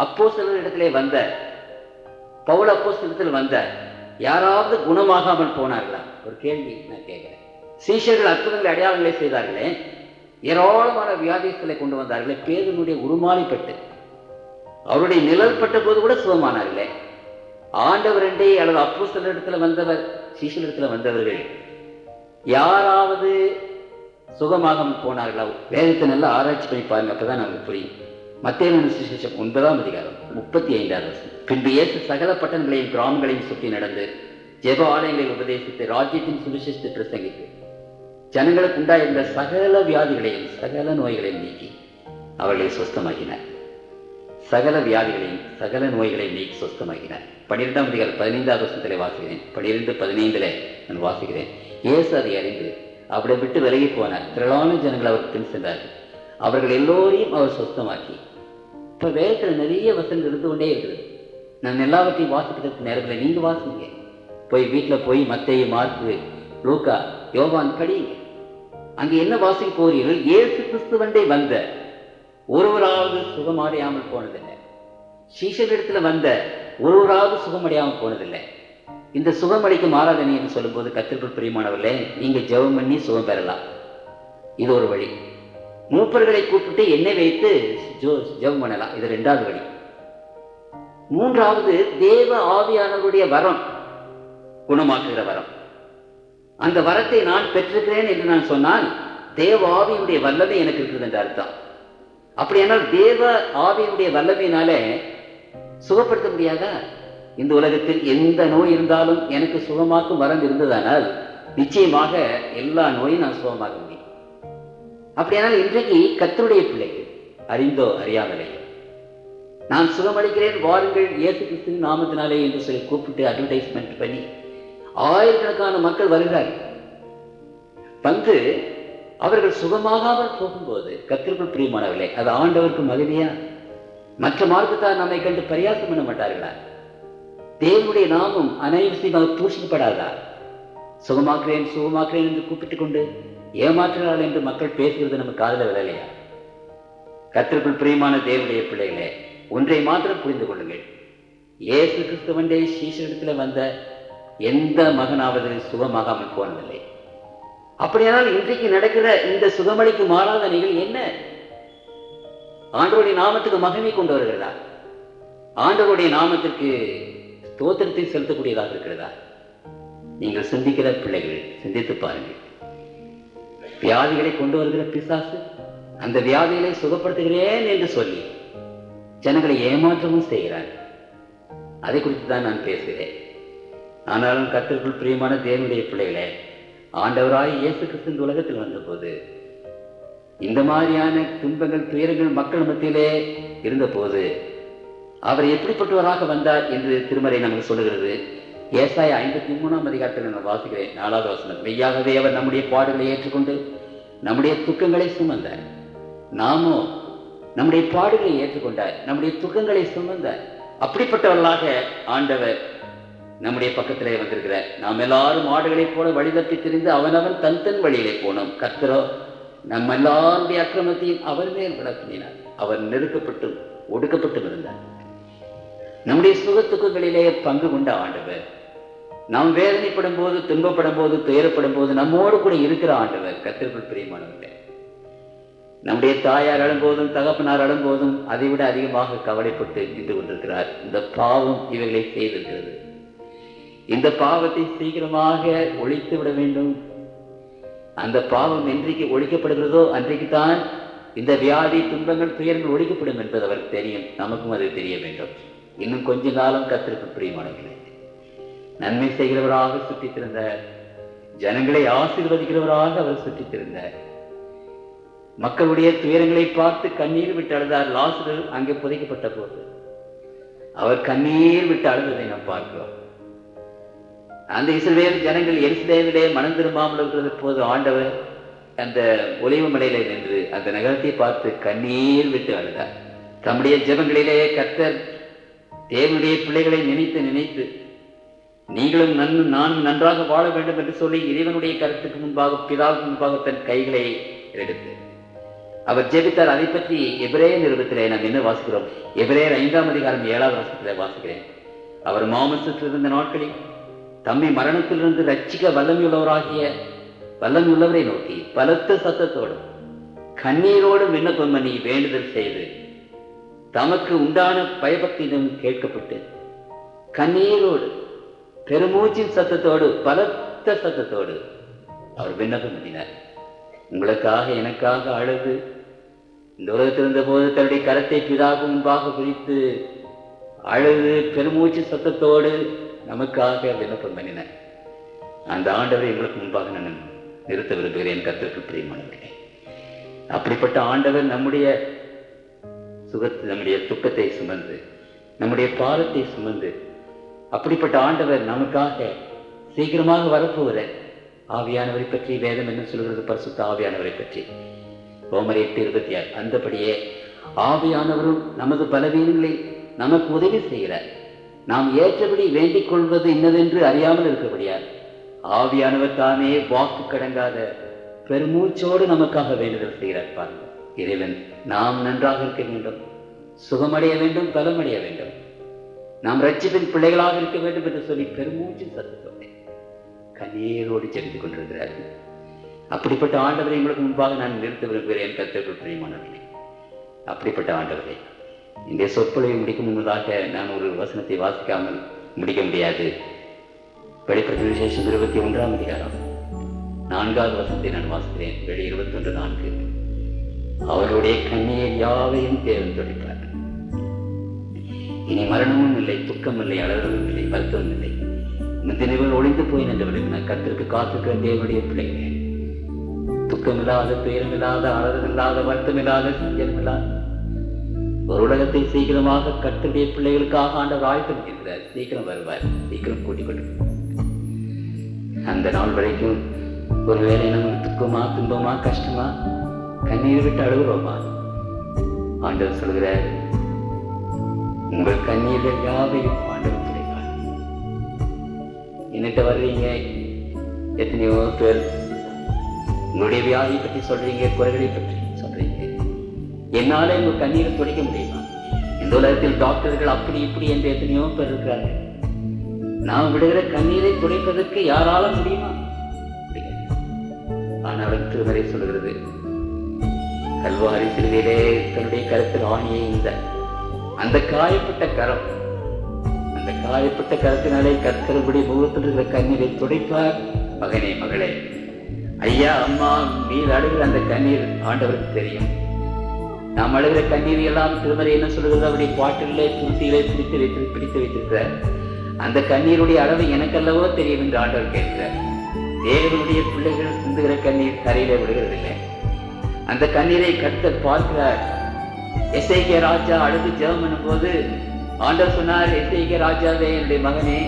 அப்போஸ்தலரிடத்திலே வந்த பவுல் அப்போஸ்தலரிடத்தில் வந்த யாராவது குணமாகாமல் போனார்களா? ஒரு கேள்வி நான் கேட்கிறேன். சீஷர்கள் அற்புதங்களை அடையாளங்களை செய்தார்களே, ஏராளமான வியாதிகளை கொண்டு வந்தார்களே, பேதுருடைய உருமாறிப்பட்டு அவருடைய நிழல் பட்ட போது கூட சுகமானார்களே. ஆண்டவர் என்றே அல்லது அப்போஸ்தலரிடத்தில் வந்தவர் சீஷரிடத்தில் வந்தவர்கள் யாராவது சுகமாகாமல் போனார்களா? வேதத்தை நல்லா ஆராய்ச்சி பண்ணி பாருங்க, அப்பதான் நமக்கு புரியும். மத்தேயு சுவிசேஷம் 9ஆம் அதிகாரம் 35வது வசனம். பின்பு இயேசு சகல பட்டணங்களையும் கிராமங்களையும் சுற்றி நடந்து ஜெப ஆலயங்களில் உபதேசித்து ராஜ்யத்தின் சுவிசேஷத்தை பிரசங்கித்து ஜனங்களுக்கு உண்டாயிருந்த சகல வியாதிகளையும் சகல நோய்களையும் நீக்கி அவர்களை சுஸ்தமாக்கினார். சகல வியாதிகளையும் சகல நோய்களையும் நீக்கி சுஸ்தமாக்கினார். 12ஆம் அதிகாரம் 15வது வசனத்திலே வாசிக்கிறேன். 12:15 நான் வாசிக்கிறேன். இயேசு அதை அறிந்து அவரை விட்டு விலகி போனார். திரளான ஜனங்கள் அவர் பின் சென்றார்கள். அவர்கள் எல்லோரையும் அவர் சுத்தமாக்கி. இப்ப வேதத்தில் நிறைய வசனங்கள் இருந்து கொண்டே இருக்கிறது. நான் எல்லாவற்றையும் வாசிக்கிறதுக்கு நேரத்தில் நீங்க வாசிங்க. போய் வீட்டில் போய் மத்தேயு, மார்க்கு, லூக்கா, யோவான் படிங்க. அங்கே என்ன வாசிக்க போகிறீர்கள்? இயேசு கிறிஸ்துவண்டை வந்த ஒருவராவது சுகமடையாமல் போனதில்லை. சீஷரிடத்துல வந்த ஒருவராவது சுகமடையாமல் போனதில்லை. இந்த சுகமளிக்கும் ஆராதனை என்று சொல்லும் போது கர்த்தருக்குள் பிரியமானவர்களே, நீங்க ஜெபம் பண்ணி சுகம் பெறலாம். இது ஒரு வழி. மூப்பர்களை கூப்பிட்டு எண்ணெய் வைத்து ஜெபம் பண்ணலாம். இது 2வது வழி. 3வது தேவ ஆவியானவருடைய வரம், குணமாக்குகிற வரம். அந்த வரத்தை நான் பெற்றிருக்கிறேன் என்று நான் சொன்னால் தேவ ஆவியுடைய வல்லமை எனக்கு இருக்குது என்ற அர்த்தம். அப்படியானால் தேவ ஆவியுடைய வல்லமையினாலே சுகப்படுத்த முடியாதா? இந்த உலகத்தில் எந்த நோய் இருந்தாலும் எனக்கு சுகமாக்கும் வரம் இருந்ததானால் நிச்சயமாக எல்லா நோயும் நான் சுகமாக முடியும். அப்படியானால் இன்றைக்கு கர்த்தருடைய பிள்ளைகள் அறிந்தோ அறியாமலே நான் சுகமளிக்கிறேன் வாருங்கள் இயேசு கிறிஸ்துவின் நாமத்தினாலே என்று சொல்லி கூப்பிட்டு அட்வர்டைஸ்மெண்ட் பண்ணி ஆயிரக்கணக்கான மக்கள் வருகிறார்கள். வந்து அவர்கள் சுகமாகாமல் போகும்போது கர்த்தருக்குள் பிரியமானவர்களே, அது ஆண்டவருக்கு மகிமையா? மற்ற மார்க்கத்தார் நம்மை கண்டு பரியாசம் பண்ண மாட்டார்களா? தேவனுடைய நாமம் அனைவசியமாக தூஷிக்கப்படாதா? சுகமாக்குறேன் சுகமாக்குறேன் என்று கூப்பிட்டு கொண்டு ஏமாற்றுகிறார்கள் என்று மக்கள் பேசுகிறது நம்ம காதுல விழலையா? கர்த்தருக்குள் பிரியமான தேவனுடைய பிள்ளைகளே, ஒன்றை மாத்திரம் புரிந்து கொள்ளுங்கள். இயேசு கிறிஸ்துவண்டே சீஷரிடத்தில் வந்த எந்த மகனாவது சுகமாகாமல் போனதில்லை. அப்படியானால் இன்றைக்கு நடக்கிற இந்த சுகமளிக்கும் ஆராதனைகள் என்ன? ஆண்டவருடைய நாமத்துக்கு மகிமை கொண்டு வருகிறதா? ஆண்டவருடைய நாமத்திற்கு ஸ்தோத்திரத்தை செலுத்தக்கூடியதாக இருக்கிறதா? நீங்கள் சிந்திக்கிற பிள்ளைகள் சிந்தித்து பாருங்கள். வியாதிகளை கொண்டு வருகிற பிசாசு அந்த வியாதிகளை சுகப்படுத்துகிறேன் என்று சொல்லி ஜனங்களை ஏமாற்றமும் செய்கிறார். அதை குறித்து தான் நான் பேசுகிறேன். ஆனாலும் கர்த்தருக்குள் பிரியமான தேவனுடைய பிள்ளைகளே, ஆண்டவராய் இயேசு கிறிஸ்து இந்த உலகத்தில் வந்தபோது இந்த மாதிரியான துன்பங்கள் துயரங்கள் மக்கள் மத்தியிலே இருந்த போது அவர் எப்படிப்பட்டவராக வந்தார் என்று திருமறை நமக்கு சொல்லுகிறது. ஏசாயா 53ஆம் அதிகாரத்தில் நான் வாசிக்கிறேன் 4வது வசனம். மெய்யாகவே அவர் நம்முடைய பாடுகளை ஏற்றுக்கொண்டு நம்முடைய துக்கங்களை சுமந்தார். நாமோ நம்முடைய பாடுகளை ஏற்றுக்கொண்டார், நம்முடைய துக்கங்களை சுமந்தார். அப்படிப்பட்டவர்களாக ஆண்டவர் நம்முடைய பக்கத்திலே வந்திருக்கிறார். நாம் எல்லாரும் ஆடுகளைப் போல வழிதப்பி திரிந்து அவனவன் தன் தன் வழியிலே போனோம். கர்த்தரோ நம்ம எல்லாருடைய அக்கிரமத்தையும் அவர் மேல் விளக்கினார். அவர் நெருக்கப்பட்டு ஒடுக்கப்பட்டும் இருந்தார். நம்முடைய சுகத்துக்குகளிலே பங்கு கொண்ட ஆண்டவர், நாம் வேதனைப்படும் போது, துன்பப்படும் போது, துயரப்படும் போது நம்மோடு கூட இருக்கிற ஆண்டவர். கர்த்தருக்குள் பிரியமானவர்களே, நம்முடைய தாயார் அழும்போதும் தகப்பனார் அழும்போதும் அதை விட அதிகமாக கவலைப்பட்டு நின்று கொண்டிருக்கிறார். இந்த பாவம் இவர்களை செய்திருக்கிறது. இந்த பாவத்தை சீக்கிரமாக ஒழித்து விட வேண்டும். அந்த பாவம் என்றைக்கு ஒழிக்கப்படுகிறதோ அன்றைக்குத்தான் இந்த வியாதி, துன்பங்கள், துயரங்கள் ஒழிக்கப்படும் என்பது அவருக்கு தெரியும். நமக்கும் அது தெரிய வேண்டும். இன்னும் கொஞ்ச காலம் கர்த்தருக்குள் பிரியமானவர்களே, நன்மை செய்கிறவராக சுற்றித் திரிந்தார். ஜனங்களை ஆசீர்வதிக்கிறவராக அவர் சுற்றித் திரிந்தார். மக்களுடைய துயரங்களை பார்த்து கண்ணீர் விட்டு அழுதார். லாசரு அங்கே புதைக்கப்பட்ட போது அவர் கண்ணீர் விட்டு அழுததை நாம் பார்க்கிறோம். அந்த இஸ்ரவேல் ஜனங்கள் எருசலேமிலே மனம் திரும்பாமல் இருக்கிறது போது ஆண்டவர் அந்த ஒலிவ மலையிலே நின்று அந்த நகரத்தை பார்த்து கண்ணீர் விட்டு அழுதார். தம்முடைய ஜெபங்களிலே கர்த்தர் தேவனுடைய பிள்ளைகளை நினைத்து நினைத்து நீங்களும் நானும் நன்றாக வாழ வேண்டும் என்று சொல்லி இறைவனுடைய கருத்துக்கு முன்பாக, பிதாவுக்கு முன்பாக தன் கைகளை எடுத்து அவர் ஜெபித்தார். அதை பற்றி எபிரேய நிருபத்திலே நாம் என்ன வாசிக்கிறோம்? எபிரேயர் 5ஆம் அதிகாரம் 7வது வசனத்திலே வாசிக்கிறேன். அவர் மாமிசத்தில் இருந்த நாட்களில் தம்மை மரணத்திலிருந்து ரட்சிக்க வல்லமையுள்ளவரை நோக்கி பலத்த சத்தத்தோடும் கண்ணீரோடும் விண்ணப்பம் பண்ணி வேண்டுதல் செய்து தமக்கு உண்டான பயபக்தியிடம் கேட்கப்பட்டு கண்ணீரோடு பெருமூச்சின் சத்தத்தோடு பலத்த சத்தத்தோடு அவர் விண்ணப்பம் பண்ணினார். உங்களுக்காக எனக்காக அழுது இந்த உலகத்தில் இருந்த போது தன்னுடைய கரத்தை பிதாவுக்கு முன்பாக பிரித்து அழுது பெருமூச்சு சத்தத்தோடு நமக்காக விண்ணப்பம் பண்ணினார். அந்த ஆண்டவரை எங்களுக்கு முன்பாக நான் நிறுத்த விரும்புகிறேன். கர்த்தருக்குள் பிரியமானவர்களே, அப்படிப்பட்ட ஆண்டவர் நம்முடைய நம்முடைய துக்கத்தை சுமந்து, நம்முடைய பாரத்தை சுமந்து, அப்படிப்பட்ட ஆண்டவர் நமக்காக சீக்கிரமாக வரப்போகிற ஆவியானவரை பற்றி வேதம் என்ன சொல்கிறது? பரிசுத்த ஆவியானவரை பற்றி ரோமர் 8:26. அந்தபடியே ஆவியானவரும் நமது பலவீனங்களை நமக்கு உதவி செய்கிறார். நாம் ஏற்றபடி வேண்டிக் கொள்வது இன்னதென்று அறியாமல் இருக்கபடியால் ஆவியானவர் தானே வாக்கு கடங்காத பெருமூச்சோடு நமக்காக வேண்டுதல் செய்கிறார். பாருங்கள், இறைவன் நாம் நன்றாக இருக்க வேண்டும், சுகமடைய வேண்டும், பலமடைய வேண்டும், நாம் ரட்சிப்பின் பிள்ளைகளாக இருக்க வேண்டும் என்று சொல்லி பெருமூச்சு சத்தத்தோடு கண்ணீரோடு ஜெபித்துக் கொண்டிருக்கிறார்கள். அப்படிப்பட்ட ஆண்டவரை உங்களுக்கு முன்பாக நான் நிறுத்த விரும்புகிறேன். கர்த்தருக்குள் பிரியமானவர்களே, அப்படிப்பட்ட ஆண்டவரை இந்த சொற்பொழிவை முடிக்கும் முன்னதாக நான் ஒரு வசனத்தை வாசிக்காமல் முடிக்க முடியாது. வெளிப்படுத்தின விசேஷம் 21ஆம் அதிகாரம் 4வது வசனத்தை நான் வாசிக்கிறேன். வெளி 21:4. அவருடைய கண்ணீர் யாவையும் தேவன் துடைப்பார். இனி மரணமும் இல்லை, துக்கம் இல்லை, அலறலும் இல்லை, வருத்தமும் இல்லை. நினைவுகள் ஒளிந்து போய் நின்றவர்கள் கர்த்தருக்கு காத்திருக்கிற தேவனுடைய பிள்ளைகளே, துக்கமில்லாத, துயரமில்லாத, அலறலில்லாத, வருத்தமில்லாத, சஞ்சலமில்லாத ஒரு உலகத்தை சீக்கிரமாக கர்த்தருடைய பிள்ளைகளுக்காக ஆண்டவர் ஆயத்தம் செய்கிறார். சீக்கிரம் வருவார், சீக்கிரம் கூட்டிக் கொண்டு. அந்த நாள் வரைக்கும் ஒருவேளை நமக்கு துக்கமா, துன்பமா, கஷ்டமா, கண்ணீர் விட்டு அழுகிறோமா? ஆண்டவர் சொல்கிறார், உங்கள் கண்ணீர்கள் யாவையும் ஆண்டவர் துடைப்பார். என்னிட்ட வர்றீங்க, எத்தனையோ பேர் உங்களுடைய வியாதியை பற்றி சொல்றீங்க, குறைகளை பற்றி சொல்றீங்க. என்னாலே உங்க கண்ணீரை துடைக்க முடியுமா? இந்த உலகத்தில் டாக்டர்கள் அப்படி இப்படி என்று எத்தனையோ பேர் இருக்கிறார்கள். நாம் விடுகிற கண்ணீரை துடைப்பதற்கு யாரால முடியுமா? ஆனால் திருமறை சொல்கிறது, கல்வாரி சிலுவையிலே தன்னுடைய கருத்தில் ஆணியை இந்த அந்த காயப்பட்ட கரம், அந்த காயப்பட்ட கரத்தினாலே கர்த்தருடைய முகத்தில் இருக்கிற கண்ணீரை துடைப்பார். மகனே, மகளே, ஐயா, அம்மா, நீர் அழுகிற அந்த கண்ணீர் ஆண்டவருக்கு தெரியும். நாம் அழுகிற கண்ணீர் எல்லாம் திருமறை என்ன சொல்கிறது? அவருடைய பாட்டிலே துருத்தியிலே பிடித்து வைத்திருக்கிறார். அந்த கண்ணீருடைய அளவு எனக்கல்லவோ தெரியும் என்று ஆண்டவர் கேட்கிறார். தேவனுடைய பிள்ளைகள் சிந்துகிற கண்ணீர் தரையிலே விடுகிறதில்லை. அந்த கண்ணீரை கர்த்தர் பார்க்கிறார். எசேக்கியா ராஜா அழுது ஜெபம் பண்ணும் போது ஆண்டவர் சொன்னார், எசேக்கியா ராஜாவே, என்னுடைய மகனே,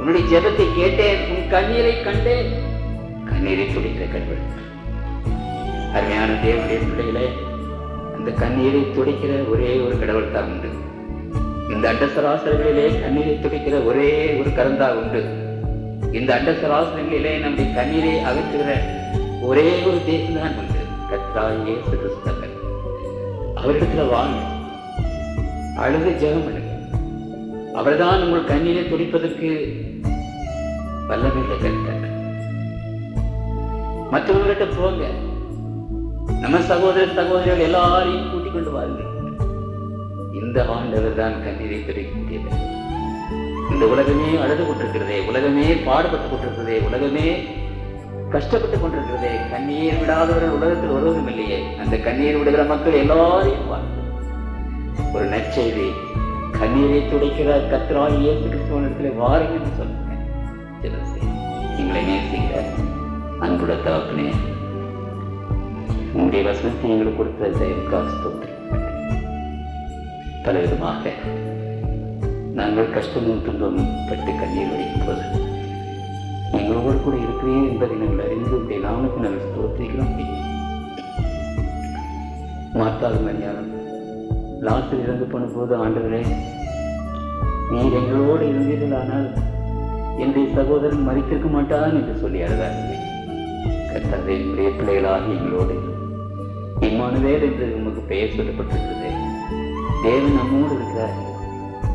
உன்னுடைய ஜெபத்தை கேட்டேன், உன் கண்ணீரை கண்டேன். கண்ணீரை துடைக்கிற கடவுள். அருமையான தேவனுடைய பிள்ளைகளே, அந்த கண்ணீரை துடைக்கிற ஒரே ஒரு கடவுள் தான் உண்டு. இந்த அண்டசராசரங்களிலே கண்ணீரை துடைக்கிற ஒரே ஒரு கரந்தா உண்டு. இந்த அண்டசராசரங்களிலே நம்முடைய கண்ணீரை அகற்றுகிற ஒரே ஒரு தேவன் தான் உண்டு. கர்த்தராகிய இயேசு கிறிஸ்து. அவரிடத்துல வாங்க, அழுது ஜெபம் பண்ணுங்க. அவர்தான் உங்கள் கண்ணீரை துடைப்பதற்கு வல்லமையுள்ள கர்த்தர். மற்றவர்கிட்ட போங்க, நம்ம சகோதர சகோதரிகள் எல்லாரையும் கூட்டிக் கொண்டு வாருங்கள். இந்த ஆண்டவர் தான் கண்ணீரை துடைக்கக்கூடியது. இந்த உலகமே அழுது கொண்டிருக்கிறதே, உலகமே பாடுபட்டுக் கொண்டிருக்கிறதே, உலகமே கஷ்டப்பட்டுக் கொண்டிருக்கிறதே. கண்ணீர் விடாதவர்கள் உலகத்தில் ஒருவரும் இல்லையே. அந்த கண்ணீர் விடுகிற மக்கள் எல்லாரையும் பார்த்து ஒரு நற்செய்தி, கண்ணீரை துடைக்கிற கர்த்தராகிய இயேசு கிறிஸ்துவினிடத்தில் வாருங்கள் என்று சொல்லுங்க. எங்களை நேசிக்கிற அன்புட தகப்பனே, உங்களுடைய வசனத்தை எங்களுக்கு கொடுத்த தயவுக்காக ஸ்தோத்திரம். பலவிதமாக நாங்கள் கஷ்டமும் துன்பமும் பட்டு கண்ணீர் வடிக்கும் போது எங்களோடு கூட இருக்கிறேன் என்பதை நாங்கள் அறிந்து உடைய நாமத்தை நாங்கள் ஸ்தோத்திரிக்கிறோம். மார்த்தாள் மரியாதை லாசர் இறந்து போன போது, ஆண்டவரே நீர் எங்களோடு இருந்தீர்களானால் என்னுடைய சகோதரன் மறித்திருக்க மாட்டான் என்று சொல்லி அழுதார்கள். கர்த்தாவே, என்னுடைய பிள்ளைகளாக எங்களோடு இம்மானுவேல் என்று உமக்கு பெயர் சொல்லப்பட்டிருக்கிறது. தேவன் நம்மோடு இருக்கிறார்.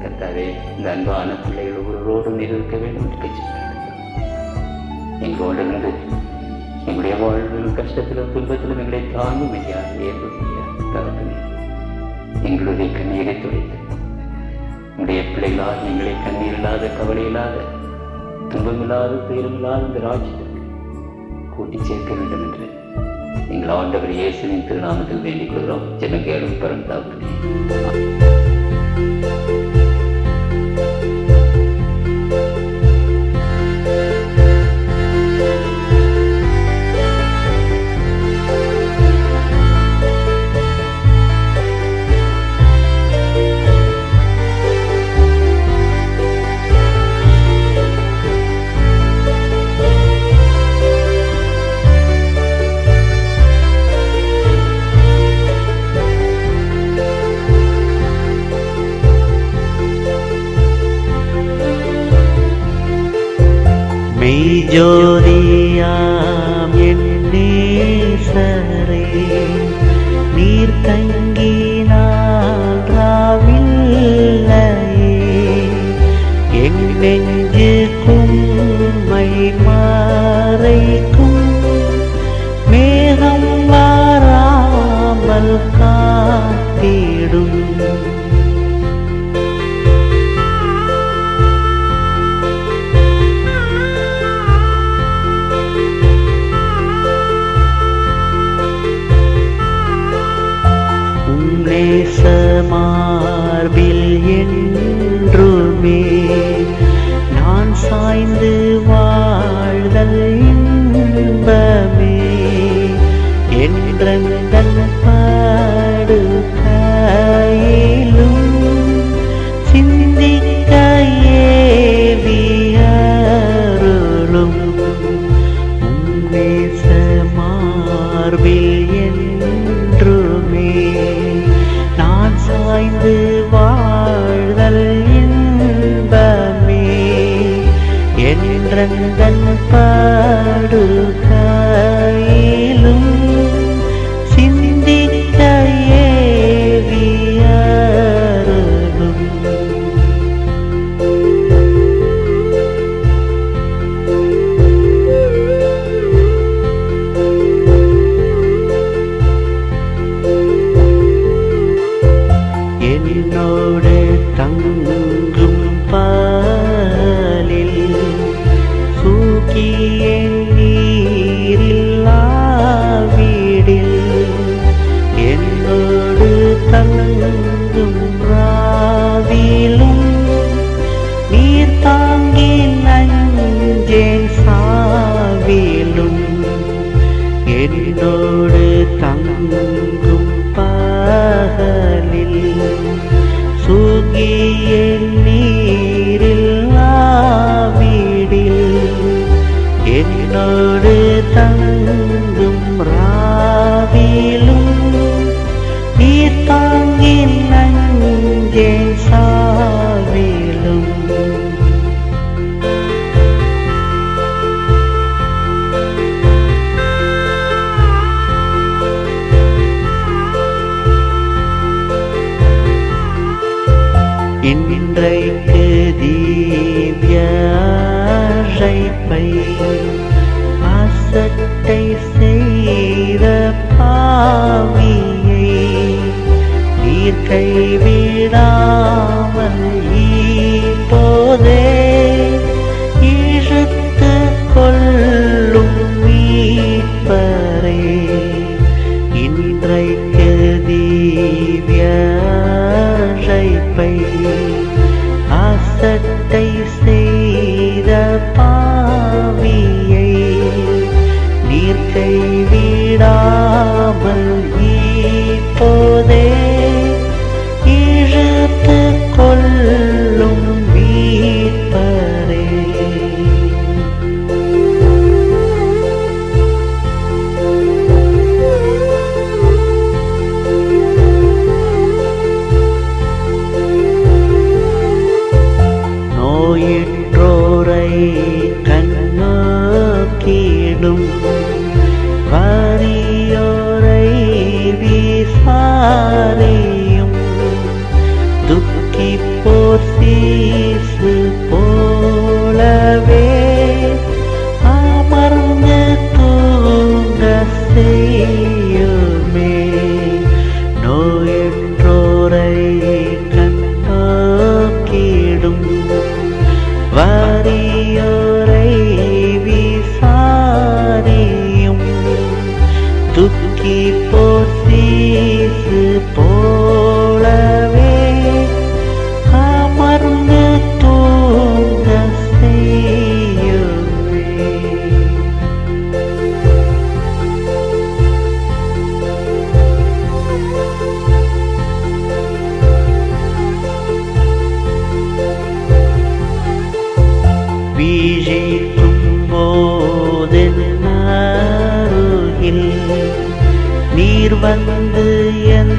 கர்த்தாவே, இந்த அன்பான பிள்ளைகள் ஒவ்வொருவரோடும் இருக்க வேண்டும் என்று பேச்சு எங்களோடு இருந்து எங்களுடைய வாழ்விலும் கஷ்டத்திலும் துன்பத்திலும் எங்களை தாங்கும் ஐயா, ஏற்பும் ஐயா. தகப்பனே, எங்களுடைய கண்ணீரை துடைத்து உங்களுடைய பிள்ளைகளாக எங்களை கண்ணீர் இல்லாத, கவலை இல்லாத, துன்பமில்லாத, துயரமில்லாத இந்த ராஜ்யத்திற்கு கூட்டி சேர்க்க வேண்டும் என்று எங்கள் ஆண்டவர் இயேசுவின் திருநாமத்தில் வேண்டிக் கொள்கிறோம். ஜெபம் பரம் தகப்பனே. ஜோதியாம் என் நேசரே, நீர் தங்கினான் ராவில்லையே, என் நெஞ்சுக்கும் மை மறைக்கும் மேகம் வாராமல் காத்திடும். மார்பில் என்றுமே நான் சாய்ந்து வாழ்தல் இன்பமே, என்றெந்தன் படுக்கையிலும் சிந்திக்க ஏவியருளும். நேச மார்பில் என்றுமே நான் சாய்ந்து வாழ்தல் இன்பமே, என்றெந்தன் படுக்கையிலும் சிந்திக்க ஏவியருளும். என்னோடு தங்கும் பாலில் சூக்கிய நீரில்லா வீடில், என்னோடு தங்கும் ராவிலும் நீர் தாங்கி நஞ்சேன் சாவிலும், என்னோடு தங்கும் பகலில் சூகிய நீரில் ஆவி இன்றைக்கு தீவ்ய அழைப்பை அசட்டை செய்த பாவியை நீர் கைவிடாமல் இப்போதே இழுத்து கொள்ளும் மீட்பரே. இன்றைக்கு தீவ்ய அழைப்பை அசட்டை செய்த பாவியை நீர் கைவிடாமல் இப்போதே இழுத்து கொள்ளும் மீட்பரே. நோயிற்றோரை கண்ணோக்கிடும் வறியோரை விசாரியும் துக்கிப்போர் சீசு போலவே அமர்ந்து தூங்க செய்யுமே. நோயற்றோரை கண்ணோக்கிடும் வறியோரை விசாரியும் துக்கிப்போர் சீசு போலவே அமர்ந்து தூங்க செய்யுமே. வீழிக்கும் போதென் அருகில் நீர் வந்து என்